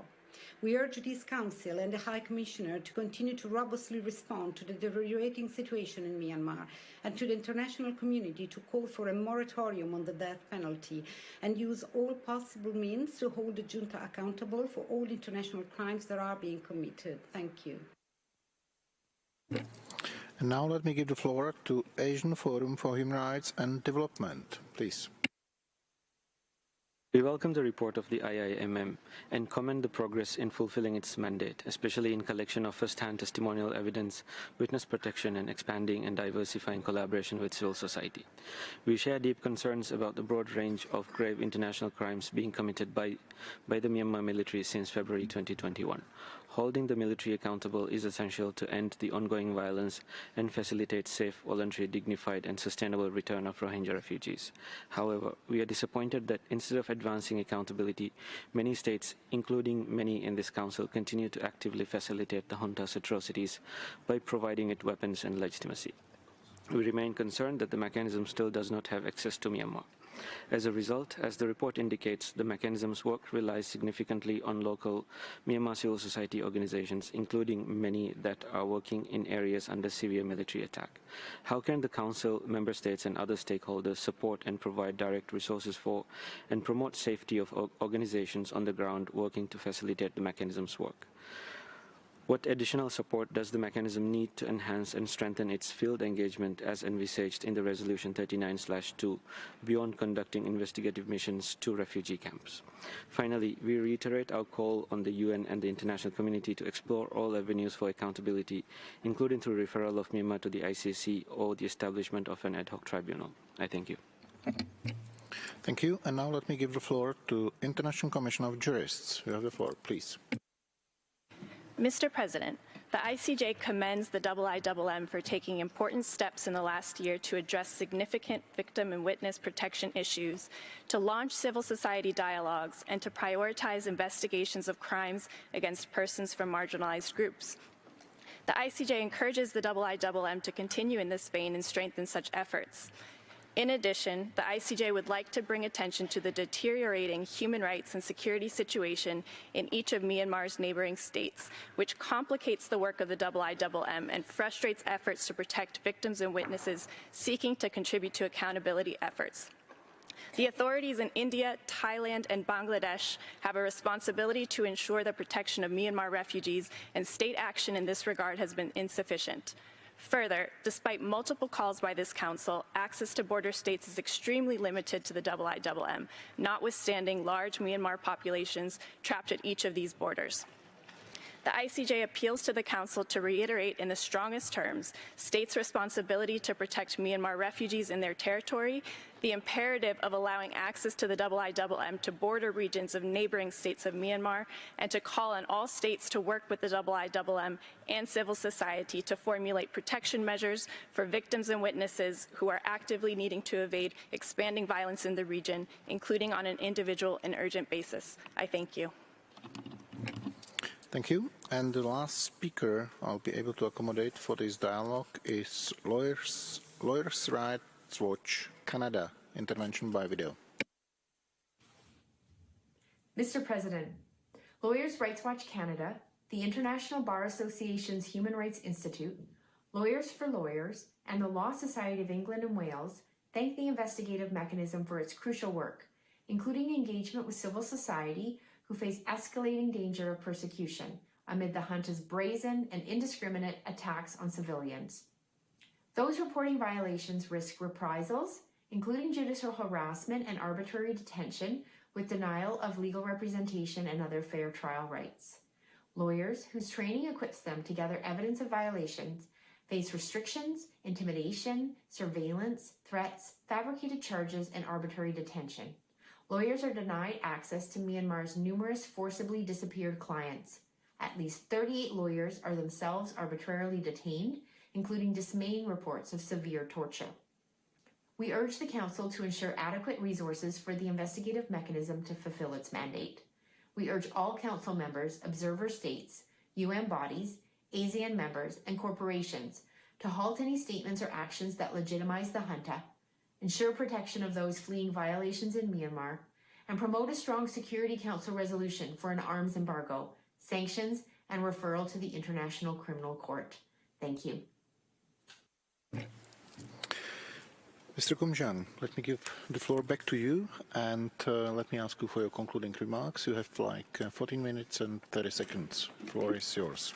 We urge this Council and the High Commissioner to continue to robustly respond to the deteriorating situation in Myanmar and to the international community to call for a moratorium on the death penalty and use all possible means to hold the junta accountable for all international crimes that are being committed. Thank you. And now let me give the floor to Asian Forum for Human Rights and Development, please. We welcome the report of the IIMM and commend the progress in fulfilling its mandate, especially in collection of first-hand testimonial evidence, witness protection, and expanding and diversifying collaboration with civil society. We share deep concerns about the broad range of grave international crimes being committed by the Myanmar military since February 2021. Holding the military accountable is essential to end the ongoing violence and facilitate safe, voluntary, dignified, and sustainable return of Rohingya refugees. However, we are disappointed that instead of advancing accountability, many states, including many in this council, continue to actively facilitate the junta's atrocities by providing it weapons and legitimacy. We remain concerned that the mechanism still does not have access to Myanmar. As a result, as the report indicates, the mechanism's work relies significantly on local Myanmar civil society organizations, including many that are working in areas under severe military attack. How can the Council, Member States and other stakeholders support and provide direct resources for and promote safety of organizations on the ground working to facilitate the mechanism's work? What additional support does the mechanism need to enhance and strengthen its field engagement as envisaged in the Resolution 39/2 beyond conducting investigative missions to refugee camps? Finally, we reiterate our call on the UN and the international community to explore all avenues for accountability, including through referral of Myanmar to the ICC or the establishment of an ad hoc tribunal. I thank you. Thank you. And now let me give the floor to International Commission of Jurists. You have the floor, please. Mr. President, the ICJ commends the IIMM for taking important steps in the last year to address significant victim and witness protection issues, to launch civil society dialogues, and to prioritize investigations of crimes against persons from marginalized groups. The ICJ encourages the IIMM to continue in this vein and strengthen such efforts. In addition, the ICJ would like to bring attention to the deteriorating human rights and security situation in each of Myanmar's neighboring states, which complicates the work of the IIMM and frustrates efforts to protect victims and witnesses seeking to contribute to accountability efforts. The authorities in India, Thailand, and Bangladesh have a responsibility to ensure the protection of Myanmar refugees, and state action in this regard has been insufficient. Further, despite multiple calls by this Council, access to border states is extremely limited to the IIMM, notwithstanding large Myanmar populations trapped at each of these borders. The ICJ appeals to the Council to reiterate in the strongest terms states' responsibility to protect Myanmar refugees in their territory, the imperative of allowing access to the IIMM to border regions of neighboring states of Myanmar, and to call on all states to work with the IIMM and civil society to formulate protection measures for victims and witnesses who are actively needing to evade expanding violence in the region, including on an individual and urgent basis. I thank you. Thank you. And the last speaker I'll be able to accommodate for this dialogue is Lawyers Rights Watch Canada, intervention by video. Mr. President, Lawyers Rights Watch Canada, the International Bar Association's Human Rights Institute, Lawyers for Lawyers, and the Law Society of England and Wales thank the investigative mechanism for its crucial work, including engagement with civil society who face escalating danger of persecution amid the junta's brazen and indiscriminate attacks on civilians. Those reporting violations risk reprisals, including judicial harassment and arbitrary detention with denial of legal representation and other fair trial rights. Lawyers whose training equips them to gather evidence of violations face restrictions, intimidation, surveillance, threats, fabricated charges, and arbitrary detention. Lawyers are denied access to Myanmar's numerous forcibly disappeared clients. At least 38 lawyers are themselves arbitrarily detained, including dismaying reports of severe torture. We urge the Council to ensure adequate resources for the investigative mechanism to fulfill its mandate. We urge all Council members, observer states, UN bodies, ASEAN members, and corporations to halt any statements or actions that legitimize the junta, ensure protection of those fleeing violations in Myanmar, and promote a strong Security Council resolution for an arms embargo, sanctions, and referral to the International Criminal Court. Thank you. Mr. Kumjan, let me give the floor back to you, and let me ask you for your concluding remarks. You have like 14 minutes and 30 seconds. The floor is yours.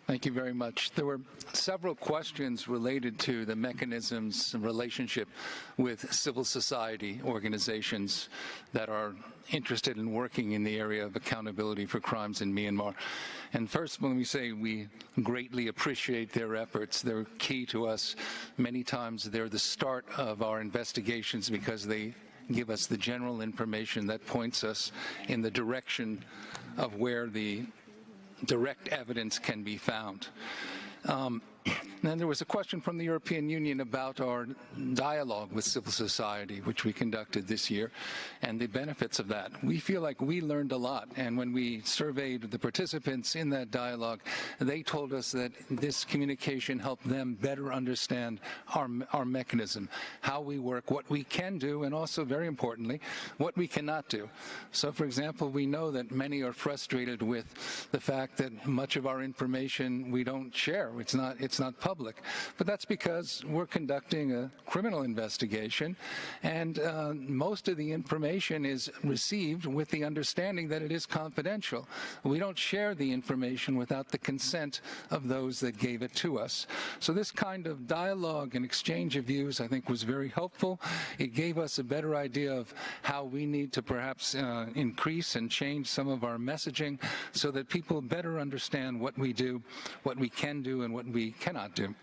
Thank you very much. There were several questions related to the mechanism's relationship with civil society organizations that are interested in working in the area of accountability for crimes in Myanmar. And first, when we say we greatly appreciate their efforts, they're key to us. Many times they're the start of our investigations because they give us the general information that points us in the direction of where the direct evidence can be found. Then there was a question from the European Union about our dialogue with civil society, which we conducted this year, and the benefits of that. We feel like we learned a lot, and when we surveyed the participants in that dialogue, they told us that this communication helped them better understand our mechanism, how we work, what we can do, and also, very importantly, what we cannot do. So, for example, we know that many are frustrated with the fact that much of our information we don't share. It's not public. But that's because we're conducting a criminal investigation, and most of the information is received with the understanding that it is confidential. We don't share the information without the consent of those that gave it to us. So this kind of dialogue and exchange of views, I think, was very helpful. It gave us a better idea of how we need to perhaps increase and change some of our messaging so that people better understand what we do, what we can do, and what we cannot do.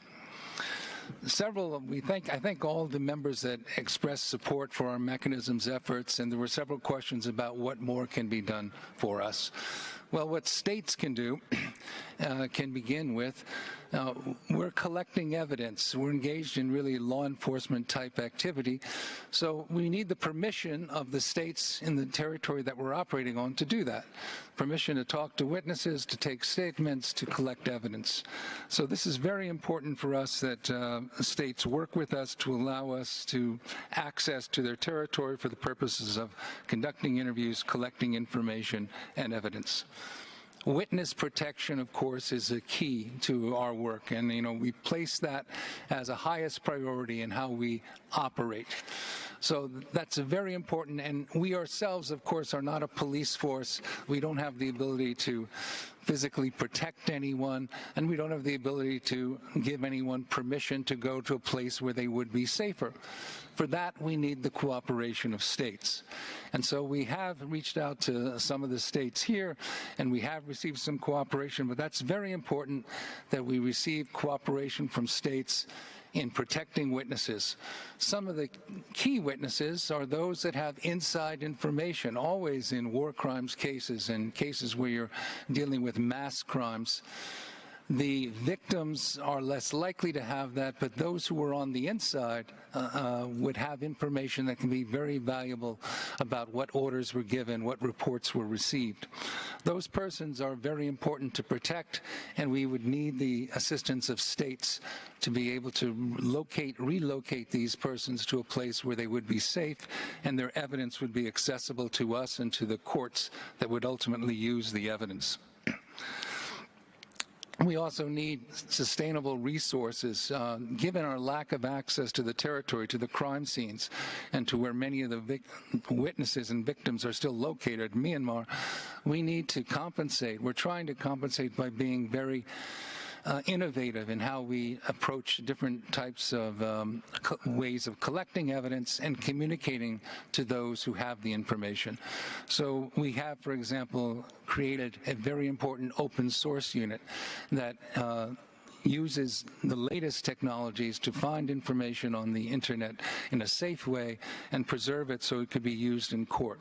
I thank all the members that expressed support for our mechanism's efforts, and there were several questions about what more can be done for us. Well, what states can do can begin with, we're collecting evidence. We're engaged in really law enforcement type activity. So we need the permission of the states in the territory that we're operating on to do that. Permission to talk to witnesses, to take statements, to collect evidence. So this is very important for us that states work with us to allow us to access to their territory for the purposes of conducting interviews, collecting information, and evidence. Witness protection, of course, is a key to our work, and we place that as a highest priority in how we operate. So that's very important, and we ourselves, of course, are not a police force. We don't have the ability to physically protect anyone, and we don't have the ability to give anyone permission to go to a place where they would be safer. For that, we need the cooperation of states. And so we have reached out to some of the states here, and we have received some cooperation, but that's very important that we receive cooperation from states in protecting witnesses. Some of the key witnesses are those that have inside information, always in war crimes cases and cases where you're dealing with mass crimes. The victims are less likely to have that, but those who are on the inside would have information that can be very valuable about what orders were given, what reports were received. Those persons are very important to protect, and we would need the assistance of states to be able to relocate these persons to a place where they would be safe and their evidence would be accessible to us and to the courts that would ultimately use the evidence. We also need sustainable resources. Given our lack of access to the territory, to the crime scenes, and to where many of the witnesses and victims are still located, Myanmar, we need to compensate. We're trying to compensate by being very innovative in how we approach different types of ways of collecting evidence and communicating to those who have the information. So we have, for example, created a very important open source unit that uses the latest technologies to find information on the internet in a safe way and preserve it so it could be used in court.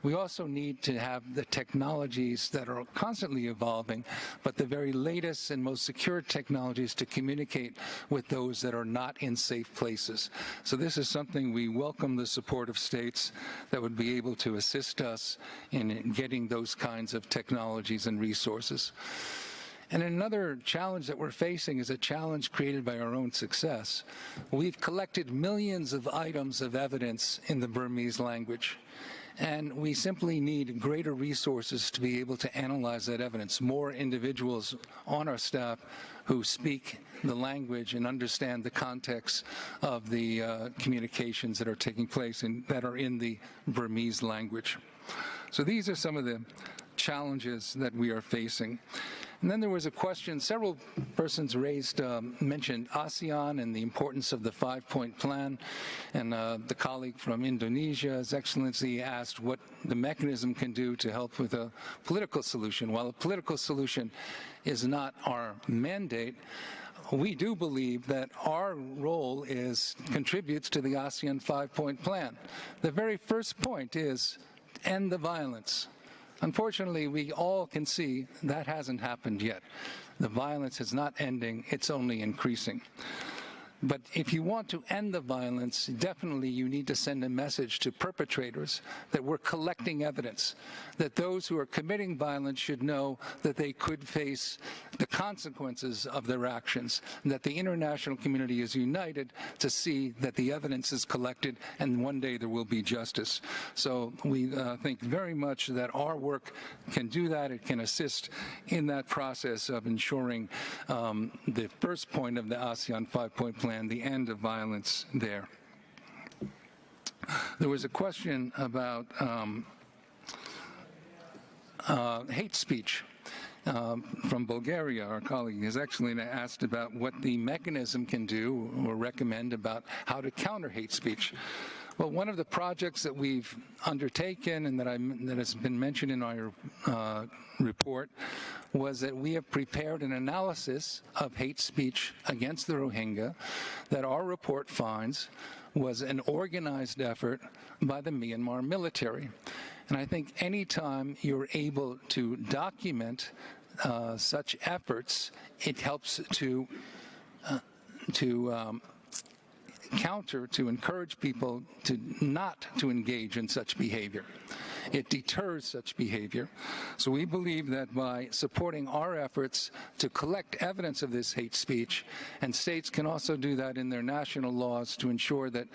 We also need to have the technologies that are constantly evolving, but the very latest and most secure technologies to communicate with those that are not in safe places. So this is something we welcome the support of states that would be able to assist us in getting those kinds of technologies and resources. And another challenge that we're facing is a challenge created by our own success. We've collected millions of items of evidence in the Burmese language, and we simply need greater resources to be able to analyze that evidence. More individuals on our staff who speak the language and understand the context of the communications that are taking place and that are in the Burmese language. So these are some of the challenges that we are facing. And then there was a question, several persons mentioned ASEAN and the importance of the 5-point plan. And the colleague from Indonesia, His Excellency, asked what the mechanism can do to help with a political solution. While a political solution is not our mandate, we do believe that our role contributes to the ASEAN 5-point plan. The very first point is end the violence. Unfortunately, we all can see that hasn't happened yet. The violence is not ending, it's only increasing. But if you want to end the violence, definitely you need to send a message to perpetrators that we're collecting evidence, that those who are committing violence should know that they could face the consequences of their actions, and that the international community is united to see that the evidence is collected and one day there will be justice. So we think very much that our work can do that. It can assist in that process of ensuring the first point of the ASEAN 5-point plan, the end of violence there. There was a question about hate speech from Bulgaria. Our colleague has actually asked about what the mechanism can do or recommend about how to counter hate speech. Well, one of the projects that we've undertaken and that has been mentioned in our report was that we have prepared an analysis of hate speech against the Rohingya that our report finds was an organized effort by the Myanmar military. And I think any time you're able to document such efforts, it helps to encourage people not to engage in such behavior. It deters such behavior. So we believe that by supporting our efforts to collect evidence of this hate speech, and states can also do that in their national laws to ensure that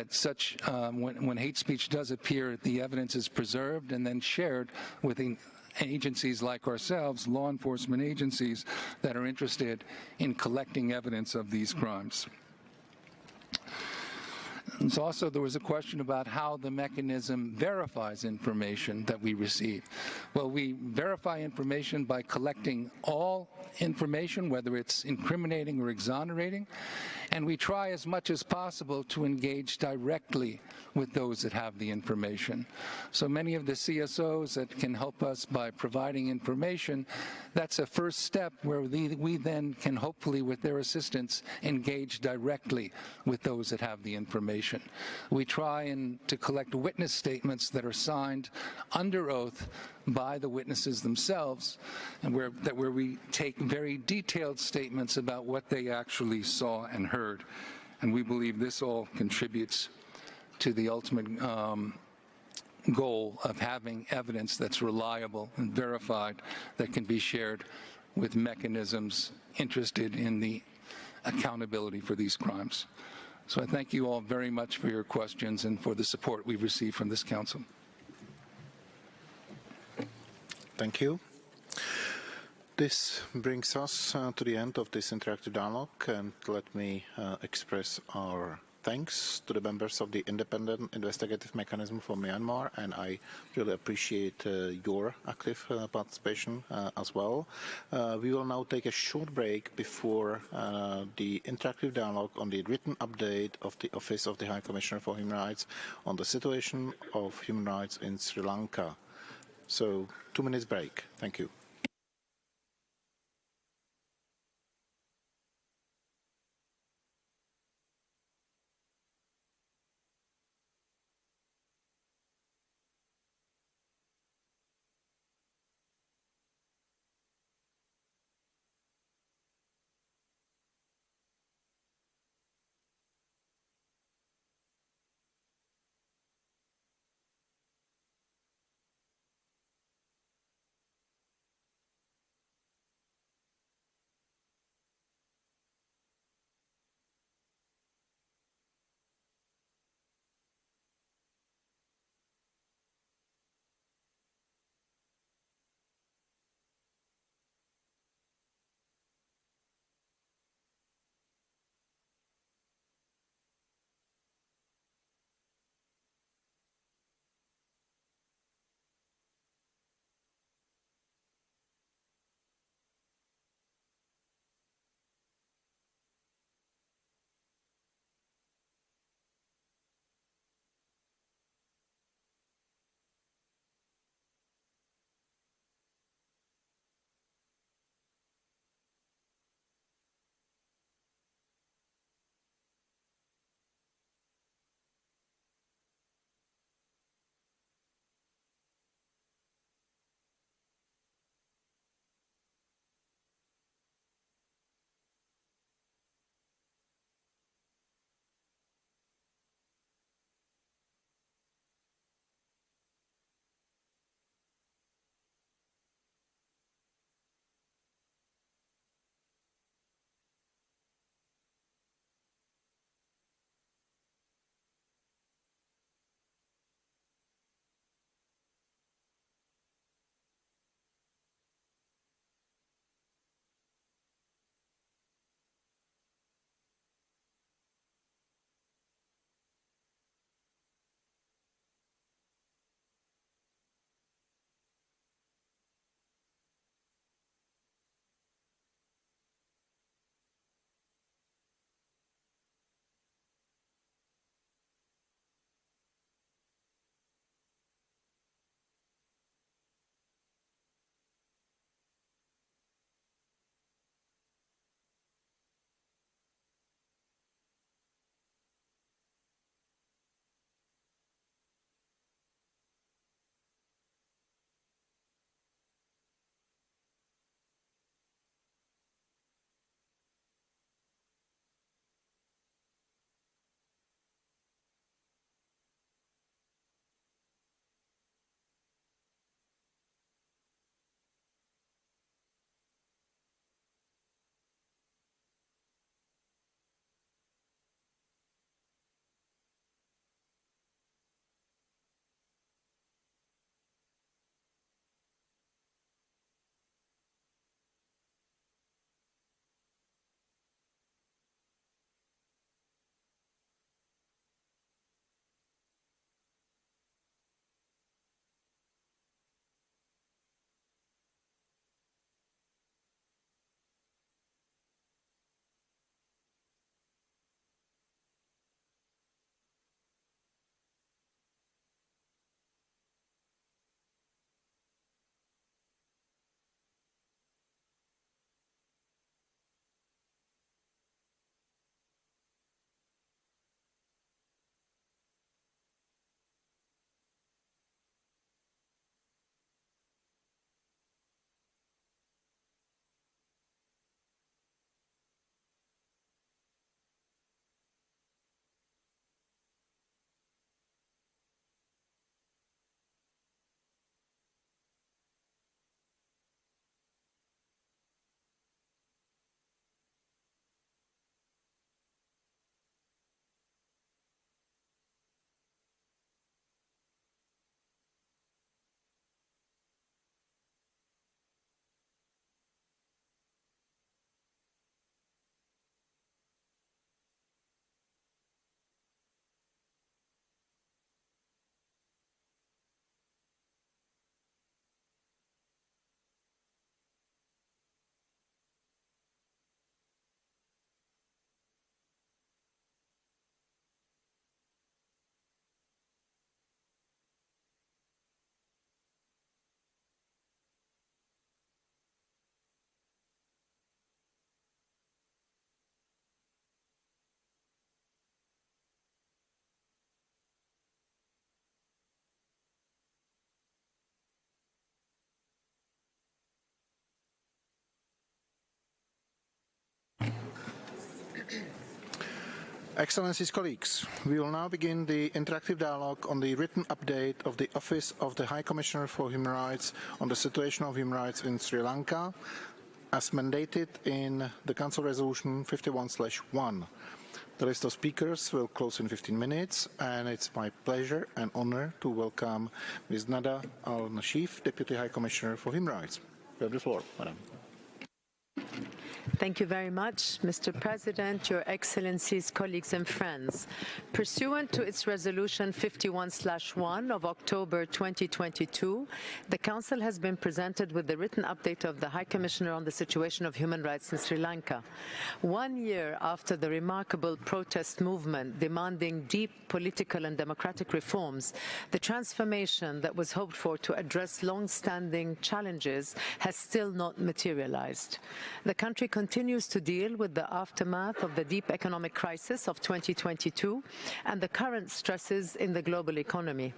such, when hate speech does appear, the evidence is preserved and then shared with agencies like ourselves, law enforcement agencies that are interested in collecting evidence of these crimes. And so also there was a question about how the mechanism verifies information that we receive. Well, we verify information by collecting all information, whether it's incriminating or exonerating, and we try as much as possible to engage directly with those that have the information. So many of the CSOs that can help us by providing information, that's a first step where we then can hopefully, with their assistance, engage directly with those that have the information. We try to collect witness statements that are signed under oath by the witnesses themselves, and where we take very detailed statements about what they actually saw and heard. And we believe this all contributes to the ultimate goal of having evidence that's reliable and verified that can be shared with mechanisms interested in the accountability for these crimes. So I thank you all very much for your questions and for the support we've received from this Council. Thank you. This brings us to the end of this interactive dialogue, and let me express our thanks to the members of the Independent Investigative Mechanism for Myanmar, and I really appreciate your active participation as well. We will now take a short break before the interactive dialogue on the written update of the Office of the High Commissioner for Human Rights on the situation of human rights in Sri Lanka. So, 2 minutes break. Thank you. Excellencies, colleagues, we will now begin the interactive dialogue on the written update of the Office of the High Commissioner for Human Rights on the situation of human rights in Sri Lanka, as mandated in the Council Resolution 51/1. The list of speakers will close in 15 minutes, and it's my pleasure and honor to welcome Ms. Nada Al-Nashif, Deputy High Commissioner for Human Rights. You have the floor, Madam. Thank you very much, Mr. President, Your Excellencies, colleagues and friends. Pursuant to its Resolution 51/1 of October 2022, the Council has been presented with the written update of the High Commissioner on the situation of human rights in Sri Lanka. 1 year after the remarkable protest movement demanding deep political and democratic reforms, the transformation that was hoped for to address long-standing challenges has still not materialized. The country continues to deal with the aftermath of the deep economic crisis of 2022 and the current stresses in the global economy.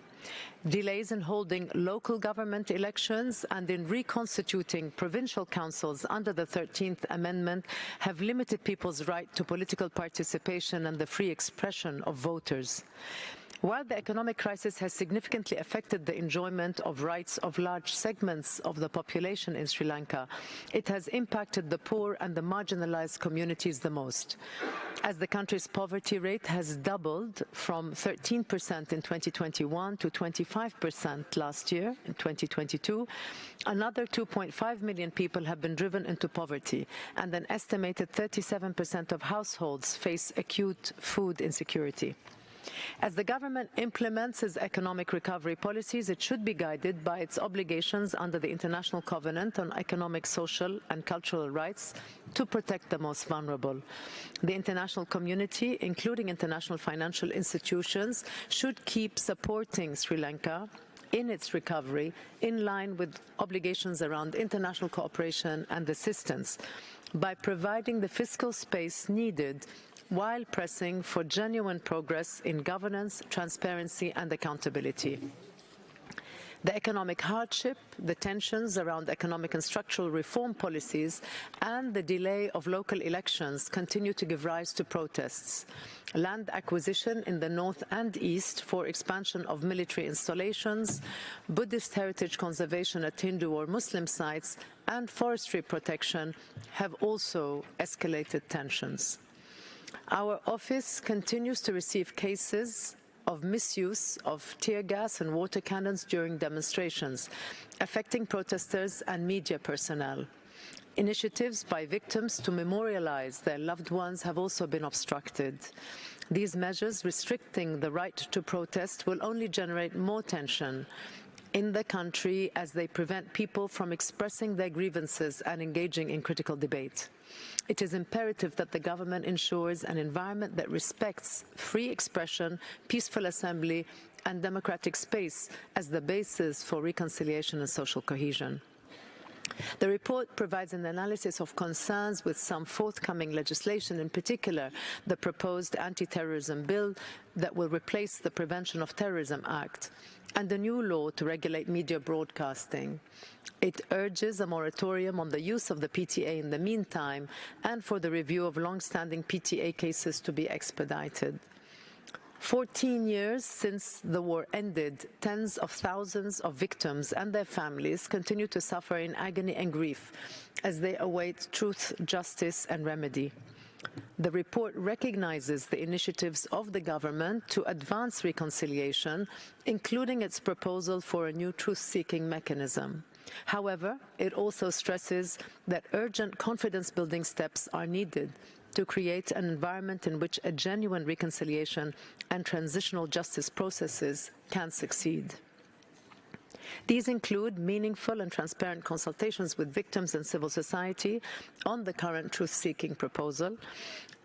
Delays in holding local government elections and in reconstituting provincial councils under the 13th Amendment have limited people's right to political participation and the free expression of voters. While the economic crisis has significantly affected the enjoyment of rights of large segments of the population in Sri Lanka, it has impacted the poor and the marginalized communities the most. As the country's poverty rate has doubled from 13% in 2021 to 25% last year, in 2022, another 2.5 million people have been driven into poverty, and an estimated 37% of households face acute food insecurity. As the government implements its economic recovery policies, it should be guided by its obligations under the International Covenant on Economic, Social and Cultural Rights to protect the most vulnerable. The international community, including international financial institutions, should keep supporting Sri Lanka in its recovery in line with obligations around international cooperation and assistance by providing the fiscal space needed while pressing for genuine progress in governance, transparency and accountability. The economic hardship, the tensions around economic and structural reform policies, and the delay of local elections continue to give rise to protests. Land acquisition in the north and east for expansion of military installations, Buddhist heritage conservation at Hindu or Muslim sites, and forestry protection have also escalated tensions. Our office continues to receive cases of misuse of tear gas and water cannons during demonstrations, affecting protesters and media personnel. Initiatives by victims to memorialize their loved ones have also been obstructed. These measures restricting the right to protest will only generate more tension in the country as they prevent people from expressing their grievances and engaging in critical debate. It is imperative that the government ensures an environment that respects free expression, peaceful assembly, and democratic space as the basis for reconciliation and social cohesion. The report provides an analysis of concerns with some forthcoming legislation, in particular the proposed anti-terrorism bill that will replace the Prevention of Terrorism Act, and a new law to regulate media broadcasting. It urges a moratorium on the use of the PTA in the meantime and for the review of long-standing PTA cases to be expedited. 14 years since the war ended, tens of thousands of victims and their families continue to suffer in agony and grief as they await truth, justice and remedy. The report recognizes the initiatives of the government to advance reconciliation, including its proposal for a new truth-seeking mechanism. However, it also stresses that urgent confidence-building steps are needed to create an environment in which a genuine reconciliation and transitional justice processes can succeed. These include meaningful and transparent consultations with victims and civil society on the current truth-seeking proposal,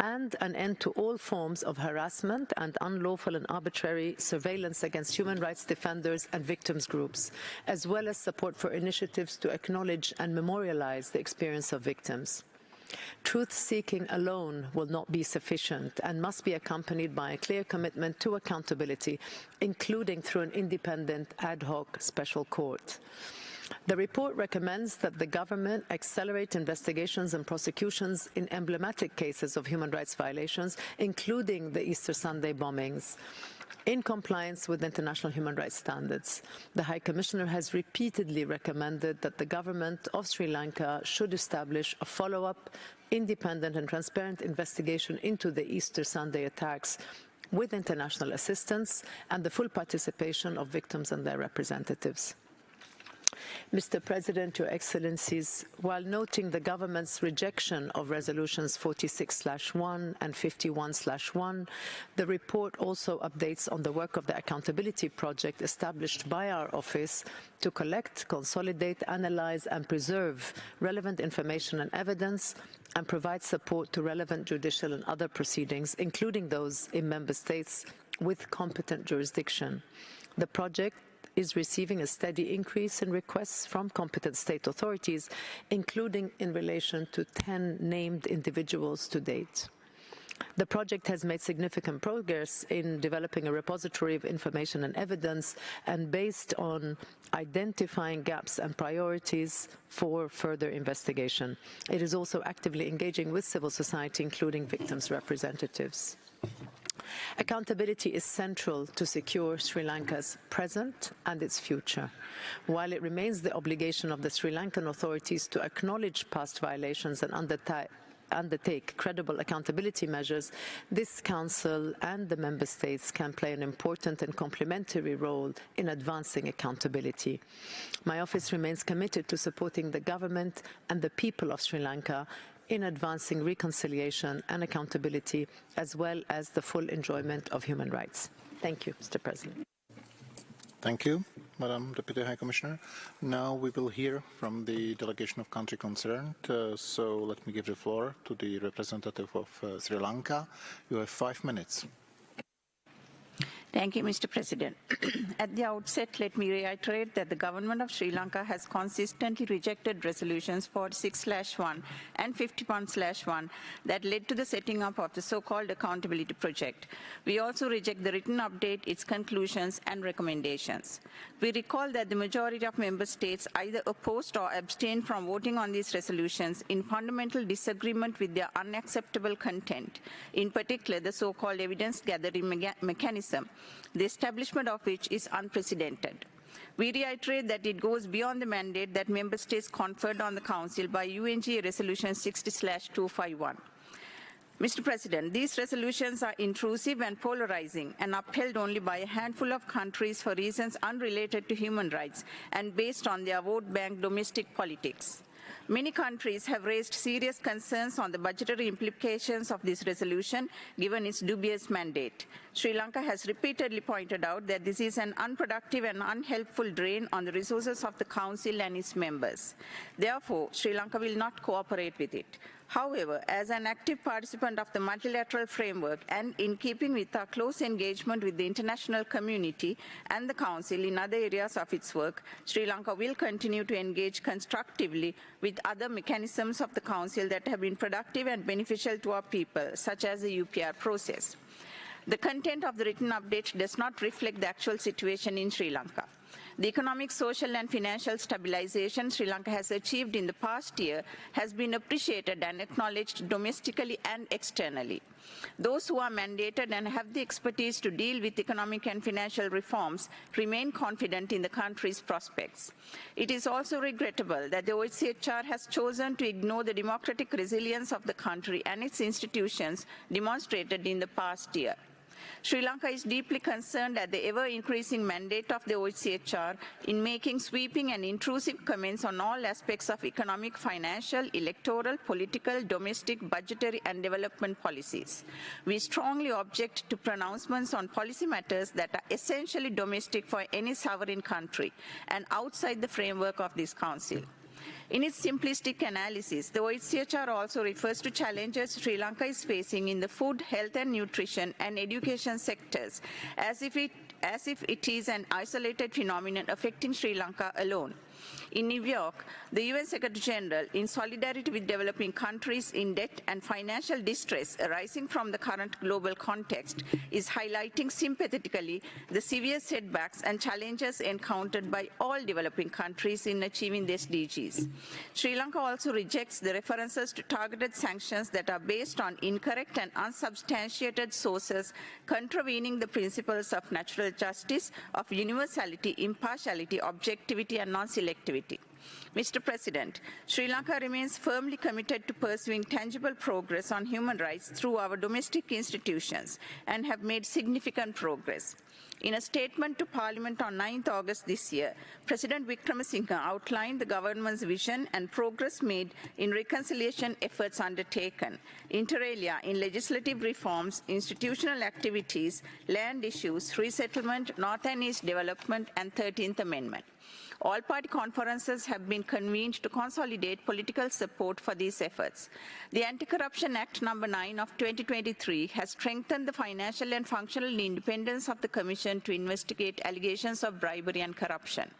and an end to all forms of harassment and unlawful and arbitrary surveillance against human rights defenders and victims groups, as well as support for initiatives to acknowledge and memorialize the experience of victims. Truth-seeking alone will not be sufficient and must be accompanied by a clear commitment to accountability, including through an independent ad hoc special court. The report recommends that the government accelerate investigations and prosecutions in emblematic cases of human rights violations, including the Easter Sunday bombings, in compliance with international human rights standards. The High Commissioner has repeatedly recommended that the government of Sri Lanka should establish a follow-up, independent and transparent investigation into the Easter Sunday attacks with international assistance and the full participation of victims and their representatives. Mr. President, Your Excellencies, while noting the government's rejection of resolutions 46/1 and 51/1, the report also updates on the work of the Accountability Project established by our office to collect, consolidate, analyze and preserve relevant information and evidence and provide support to relevant judicial and other proceedings, including those in member states with competent jurisdiction. The project is receiving a steady increase in requests from competent state authorities, including in relation to 10 named individuals to date. The project has made significant progress in developing a repository of information and evidence, and based on identifying gaps and priorities for further investigation. It is also actively engaging with civil society, including victims' representatives. Accountability is central to secure Sri Lanka's present and its future. While it remains the obligation of the Sri Lankan authorities to acknowledge past violations and undertake credible accountability measures, this Council and the Member States can play an important and complementary role in advancing accountability. My office remains committed to supporting the government and the people of Sri Lanka in advancing reconciliation and accountability, as well as the full enjoyment of human rights. Thank you, Mr. President. Thank you, Madam Deputy High Commissioner. Now we will hear from the delegation of country concerned. So let me give the floor to the representative of Sri Lanka. You have 5 minutes. Thank you, Mr. President. At the outset, let me reiterate that the government of Sri Lanka has consistently rejected resolutions 46/1 and 51/1 that led to the setting up of the so-called Accountability Project. We also reject the written update, its conclusions and recommendations. We recall that the majority of member states either opposed or abstained from voting on these resolutions in fundamental disagreement with their unacceptable content, in particular the so-called evidence-gathering mechanism, the establishment of which is unprecedented. We reiterate that it goes beyond the mandate that member states conferred on the Council by UNGA Resolution 60/251. Mr. President, these resolutions are intrusive and polarizing and upheld only by a handful of countries for reasons unrelated to human rights and based on their vote bank domestic politics. Many countries have raised serious concerns on the budgetary implications of this resolution, given its dubious mandate. Sri Lanka has repeatedly pointed out that this is an unproductive and unhelpful drain on the resources of the Council and its members. Therefore, Sri Lanka will not cooperate with it. However, as an active participant of the multilateral framework and in keeping with our close engagement with the international community and the Council in other areas of its work, Sri Lanka will continue to engage constructively with other mechanisms of the Council that have been productive and beneficial to our people, such as the UPR process. The content of the written update does not reflect the actual situation in Sri Lanka. The economic, social and financial stabilization Sri Lanka has achieved in the past year has been appreciated and acknowledged domestically and externally. Those who are mandated and have the expertise to deal with economic and financial reforms remain confident in the country's prospects. It is also regrettable that the OHCHR has chosen to ignore the democratic resilience of the country and its institutions demonstrated in the past year. Sri Lanka is deeply concerned at the ever-increasing mandate of the OHCHR in making sweeping and intrusive comments on all aspects of economic, financial, electoral, political, domestic, budgetary and development policies. We strongly object to pronouncements on policy matters that are essentially domestic for any sovereign country and outside the framework of this Council. In its simplistic analysis, the OHCHR also refers to challenges Sri Lanka is facing in the food, health and nutrition and education sectors as if it is an isolated phenomenon affecting Sri Lanka alone. In New York, the UN Secretary General, in solidarity with developing countries in debt and financial distress arising from the current global context, is highlighting sympathetically the severe setbacks and challenges encountered by all developing countries in achieving the SDGs. Sri Lanka also rejects the references to targeted sanctions that are based on incorrect and unsubstantiated sources, contravening the principles of natural justice, of universality, impartiality, objectivity, and non-selectivity. Mr. President, Sri Lanka remains firmly committed to pursuing tangible progress on human rights through our domestic institutions and have made significant progress. In a statement to Parliament on 9th August this year, President Wickremesinghe outlined the government's vision and progress made in reconciliation efforts undertaken, inter alia in legislative reforms, institutional activities, land issues, resettlement, North and East development, and 13th Amendment. All-party conferences have been convened to consolidate political support for these efforts. The Anti-Corruption Act No. 9 of 2023 has strengthened the financial and functional independence of the Commission to investigate allegations of bribery and corruption.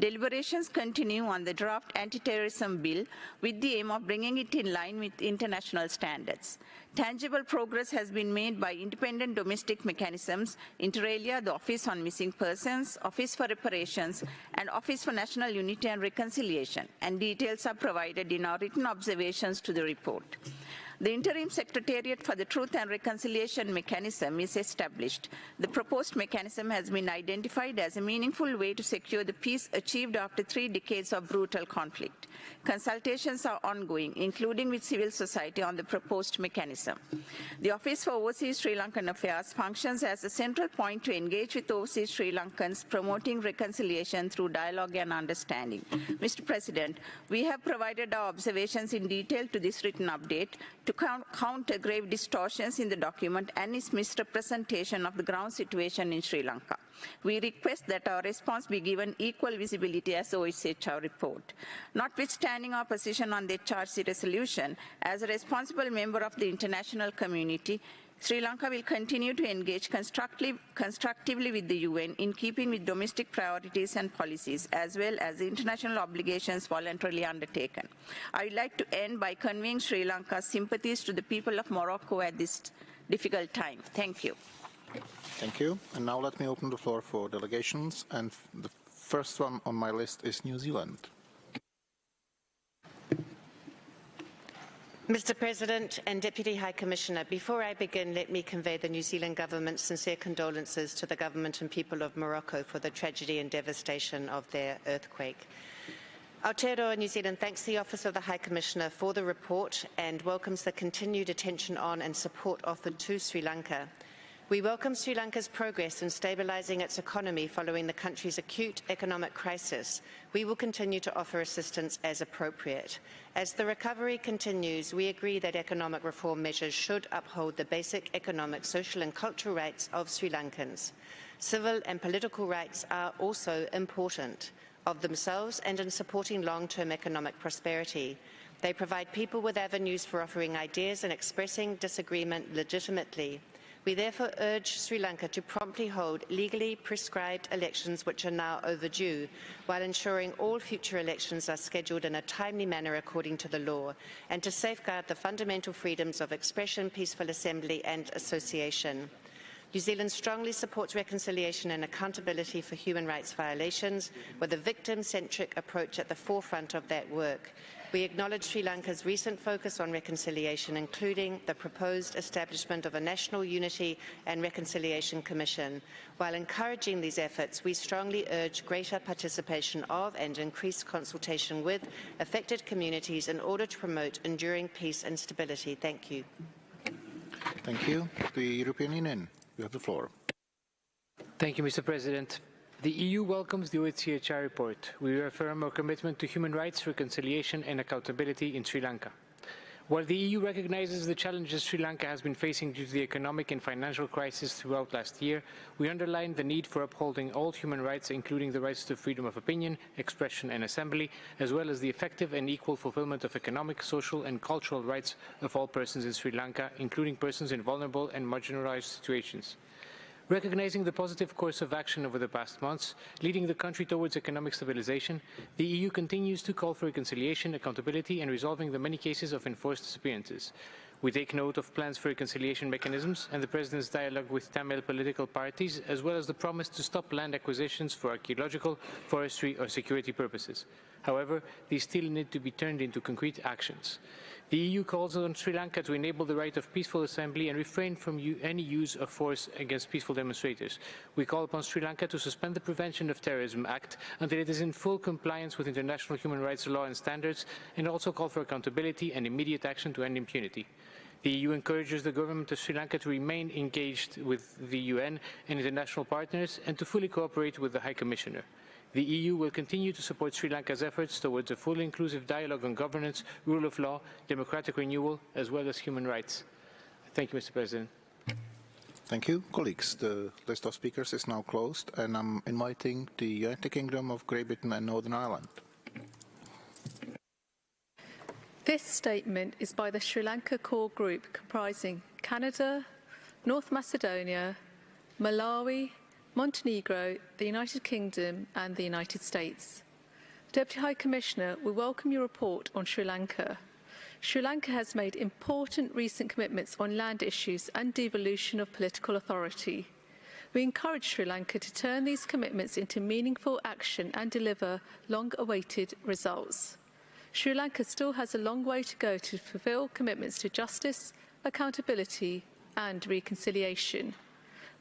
Deliberations continue on the draft anti-terrorism bill with the aim of bringing it in line with international standards. Tangible progress has been made by independent domestic mechanisms, inter alia the Office on Missing Persons, Office for Reparations, and Office for National Unity and Reconciliation, and details are provided in our written observations to the report. The Interim Secretariat for the Truth and Reconciliation Mechanism is established. The proposed mechanism has been identified as a meaningful way to secure the peace achieved after 3 decades of brutal conflict. Consultations are ongoing, including with civil society, on the proposed mechanism. The Office for Overseas Sri Lankan Affairs functions as a central point to engage with overseas Sri Lankans, promoting reconciliation through dialogue and understanding. Mr. President, we have provided our observations in detail to this written update to counter grave distortions in the document and its misrepresentation of the ground situation in Sri Lanka. We request that our response be given equal visibility as OHCHR report. Notwithstanding our position on the HRC resolution, as a responsible member of the international community, Sri Lanka will continue to engage constructively with the UN in keeping with domestic priorities and policies, as well as the international obligations voluntarily undertaken. I would like to end by conveying Sri Lanka's sympathies to the people of Morocco at this difficult time. Thank you. Thank you. And now let me open the floor for delegations. And the first one on my list is New Zealand. Mr. President and Deputy High Commissioner, before I begin, let me convey the New Zealand Government's sincere condolences to the government and people of Morocco for the tragedy and devastation of their earthquake. Aotearoa New Zealand thanks the Office of the High Commissioner for the report and welcomes the continued attention on and support offered to Sri Lanka. We welcome Sri Lanka's progress in stabilising its economy following the country's acute economic crisis. We will continue to offer assistance as appropriate. As the recovery continues, we agree that economic reform measures should uphold the basic economic, social and cultural rights of Sri Lankans. Civil and political rights are also important of themselves and in supporting long-term economic prosperity. They provide people with avenues for offering ideas and expressing disagreement legitimately. We therefore urge Sri Lanka to promptly hold legally prescribed elections which are now overdue, while ensuring all future elections are scheduled in a timely manner according to the law, and to safeguard the fundamental freedoms of expression, peaceful assembly and association. New Zealand strongly supports reconciliation and accountability for human rights violations, with a victim-centric approach at the forefront of that work. We acknowledge Sri Lanka's recent focus on reconciliation, including the proposed establishment of a National Unity and Reconciliation Commission. While encouraging these efforts, we strongly urge greater participation of and increased consultation with affected communities in order to promote enduring peace and stability. Thank you. Thank you. The European Union, you have the floor. Thank you, Mr. President. The EU welcomes the OHCHR report. We reaffirm our commitment to human rights, reconciliation and accountability in Sri Lanka. While the EU recognizes the challenges Sri Lanka has been facing due to the economic and financial crisis throughout last year, we underline the need for upholding all human rights, including the rights to freedom of opinion, expression and assembly, as well as the effective and equal fulfillment of economic, social and cultural rights of all persons in Sri Lanka, including persons in vulnerable and marginalized situations. Recognizing the positive course of action over the past months, leading the country towards economic stabilization, the EU continues to call for reconciliation, accountability, and resolving the many cases of enforced disappearances. We take note of plans for reconciliation mechanisms and the President's dialogue with Tamil political parties, as well as the promise to stop land acquisitions for archaeological, forestry, or security purposes. However, these still need to be turned into concrete actions. The EU calls on Sri Lanka to enable the right of peaceful assembly and refrain from any use of force against peaceful demonstrators. We call upon Sri Lanka to suspend the Prevention of Terrorism Act until it is in full compliance with international human rights law and standards, and also call for accountability and immediate action to end impunity. The EU encourages the government of Sri Lanka to remain engaged with the UN and international partners and to fully cooperate with the High Commissioner. The EU will continue to support Sri Lanka's efforts towards a fully inclusive dialogue on governance, rule of law, democratic renewal, as well as human rights. Thank you, Mr. President. Thank you. Colleagues, the list of speakers is now closed, and I'm inviting the United Kingdom of Great Britain and Northern Ireland. This statement is by the Sri Lanka Core Group comprising Canada, North Macedonia, Malawi, Montenegro, the United Kingdom and the United States. Deputy High Commissioner, we welcome your report on Sri Lanka. Sri Lanka has made important recent commitments on land issues and devolution of political authority. We encourage Sri Lanka to turn these commitments into meaningful action and deliver long-awaited results. Sri Lanka still has a long way to go to fulfill commitments to justice, accountability and reconciliation.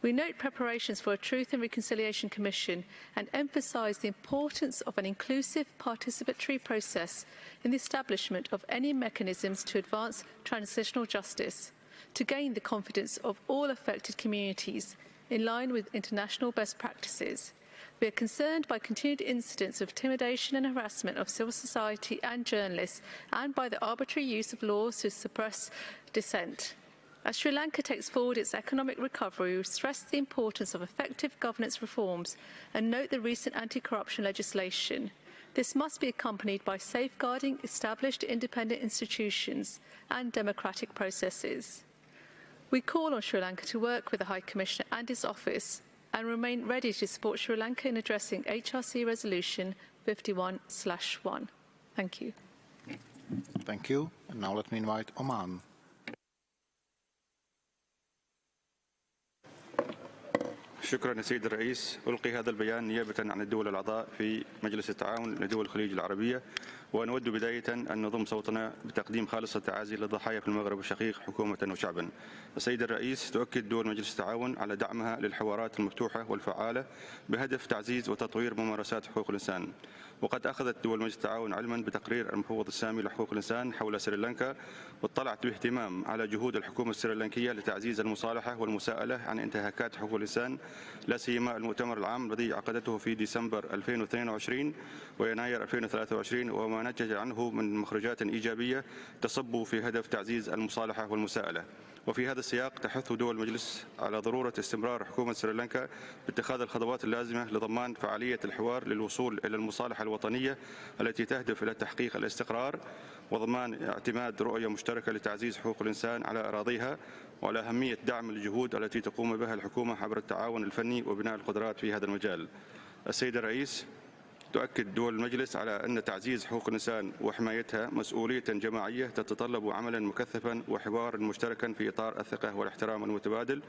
We note preparations for a Truth and Reconciliation Commission and emphasise the importance of an inclusive participatory process in the establishment of any mechanisms to advance transitional justice, to gain the confidence of all affected communities in line with international best practices. We are concerned by continued incidents of intimidation and harassment of civil society and journalists and by the arbitrary use of laws to suppress dissent. As Sri Lanka takes forward its economic recovery, we stress the importance of effective governance reforms and note the recent anti-corruption legislation. This must be accompanied by safeguarding established independent institutions and democratic processes. We call on Sri Lanka to work with the High Commissioner and his office and remain ready to support Sri Lanka in addressing HRC Resolution 51/1. Thank you. Thank you. And now let me invite Oman. شكرا سيد الرئيس. ألقي هذا البيان نيابة عن الدول الأعضاء في مجلس التعاون لدول الخليج العربية، ونود بداية أن نضم صوتنا بتقديم خالص التعازي للضحايا في المغرب الشقيق حكومة وشعبا. السيد الرئيس، تؤكد دول مجلس التعاون على دعمها للحوارات المفتوحة والفعالة بهدف تعزيز وتطوير ممارسات حقوق الإنسان. وقد أخذت دول مجلس التعاون علما بتقرير المفوض السامي لحقوق الإنسان حول سريلانكا، واطلعت باهتمام على جهود الحكومة السريلانكية لتعزيز المصالحة والمساءلة عن انتهاكات حقوق الإنسان، لا سيما المؤتمر العام الذي عقدته في ديسمبر 2022 ويناير 2023، وما نتج عنه من مخرجات إيجابية تصب في هدف تعزيز المصالحة والمساءلة. وفي هذا السياق تحث دول المجلس على ضرورة استمرار حكومة سريلانكا باتخاذ الخطوات اللازمة لضمان فعالية الحوار للوصول إلى المصالحة الوطنية التي تهدف إلى تحقيق الاستقرار وضمان اعتماد رؤية مشتركة لتعزيز حقوق الإنسان على أراضيها، وعلى أهمية دعم الجهود التي تقوم بها الحكومة عبر التعاون الفني وبناء القدرات في هذا المجال. السيد الرئيس، تؤكد دول المجلس على أن تعزيز حقوق الإنسان وحمايتها مسؤولية جماعية تتطلب عملا مكثفا وحوارا مشتركا في إطار الثقة والاحترام المتبادل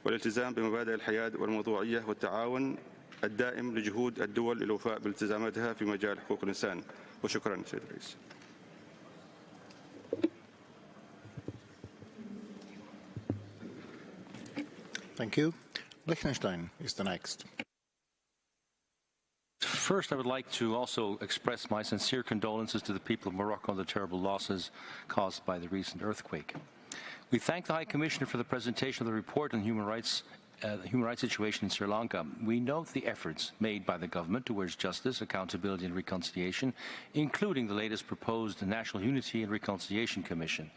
والالتزام بمبادئ الحياد والموضوعية والتعاون الدائم لجهود الدول للوفاء بالتزاماتها في مجال حقوق الإنسان. وشكرا سيد الرئيس. Thank you. Liechtenstein is the next. First, I would like to also express my sincere condolences to the people of Morocco on the terrible losses caused by the recent earthquake. We thank the High Commissioner for the presentation of the report on human rights situation in Sri Lanka. We note the efforts made by the government towards justice, accountability and reconciliation, including the latest proposed National Unity and Reconciliation Commission.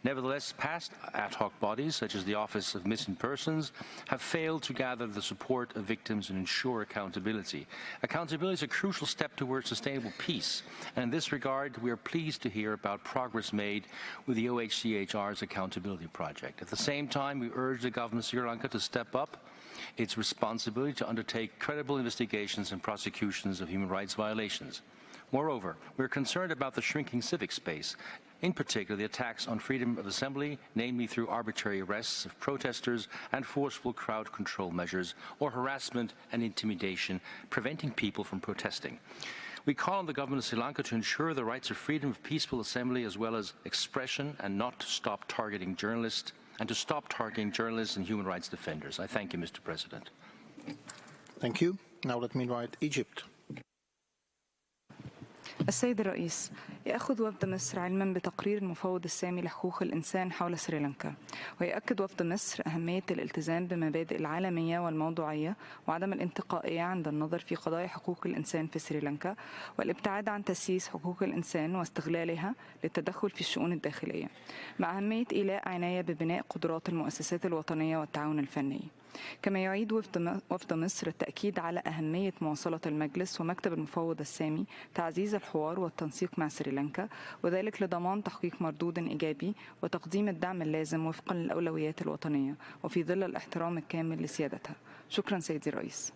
Nevertheless, past ad hoc bodies, such as the Office of Missing Persons, have failed to gather the support of victims and ensure accountability. Accountability is a crucial step towards sustainable peace, and in this regard, we are pleased to hear about progress made with the OHCHR's accountability project. At the same time, we urge the government of Sri Lanka to step up up its responsibility to undertake credible investigations and prosecutions of human rights violations. Moreover, we are concerned about the shrinking civic space, in particular the attacks on freedom of assembly, namely through arbitrary arrests of protesters and forceful crowd control measures, or harassment and intimidation, preventing people from protesting. We call on the government of Sri Lanka to ensure the rights of freedom of peaceful assembly as well as expression, and not to stop targeting journalists, and to stop targeting journalists and human rights defenders. I thank you, Mr. President. Thank you. Now let me invite Egypt. السيد الرئيس، يأخذ وفد مصر علما بتقرير المفوض السامي لحقوق الإنسان حول سريلانكا، ويؤكد وفد مصر أهمية الالتزام بمبادئ العالمية والموضوعية وعدم الانتقائية عند النظر في قضايا حقوق الإنسان في سريلانكا، والابتعاد عن تسييس حقوق الإنسان واستغلالها للتدخل في الشؤون الداخلية، مع أهمية إيلاء عناية ببناء قدرات المؤسسات الوطنية والتعاون الفني. كما يعيد وفد مصر التأكيد على أهمية مواصلة المجلس ومكتب المفوض السامي تعزيز الحوار والتنسيق مع سريلانكا، وذلك لضمان تحقيق مردود إيجابي وتقديم الدعم اللازم وفقا للأولويات الوطنية وفي ظل الاحترام الكامل لسيادتها. شكرا سيدي الرئيس.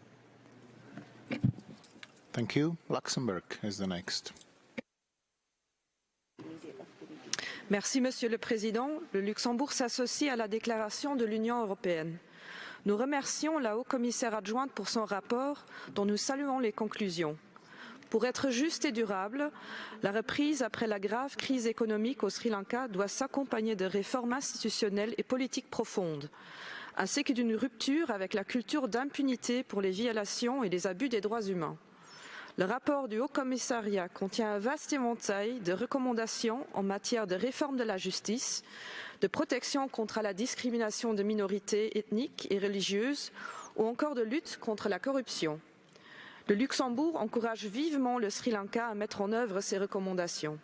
Thank you. Luxembourg is the next. Merci, Monsieur le Président. Le Luxembourg s'associe à la déclaration de l'Union européenne. Nous remercions la haut-commissaire adjointe pour son rapport, dont nous saluons les conclusions. Pour être juste et durable, la reprise après la grave crise économique au Sri Lanka doit s'accompagner de réformes institutionnelles et politiques profondes, ainsi que d'une rupture avec la culture d'impunité pour les violations et les abus des droits humains. Le rapport du Haut-Commissariat contient un vaste éventail de recommandations en matière de réforme de la justice, de protection contre la discrimination de minorités ethniques et religieuses ou encore de lutte contre la corruption. Le Luxembourg encourage vivement le Sri Lanka à mettre en œuvre ces recommandations.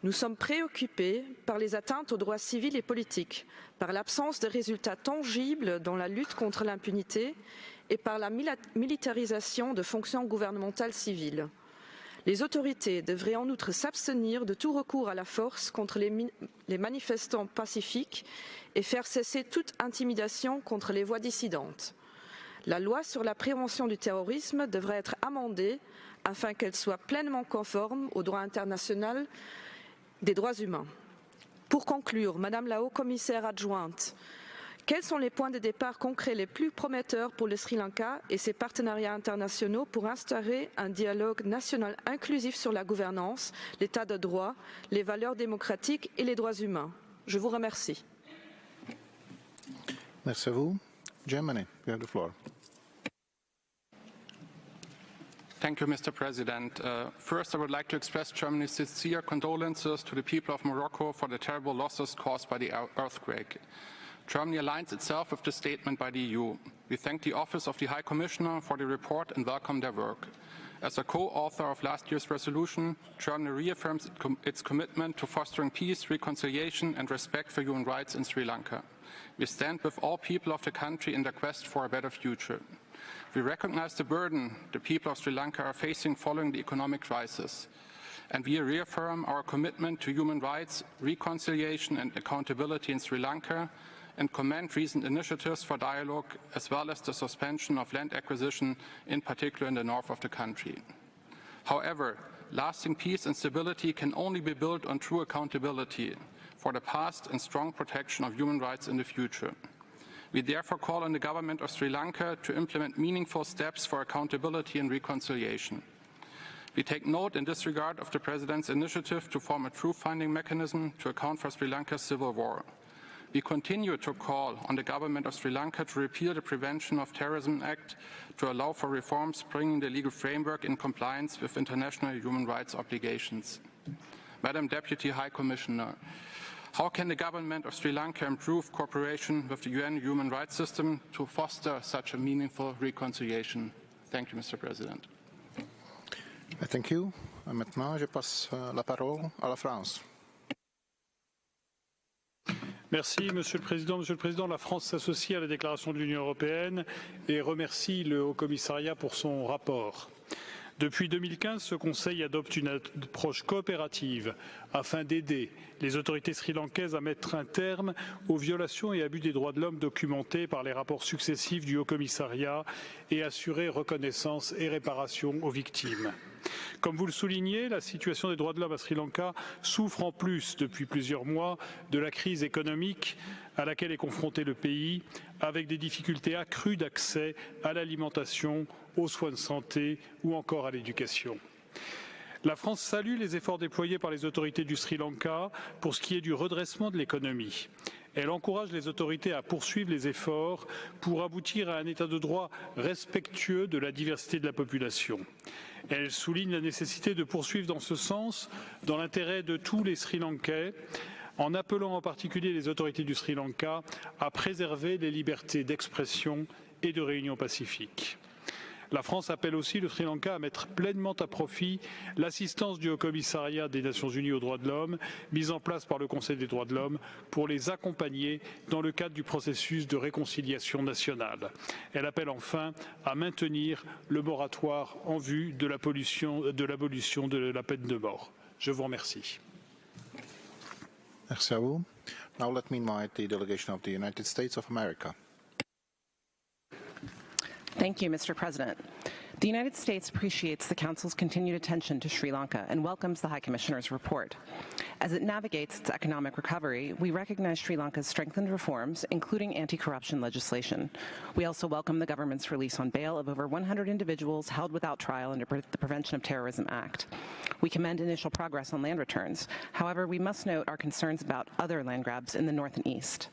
Nous sommes préoccupés par les atteintes aux droits civils et politiques, par l'absence de résultats tangibles dans la lutte contre l'impunité et par la militarisation de fonctions gouvernementales civiles. Les autorités devraient en outre s'abstenir de tout recours à la force contre les manifestants pacifiques et faire cesser toute intimidation contre les voix dissidentes. La loi sur la prévention du terrorisme devrait être amendée afin qu'elle soit pleinement conforme au droit international des droits humains. Pour conclure, Madame la haut-commissaire adjointe, quels sont les points de départ concrets les plus prometteurs pour le Sri Lanka et ses partenariats internationaux pour instaurer un dialogue national inclusif sur la gouvernance, l'état de droit, les valeurs démocratiques et les droits humains? Je vous remercie. Merci à vous. Germany, you have the floor. Thank you, Mr. President. First, I would like to express Germany's sincere condolences to the people of Morocco for the terrible losses caused by the earthquake. Germany aligns itself with the statement by the EU. We thank the Office of the High Commissioner for the report and welcome their work. As a co-author of last year's resolution, Germany reaffirms its commitment to fostering peace, reconciliation and respect for human rights in Sri Lanka. We stand with all people of the country in their quest for a better future. We recognize the burden the people of Sri Lanka are facing following the economic crisis, and we reaffirm our commitment to human rights, reconciliation and accountability in Sri Lanka, and commend recent initiatives for dialogue, as well as the suspension of land acquisition, in particular in the north of the country. However, lasting peace and stability can only be built on true accountability for the past and strong protection of human rights in the future. We therefore call on the government of Sri Lanka to implement meaningful steps for accountability and reconciliation. We take note in this regard of the President's initiative to form a truth finding mechanism to account for Sri Lanka's civil war. We continue to call on the government of Sri Lanka to repeal the Prevention of Terrorism Act to allow for reforms bringing the legal framework in compliance with international human rights obligations. Madam Deputy High Commissioner, how can the government of Sri Lanka improve cooperation with the UN human rights system to foster such a meaningful reconciliation? Thank you, Mr. President. Thank you. Maintenant, je passe la parole à la France. Merci, Monsieur le Président. Monsieur le Président, la France s'associe à la déclaration de l'Union européenne et remercie le Haut-Commissariat pour son rapport. Depuis 2015, ce Conseil adopte une approche coopérative afin d'aider les autorités sri-lankaises à mettre un terme aux violations et abus des droits de l'homme documentés par les rapports successifs du Haut-Commissariat et assurer reconnaissance et réparation aux victimes. Comme vous le soulignez, la situation des droits de l'homme à Sri Lanka souffre en plus depuis plusieurs mois de la crise économique à laquelle est confronté le pays, avec des difficultés accrues d'accès à l'alimentation, aux soins de santé ou encore à l'éducation. La France salue les efforts déployés par les autorités du Sri Lanka pour ce qui est du redressement de l'économie. Elle encourage les autorités à poursuivre les efforts pour aboutir à un état de droit respectueux de la diversité de la population. Elle souligne la nécessité de poursuivre dans ce sens, dans l'intérêt de tous les Sri Lankais, en appelant en particulier les autorités du Sri Lanka à préserver les libertés d'expression et de réunion pacifique. La France appelle aussi le Sri Lanka à mettre pleinement à profit l'assistance du Haut-Commissariat des Nations Unies aux droits de l'homme, mise en place par le Conseil des droits de l'homme, pour les accompagner dans le cadre du processus de réconciliation nationale. Elle appelle enfin à maintenir le moratoire en vue de l'abolition de la peine de mort. Je vous remercie. Merci à vous. Now let me invite the delegation of the United States of America. Thank you, Mr. President. The United States appreciates the Council's continued attention to Sri Lanka and welcomes the High Commissioner's report. As it navigates its economic recovery, we recognize Sri Lanka's strengthened reforms, including anti-corruption legislation. We also welcome the government's release on bail of over 100 individuals held without trial under the Prevention of Terrorism Act. We commend initial progress on land returns. However, we must note our concerns about other land grabs in the north and east.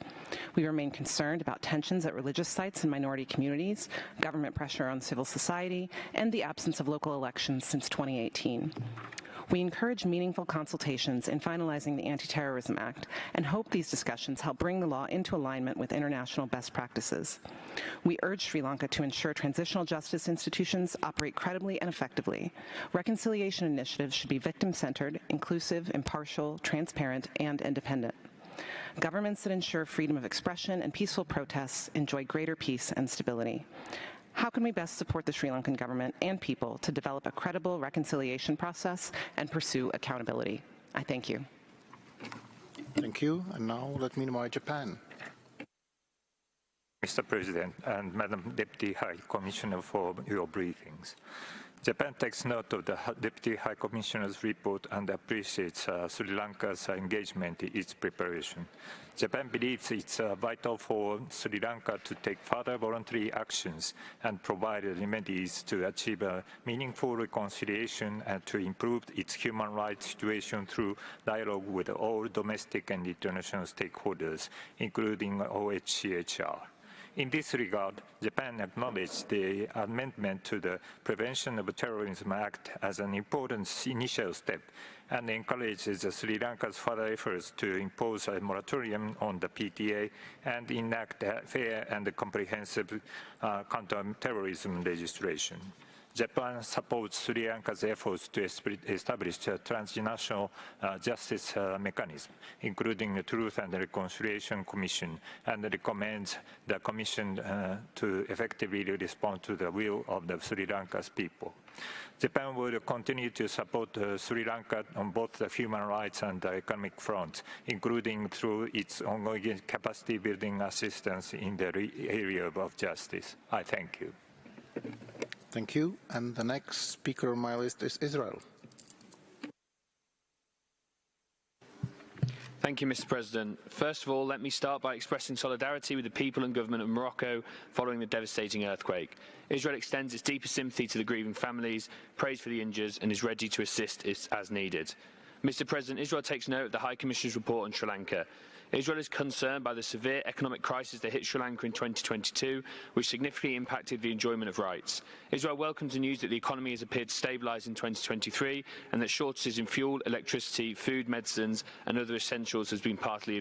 We remain concerned about tensions at religious sites and minority communities, government pressure on civil society, and the absence of local elections since 2018. We encourage meaningful consultations in finalizing the Anti-Terrorism Act and hope these discussions help bring the law into alignment with international best practices. We urge Sri Lanka to ensure transitional justice institutions operate credibly and effectively. Reconciliation initiatives should be victim-centered, inclusive, impartial, transparent, and independent. Governments that ensure freedom of expression and peaceful protests enjoy greater peace and stability. How can we best support the Sri Lankan government and people to develop a credible reconciliation process and pursue accountability? I thank you. Thank you. And now let me invite Japan. Mr. President and Madam Deputy High Commissioner for your briefings. Japan takes note of the Deputy High Commissioner's report and appreciates Sri Lanka's engagement in its preparation. Japan believes it's vital for Sri Lanka to take further voluntary actions and provide remedies to achieve a meaningful reconciliation and to improve its human rights situation through dialogue with all domestic and international stakeholders, including OHCHR. In this regard, Japan acknowledged the amendment to the Prevention of Terrorism Act as an important initial step and encourages Sri Lanka's further efforts to impose a moratorium on the PTA and enact fair and comprehensive counter-terrorism legislation. Japan supports Sri Lanka's efforts to establish a transnational justice mechanism, including the Truth and Reconciliation Commission, and recommends the Commission to effectively respond to the will of the Sri Lanka's people. Japan will continue to support Sri Lanka on both the human rights and the economic fronts, including through its ongoing capacity building assistance in the area of justice. I thank you. Thank you. And the next speaker on my list is Israel. Thank you, Mr. President. First of all, let me start by expressing solidarity with the people and government of Morocco following the devastating earthquake. Israel extends its deepest sympathy to the grieving families, prays for the injured, and is ready to assist as needed. Mr. President, Israel takes note of the High Commissioner's report on Sri Lanka. Israel is concerned by the severe economic crisis that hit Sri Lanka in 2022, which significantly impacted the enjoyment of rights. Israel welcomes the news that the economy has appeared to stabilise in 2023 and that shortages in fuel, electricity, food, medicines and other essentials has been partly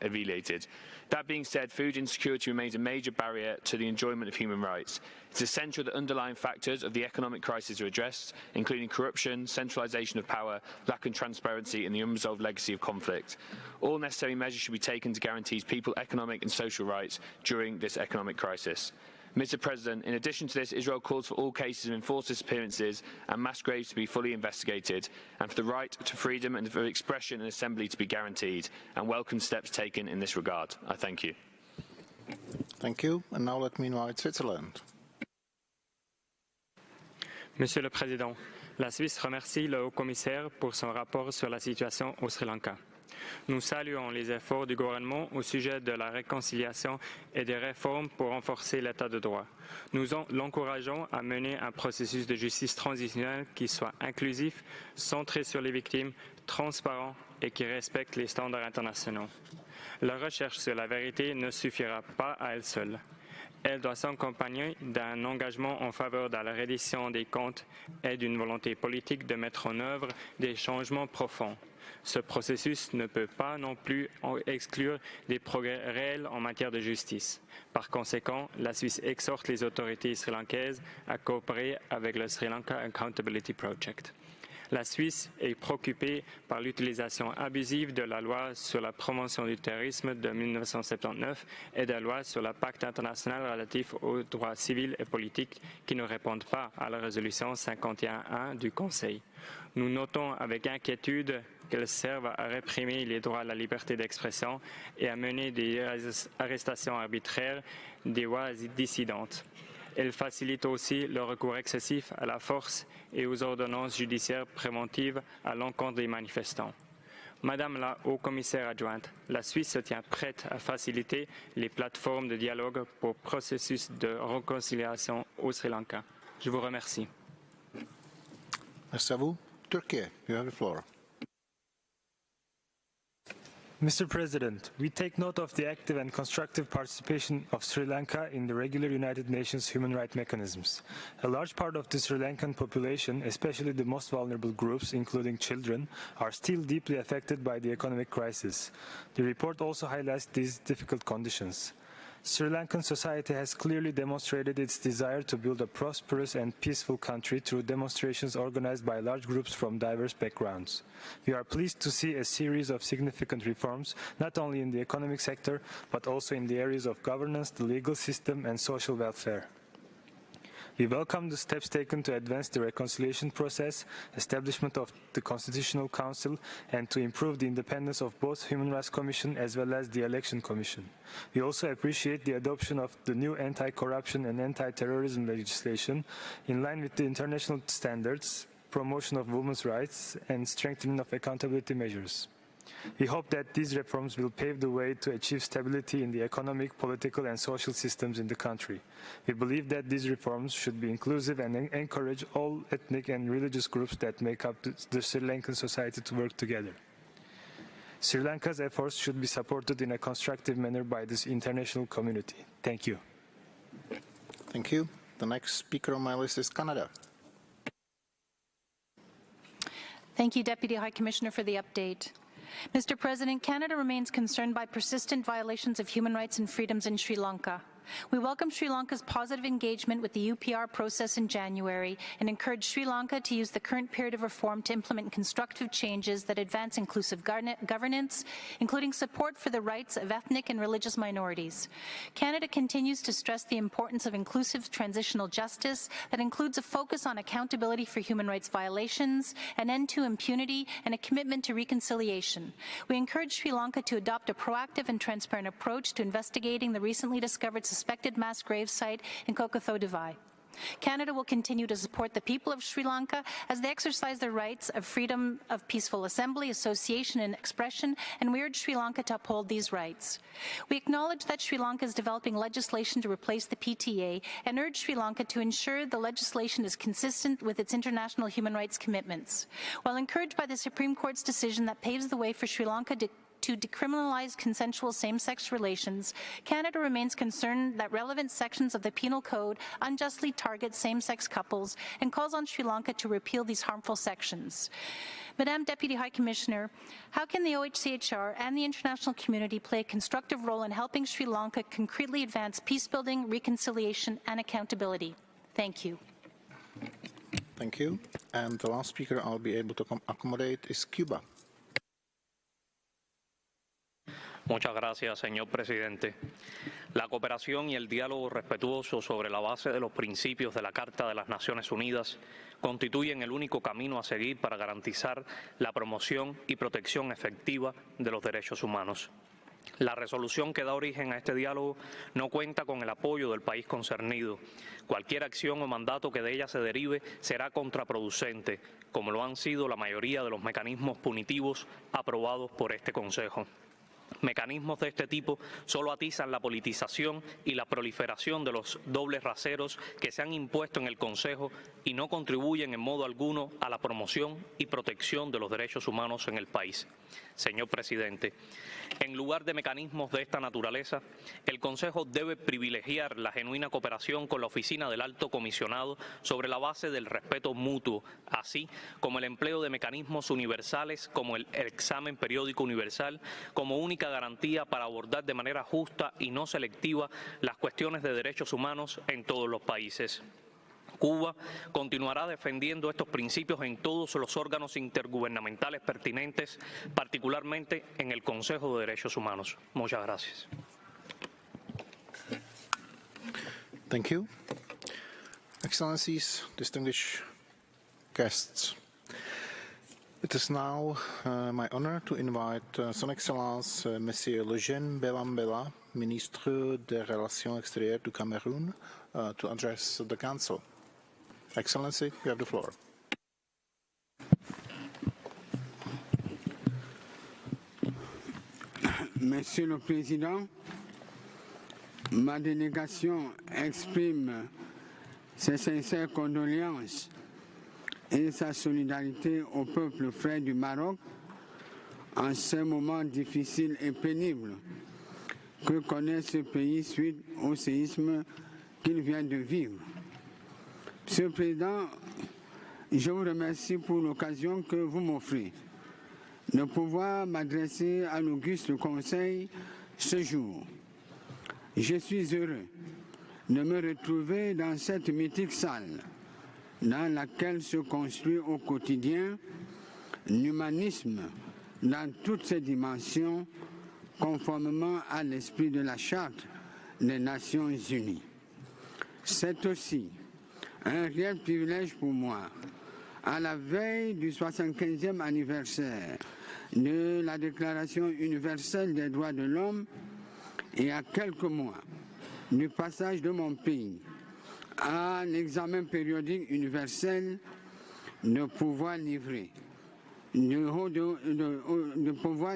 alleviated. That being said, food insecurity remains a major barrier to the enjoyment of human rights. It's essential that underlying factors of the economic crisis are addressed, including corruption, centralisation of power, lack of transparency and the unresolved legacy of conflict. All necessary measures should be taken to guarantee people's economic and social rights during this economic crisis. Mr. President, in addition to this, Israel calls for all cases of enforced disappearances and mass graves to be fully investigated, and for the right to freedom and of expression and assembly to be guaranteed, and welcomes steps taken in this regard. I thank you. Thank you. And now let me invite Switzerland. Monsieur le Président, la Suisse remercie le Haut-Commissaire pour son rapport sur la situation au Sri Lanka. Nous saluons les efforts du gouvernement au sujet de la réconciliation et des réformes pour renforcer l'état de droit. Nous l'encourageons à mener un processus de justice transitionnelle qui soit inclusif, centré sur les victimes, transparent et qui respecte les standards internationaux. La recherche sur la vérité ne suffira pas à elle seule. Elle doit s'accompagner d'un engagement en faveur de la reddition des comptes et d'une volonté politique de mettre en œuvre des changements profonds. Ce processus ne peut pas non plus exclure des progrès réels en matière de justice. Par conséquent, la Suisse exhorte les autorités sri-lankaises à coopérer avec le Sri Lanka Accountability Project. La Suisse est préoccupée par l'utilisation abusive de la loi sur la promotion du terrorisme de 1979 et de la loi sur le pacte international relatif aux droits civils et politiques qui ne répondent pas à la résolution 51.1 du Conseil. Nous notons avec inquiétude qu'elles servent à réprimer les droits à la liberté d'expression et à mener des arrestations arbitraires des voix dissidentes. Elle facilite aussi le recours excessif à la force et aux ordonnances judiciaires préventives à l'encontre des manifestants. Madame la haut-commissaire adjointe, la Suisse se tient prête à faciliter les plateformes de dialogue pour processus de réconciliation au Sri Lanka. Je vous remercie. Merci à vous. Turkey, you have the floor. Mr. President, we take note of the active and constructive participation of Sri Lanka in the regular United Nations human rights mechanisms. A large part of the Sri Lankan population, especially the most vulnerable groups, including children, are still deeply affected by the economic crisis. The report also highlights these difficult conditions. Sri Lankan society has clearly demonstrated its desire to build a prosperous and peaceful country through demonstrations organized by large groups from diverse backgrounds. We are pleased to see a series of significant reforms, not only in the economic sector, but also in the areas of governance, the legal system, and social welfare. We welcome the steps taken to advance the reconciliation process, establishment of the Constitutional Council, and to improve the independence of both Human Rights Commission as well as the Election Commission. We also appreciate the adoption of the new anti-corruption and anti-terrorism legislation in line with the international standards, promotion of women's rights, and strengthening of accountability measures. We hope that these reforms will pave the way to achieve stability in the economic, political, and social systems in the country. We believe that these reforms should be inclusive and encourage all ethnic and religious groups that make up the Sri Lankan society to work together. Sri Lanka's efforts should be supported in a constructive manner by this international community. Thank you. Thank you. The next speaker on my list is Canada. Thank you, Deputy High Commissioner, for the update. Mr. President, Canada remains concerned by persistent violations of human rights and freedoms in Sri Lanka. We welcome Sri Lanka's positive engagement with the UPR process in January and encourage Sri Lanka to use the current period of reform to implement constructive changes that advance inclusive governance, including support for the rights of ethnic and religious minorities. Canada continues to stress the importance of inclusive transitional justice that includes a focus on accountability for human rights violations, an end to impunity, and a commitment to reconciliation. We encourage Sri Lanka to adopt a proactive and transparent approach to investigating the recently discovered suspected mass grave site in Kokatho Divai. Canada will continue to support the people of Sri Lanka as they exercise their rights of freedom of peaceful assembly, association, and expression, and we urge Sri Lanka to uphold these rights. We acknowledge that Sri Lanka is developing legislation to replace the PTA and urge Sri Lanka to ensure the legislation is consistent with its international human rights commitments. While encouraged by the Supreme Court's decision that paves the way for Sri Lanka to decriminalize consensual same-sex relations, Canada remains concerned that relevant sections of the Penal Code unjustly target same-sex couples and calls on Sri Lanka to repeal these harmful sections. Madam Deputy High Commissioner, how can the OHCHR and the international community play a constructive role in helping Sri Lanka concretely advance peace-building, reconciliation, and accountability? Thank you. Thank you. And the last speaker I'll be able to accommodate is Cuba. Muchas gracias, señor presidente. La cooperación y el diálogo respetuoso sobre la base de los principios de la Carta de las Naciones Unidas constituyen el único camino a seguir para garantizar la promoción y protección efectiva de los derechos humanos. La resolución que da origen a este diálogo no cuenta con el apoyo del país concernido. Cualquier acción o mandato que de ella se derive será contraproducente, como lo han sido la mayoría de los mecanismos punitivos aprobados por este Consejo. Mecanismos de este tipo solo atizan la politización y la proliferación de los dobles raseros que se han impuesto en el Consejo y no contribuyen en modo alguno a la promoción y protección de los derechos humanos en el país. Señor presidente, en lugar de mecanismos de esta naturaleza, el Consejo debe privilegiar la genuina cooperación con la Oficina del Alto Comisionado sobre la base del respeto mutuo, así como el empleo de mecanismos universales como el examen periódico universal como única garantía para abordar de manera justa y no selectiva las cuestiones de derechos humanos en todos los países. Cuba continuará defendiendo estos principios en todos los órganos intergubernamentales pertinentes, particularmente en el Consejo de Derechos Humanos. Muchas gracias. Thank you. Excellencies, distinguished guests. It is now my honor to invite Son Excellence Monsieur Lejeune Belambela, Ministre des Relations Extérieures du Cameroun, to address the Council. Excellency, you have the floor. Monsieur le Président, ma délégation exprime ses sincères condoléances et sa solidarité au peuple frère du Maroc en ce moment difficile et pénible que connaît ce pays suite au séisme qu'il vient de vivre. Monsieur le Président, je vous remercie pour l'occasion que vous m'offrez de pouvoir m'adresser à l'auguste Conseil ce jour. Je suis heureux de me retrouver dans cette mythique salle dans laquelle se construit au quotidien l'humanisme dans toutes ses dimensions, conformément à l'esprit de la Charte des Nations Unies. C'est aussi un réel privilège pour moi, à la veille du 75e anniversaire de la Déclaration universelle des droits de l'homme et à quelques mois du passage de mon pays à l'examen périodique universel, de pouvoir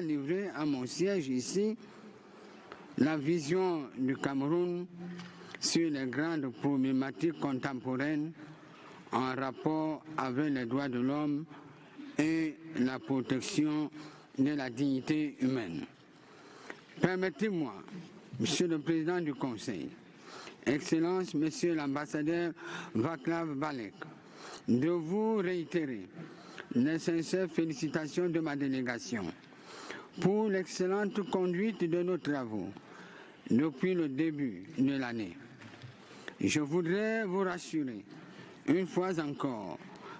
livrer à mon siège ici la vision du Cameroun sur les grandes problématiques contemporaines en rapport avec les droits de l'homme et la protection de la dignité humaine. Permettez-moi, Monsieur le Président du Conseil, Excellence, Monsieur l'ambassadeur Václav Valek, de vous réitérer les sincères félicitations de ma délégation pour l'excellente conduite de nos travaux depuis le début de l'année. Je voudrais vous rassurer une fois encore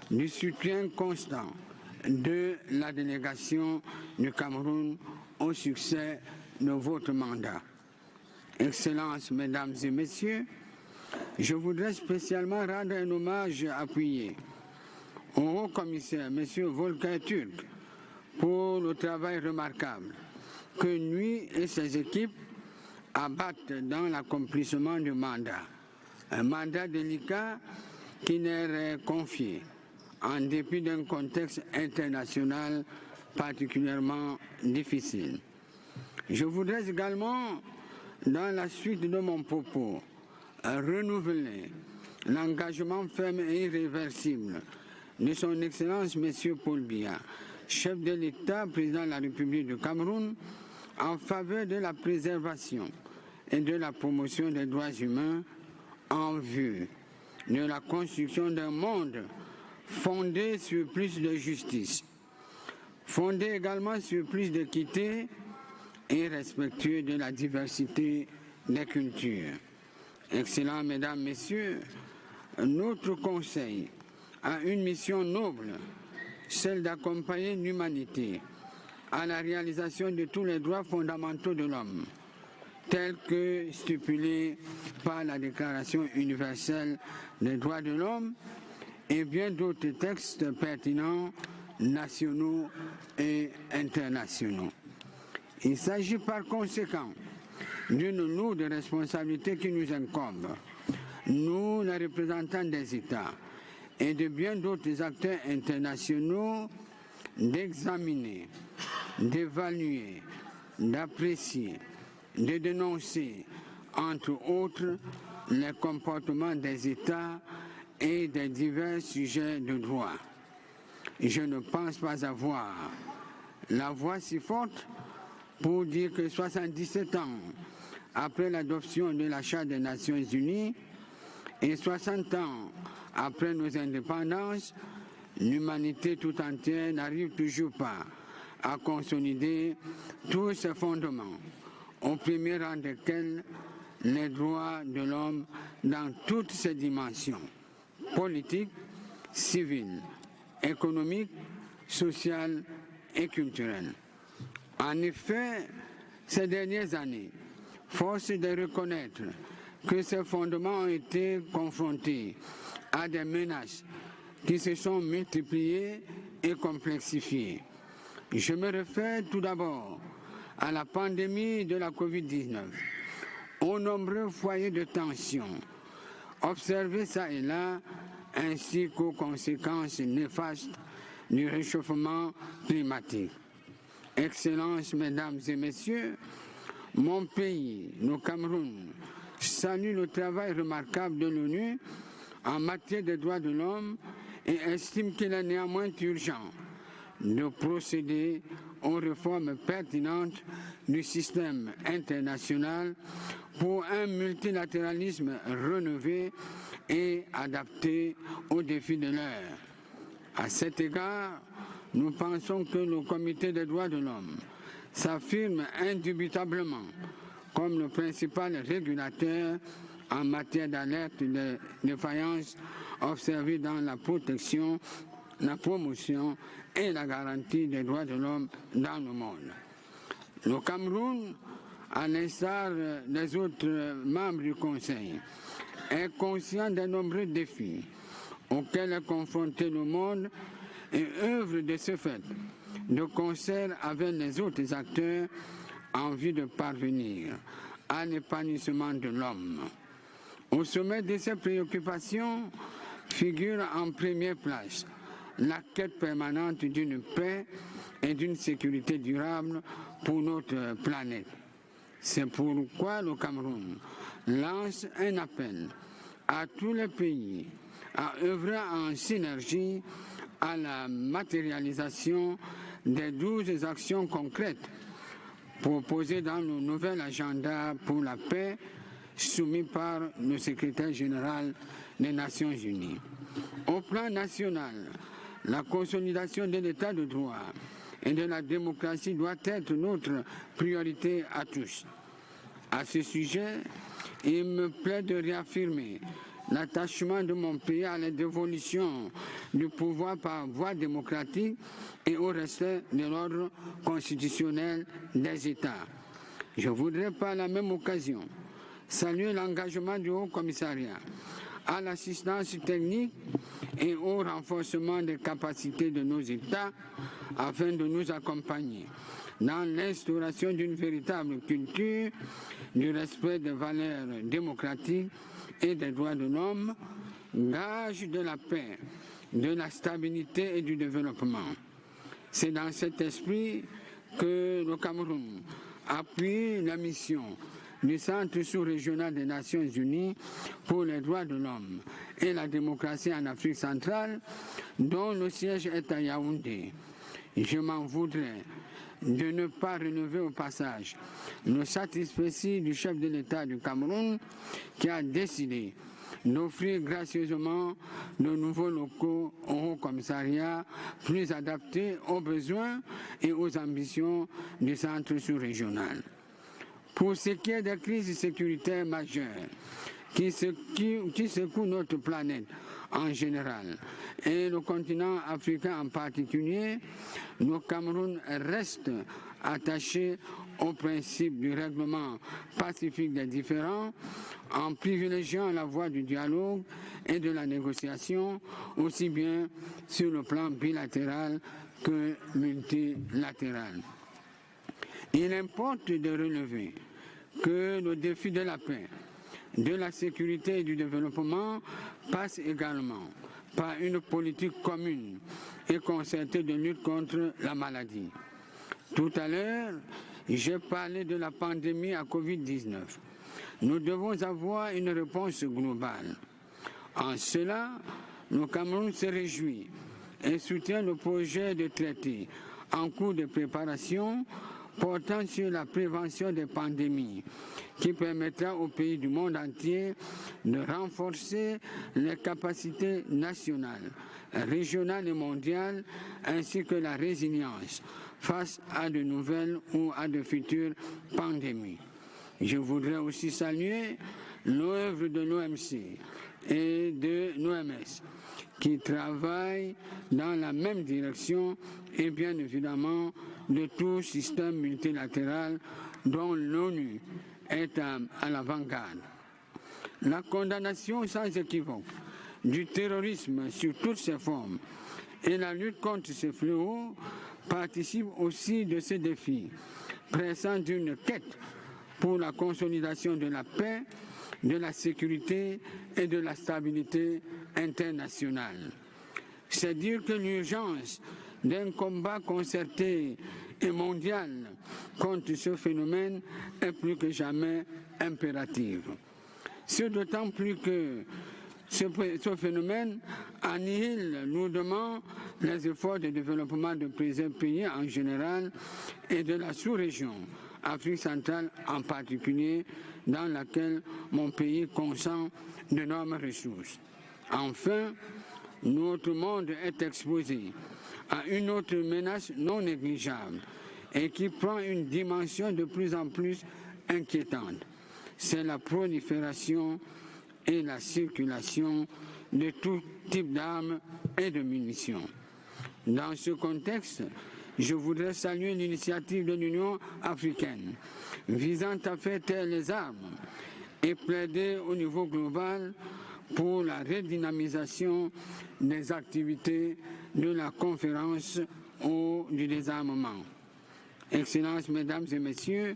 du soutien constant de la délégation du Cameroun au succès de votre mandat. Excellences, Mesdames et Messieurs, je voudrais spécialement rendre un hommage appuyé au haut-commissaire, M. Volker Turk, pour le travail remarquable que lui et ses équipes abattent dans l'accomplissement du mandat. Un mandat délicat qui leur est confié en dépit d'un contexte international particulièrement difficile. Je voudrais également, dans la suite de mon propos, renouveler l'engagement ferme et irréversible de son Excellence M. Paul Biya, chef de l'État, président de la République du Cameroun, en faveur de la préservation et de la promotion des droits humains en vue de la construction d'un monde fondé sur plus de justice, fondé également sur plus d'équité et respectueux de la diversité des cultures. Excellents Mesdames, Messieurs, notre Conseil a une mission noble, celle d'accompagner l'humanité à la réalisation de tous les droits fondamentaux de l'homme, tels que stipulés par la Déclaration universelle des droits de l'homme et bien d'autres textes pertinents, nationaux et internationaux. Il s'agit par conséquent d'une lourde responsabilité qui nous incombe, nous, les représentants des États, et de bien d'autres acteurs internationaux, d'examiner, d'évaluer, d'apprécier, de dénoncer, entre autres, les comportements des États et des divers sujets de droit. Je ne pense pas avoir la voix si forte pour dire que 77 ans après l'adoption de la Charte des Nations Unies et 60 ans après nos indépendances, l'humanité tout entière n'arrive toujours pas à consolider tous ses fondements, au premier rang desquels les droits de l'homme dans toutes ses dimensions, politiques, civiles, économiques, sociales et culturelles. En effet, ces dernières années, force est de reconnaître que ces fondements ont été confrontés à des menaces qui se sont multipliées et complexifiées. Je me réfère tout d'abord à la pandémie de la Covid-19, aux nombreux foyers de tension observés ça et là, ainsi qu'aux conséquences néfastes du réchauffement climatique. Excellences, Mesdames et Messieurs, mon pays, le Cameroun, salue le travail remarquable de l'ONU en matière de droits de l'homme et estime qu'il est néanmoins urgent de procéder aux réformes pertinentes du système international pour un multilatéralisme rénové et adapté aux défis de l'heure. À cet égard, nous pensons que le Comité des droits de l'homme s'affirme indubitablement comme le principal régulateur en matière d'alerte des défaillances observées dans la protection, la promotion et la garantie des droits de l'homme dans le monde. Le Cameroun, à l'instar des autres membres du Conseil, est conscient des nombreux défis auxquels est confronté le monde et œuvre de ce fait de concert avec les autres acteurs en vue de parvenir à l'épanouissement de l'homme. Au sommet de ces préoccupations figure en première place la quête permanente d'une paix et d'une sécurité durable pour notre planète. C'est pourquoi le Cameroun lance un appel à tous les pays à œuvrer en synergie à la matérialisation des 12 actions concrètes proposées dans le nouvel agenda pour la paix soumis par le secrétaire général des Nations Unies. Au plan national, la consolidation de l'état de droit et de la démocratie doit être notre priorité à tous. À ce sujet, il me plaît de réaffirmer l'attachement de mon pays à la dévolution du pouvoir par voie démocratique et au respect de l'ordre constitutionnel des États. Je voudrais par la même occasion saluer l'engagement du Haut Commissariat à l'assistance technique et au renforcement des capacités de nos États afin de nous accompagner dans l'instauration d'une véritable culture du respect des valeurs démocratiques et des droits de l'homme, gage de la paix, de la stabilité et du développement. C'est dans cet esprit que le Cameroun appuie la mission du Centre sous-régional des Nations Unies pour les droits de l'homme et la démocratie en Afrique centrale, dont le siège est à Yaoundé. Je m'en voudrais de ne pas relever au passage le satisfecit du chef de l'État du Cameroun qui a décidé d'offrir gracieusement de nouveaux locaux au Haut Commissariat plus adaptés aux besoins et aux ambitions du centre sous-régional. Pour ce qui est des crises sécuritaires majeures qui secoue notre planète en général et le continent africain en particulier, le Cameroun reste attaché au principe du règlement pacifique des différends en privilégiant la voie du dialogue et de la négociation, aussi bien sur le plan bilatéral que multilatéral. Il importe de relever que le défi de la paix, de la sécurité et du développement passe également par une politique commune et concertée de lutte contre la maladie. Tout à l'heure, j'ai parlé de la pandémie à Covid-19. Nous devons avoir une réponse globale. En cela, le Cameroun se réjouit et soutient le projet de traité en cours de préparation portant sur la prévention des pandémies, qui permettra aux pays du monde entier de renforcer les capacités nationales, régionales et mondiales, ainsi que la résilience face à de nouvelles ou à de futures pandémies. Je voudrais aussi saluer l'œuvre de l'OMC et de l'OMS qui travaillent dans la même direction et bien évidemment de tout système multilatéral dont l'ONU est à l'avant-garde. La condamnation sans équivoque du terrorisme sous toutes ses formes et la lutte contre ce fléau participent aussi de ce défi, pressant d'une quête pour la consolidation de la paix, de la sécurité et de la stabilité internationale. C'est dire que l'urgence d'un combat concerté et mondial contre ce phénomène est plus que jamais impérative. C'est d'autant plus que ce phénomène annihile lourdement les efforts de développement de plusieurs pays en général et de la sous-région, Afrique centrale en particulier, dans laquelle mon pays consent d'énormes ressources. Enfin, notre monde est exposé à une autre menace non négligeable et qui prend une dimension de plus en plus inquiétante. C'est la prolifération et la circulation de tout type d'armes et de munitions. Dans ce contexte, je voudrais saluer l'initiative de l'Union africaine visant à faire taire les armes et plaider au niveau global pour la redynamisation des activités de la conférence du désarmement. Excellences, Mesdames et Messieurs,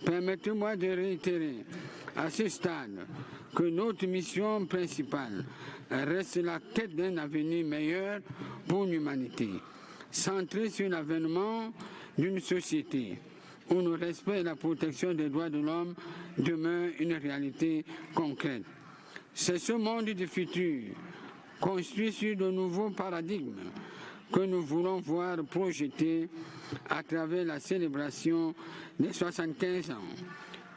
permettez-moi de réitérer à ce stade que notre mission principale reste la quête d'un avenir meilleur pour l'humanité, centrée sur l'avènement d'une société où le respect et la protection des droits de l'homme demeurent une réalité concrète. C'est ce monde du futur, construit sur de nouveaux paradigmes, que nous voulons voir projeté à travers la célébration des 75 ans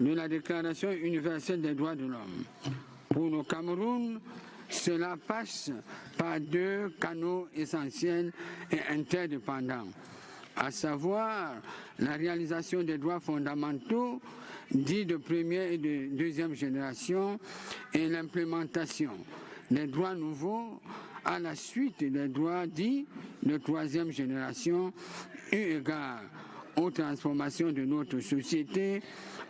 de la Déclaration universelle des droits de l'homme. Pour le Cameroun, cela passe par deux canaux essentiels et interdépendants, à savoir la réalisation des droits fondamentaux dits de première et de deuxième génération et l'implémentation des droits nouveaux à la suite des droits dits de troisième génération eu égard aux transformations de notre société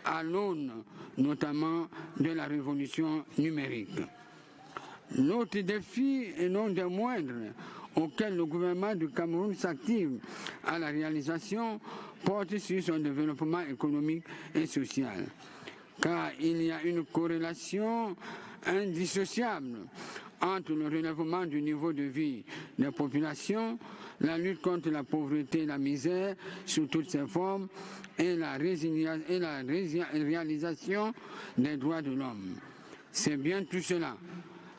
à l'aune notamment de la révolution numérique. L'autre défi, et non des moindres, auquel le gouvernement du Cameroun s'active à la réalisation, porte sur son développement économique et social. Car il y a une corrélation indissociable entre le relèvement du niveau de vie des populations, la lutte contre la pauvreté et la misère sous toutes ses formes et la réalisation des droits de l'homme. C'est bien tout cela,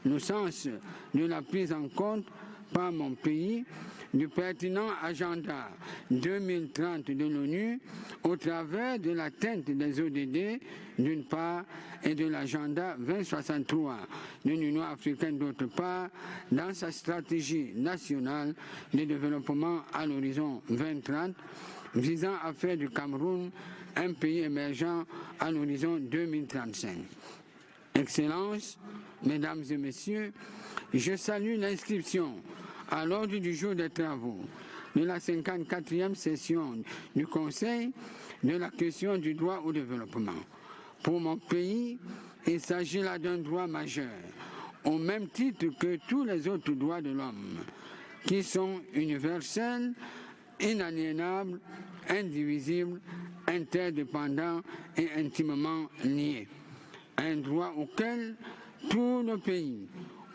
le sens de la prise en compte par mon pays du pertinent agenda 2030 de l'ONU au travers de l'atteinte des ODD d'une part et de l'agenda 2063 de l'Union africaine d'autre part dans sa stratégie nationale de développement à l'horizon 2030 visant à faire du Cameroun un pays émergent à l'horizon 2035. Excellences, Mesdames et Messieurs, je salue l'inscription à l'ordre du jour des travaux de la 54e session du Conseil de la question du droit au développement. Pour mon pays, il s'agit là d'un droit majeur, au même titre que tous les autres droits de l'homme, qui sont universels, inaliénables, indivisibles, interdépendants et intimement liés. Un droit auquel tous nos pays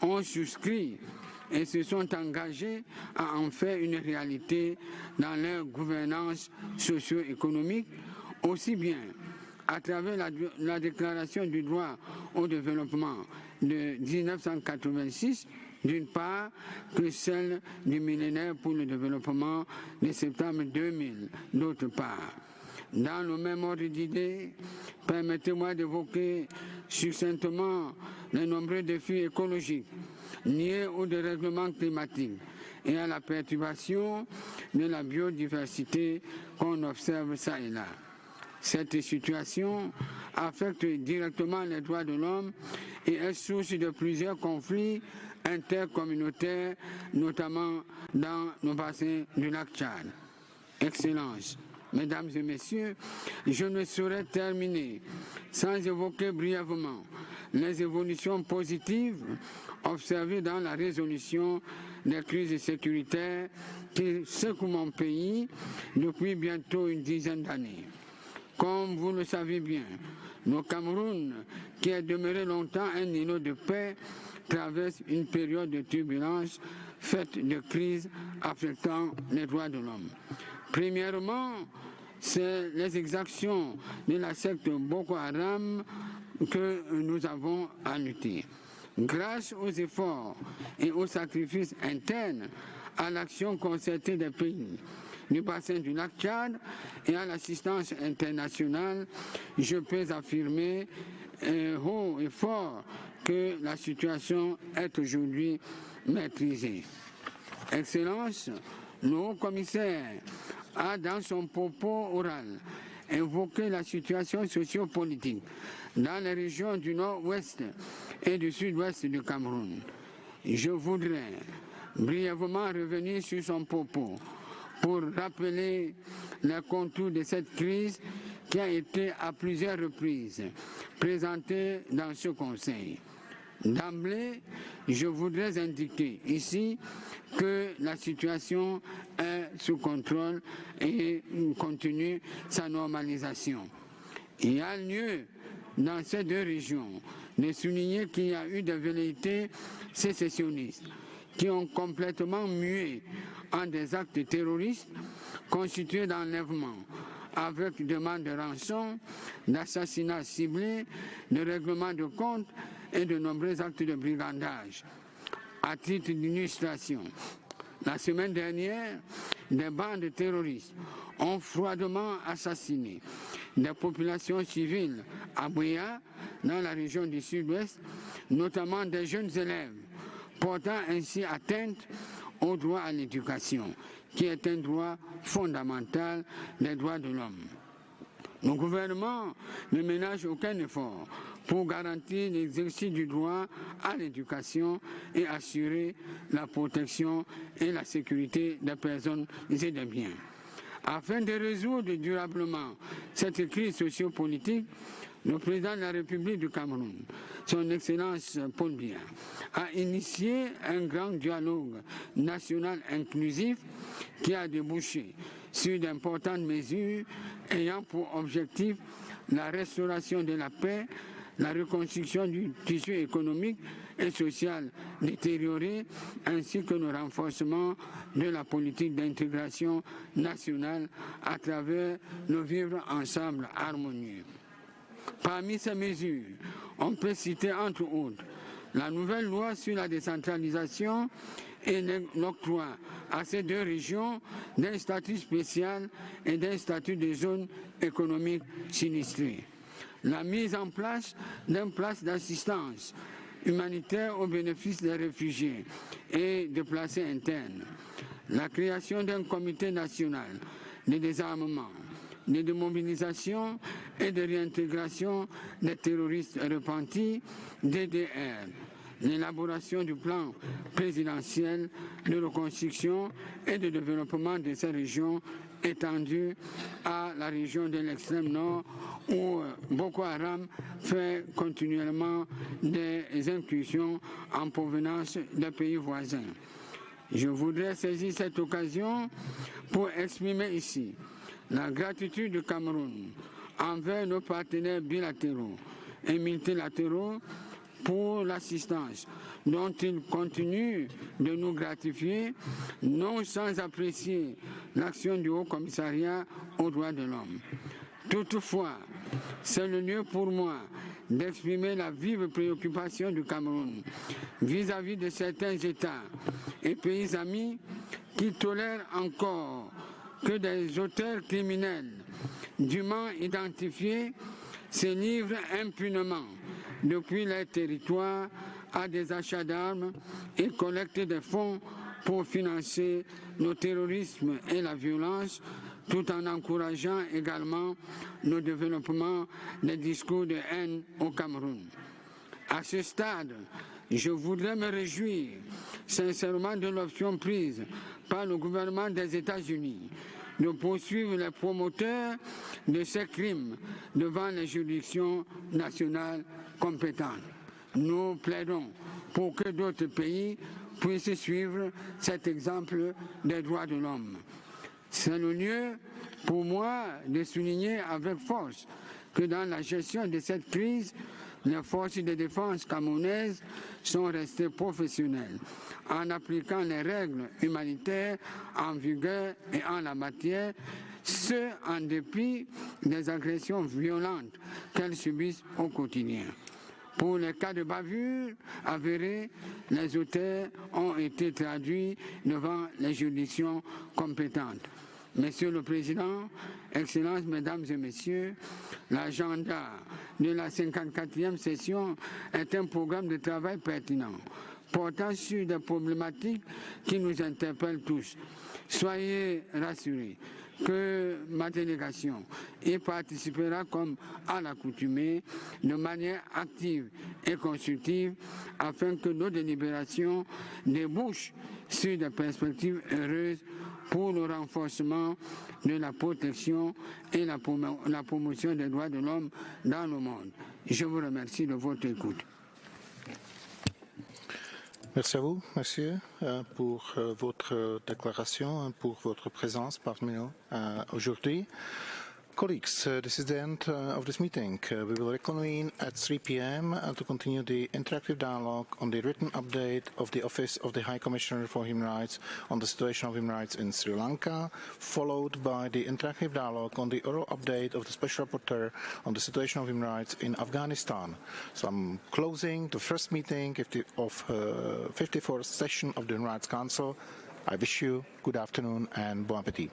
ont souscrit et se sont engagés à en faire une réalité dans leur gouvernance socio-économique, aussi bien à travers la Déclaration du droit au développement de 1986, d'une part, que celle du millénaire pour le développement de septembre 2000, d'autre part. Dans le même ordre d'idées, permettez-moi d'évoquer succinctement les nombreux défis écologiques liés au dérèglement climatique et à la perturbation de la biodiversité qu'on observe ça et là. Cette situation affecte directement les droits de l'homme et est source de plusieurs conflits intercommunautaires, notamment dans nos bassins du lac Tchad. Excellences, Mesdames et Messieurs, je ne saurais terminer sans évoquer brièvement les évolutions positives observées dans la résolution des crises sécuritaires qui secouent mon pays depuis bientôt une dizaine d'années. Comme vous le savez bien, le Cameroun, qui est demeuré longtemps un îlot de paix, traverse une période de turbulence faite de crises affectant les droits de l'homme. Premièrement, c'est les exactions de la secte Boko Haram que nous avons à lutter. Grâce aux efforts et aux sacrifices internes, à l'action concertée des pays du bassin du lac Tchad et à l'assistance internationale, je peux affirmer haut et fort que la situation est aujourd'hui maîtrisée. Excellence, le haut-commissaire a dans son propos oral évoqué la situation sociopolitique dans les régions du nord-ouest et du sud-ouest du Cameroun. Je voudrais brièvement revenir sur son propos pour rappeler les contours de cette crise qui a été à plusieurs reprises présentée dans ce Conseil. D'emblée, je voudrais indiquer ici que la situation est sous contrôle et continue sa normalisation. Il y a lieu dans ces deux régions de souligner qu'il y a eu des velléités sécessionnistes qui ont complètement mué en des actes terroristes constitués d'enlèvement avec demande de rançon, d'assassinats ciblés, de règlement de comptes et de nombreux actes de brigandage. À titre d'illustration, la semaine dernière, des bandes terroristes ont froidement assassiné des populations civiles à Bouya, dans la région du sud-ouest, notamment des jeunes élèves, portant ainsi atteinte au droit à l'éducation, qui est un droit fondamental des droits de l'homme. Le gouvernement ne ménage aucun effort pour garantir l'exercice du droit à l'éducation et assurer la protection et la sécurité des personnes et des biens. Afin de résoudre durablement cette crise sociopolitique, le président de la République du Cameroun, son Excellence Paul Biya, a initié un grand dialogue national inclusif qui a débouché sur d'importantes mesures ayant pour objectif la restauration de la paix, la reconstruction du tissu économique et social détérioré, ainsi que le renforcement de la politique d'intégration nationale à travers le vivre ensemble harmonieux. Parmi ces mesures, on peut citer entre autres la nouvelle loi sur la décentralisation et l'octroi à ces deux régions d'un statut spécial et d'un statut de zone économique sinistrée. La mise en place d'un place d'assistance humanitaire au bénéfice des réfugiés et déplacés internes. La création d'un comité national de désarmement de démobilisation et de réintégration des terroristes repentis, DDR, l'élaboration du plan présidentiel de reconstruction et de développement de ces régions étendues à la région de l'extrême nord où Boko Haram fait continuellement des incursions en provenance des pays voisins. Je voudrais saisir cette occasion pour exprimer ici la gratitude du Cameroun envers nos partenaires bilatéraux et multilatéraux pour l'assistance dont ils continuent de nous gratifier, non sans apprécier l'action du Haut Commissariat aux droits de l'homme. Toutefois, c'est le lieu pour moi d'exprimer la vive préoccupation du Cameroun vis-à-vis de certains États et pays amis qui tolèrent encore que des auteurs criminels dûment identifiés se livrent impunément depuis leur territoire à des achats d'armes et collectent des fonds pour financer le terrorisme et la violence, tout en encourageant également le développement des discours de haine au Cameroun. À ce stade, je voudrais me réjouir sincèrement de l'option prise par le gouvernement des États-Unis de poursuivre les promoteurs de ces crimes devant les juridictions nationales compétentes. Nous plaidons pour que d'autres pays puissent suivre cet exemple des droits de l'homme. C'est le lieu pour moi de souligner avec force que dans la gestion de cette crise, les forces de défense camerounaises sont restées professionnelles en appliquant les règles humanitaires en vigueur et en la matière, ce en dépit des agressions violentes qu'elles subissent au quotidien. Pour les cas de bavure avérés, les auteurs ont été traduits devant les juridictions compétentes. Monsieur le Président, Excellences, Mesdames et Messieurs, l'agenda de la 54e session est un programme de travail pertinent, portant sur des problématiques qui nous interpellent tous. Soyez rassurés que ma délégation y participera comme à l'accoutumée de manière active et constructive afin que nos délibérations débouchent sur des perspectives heureuses pour le renforcement de la protection et la promotion des droits de l'homme dans le monde. Je vous remercie de votre écoute. Merci à vous, monsieur, pour votre déclaration et pour votre présence parmi nous aujourd'hui. Colleagues, this is the end of this meeting. We will reconvene at 3 p.m. To continue the interactive dialogue on the written update of the Office of the High Commissioner for Human Rights on the situation of human rights in Sri Lanka, followed by the interactive dialogue on the oral update of the Special Rapporteur on the situation of human rights in Afghanistan. So I'm closing the first meeting of the 54th session of the Human Rights Council. I wish you good afternoon and bon appétit.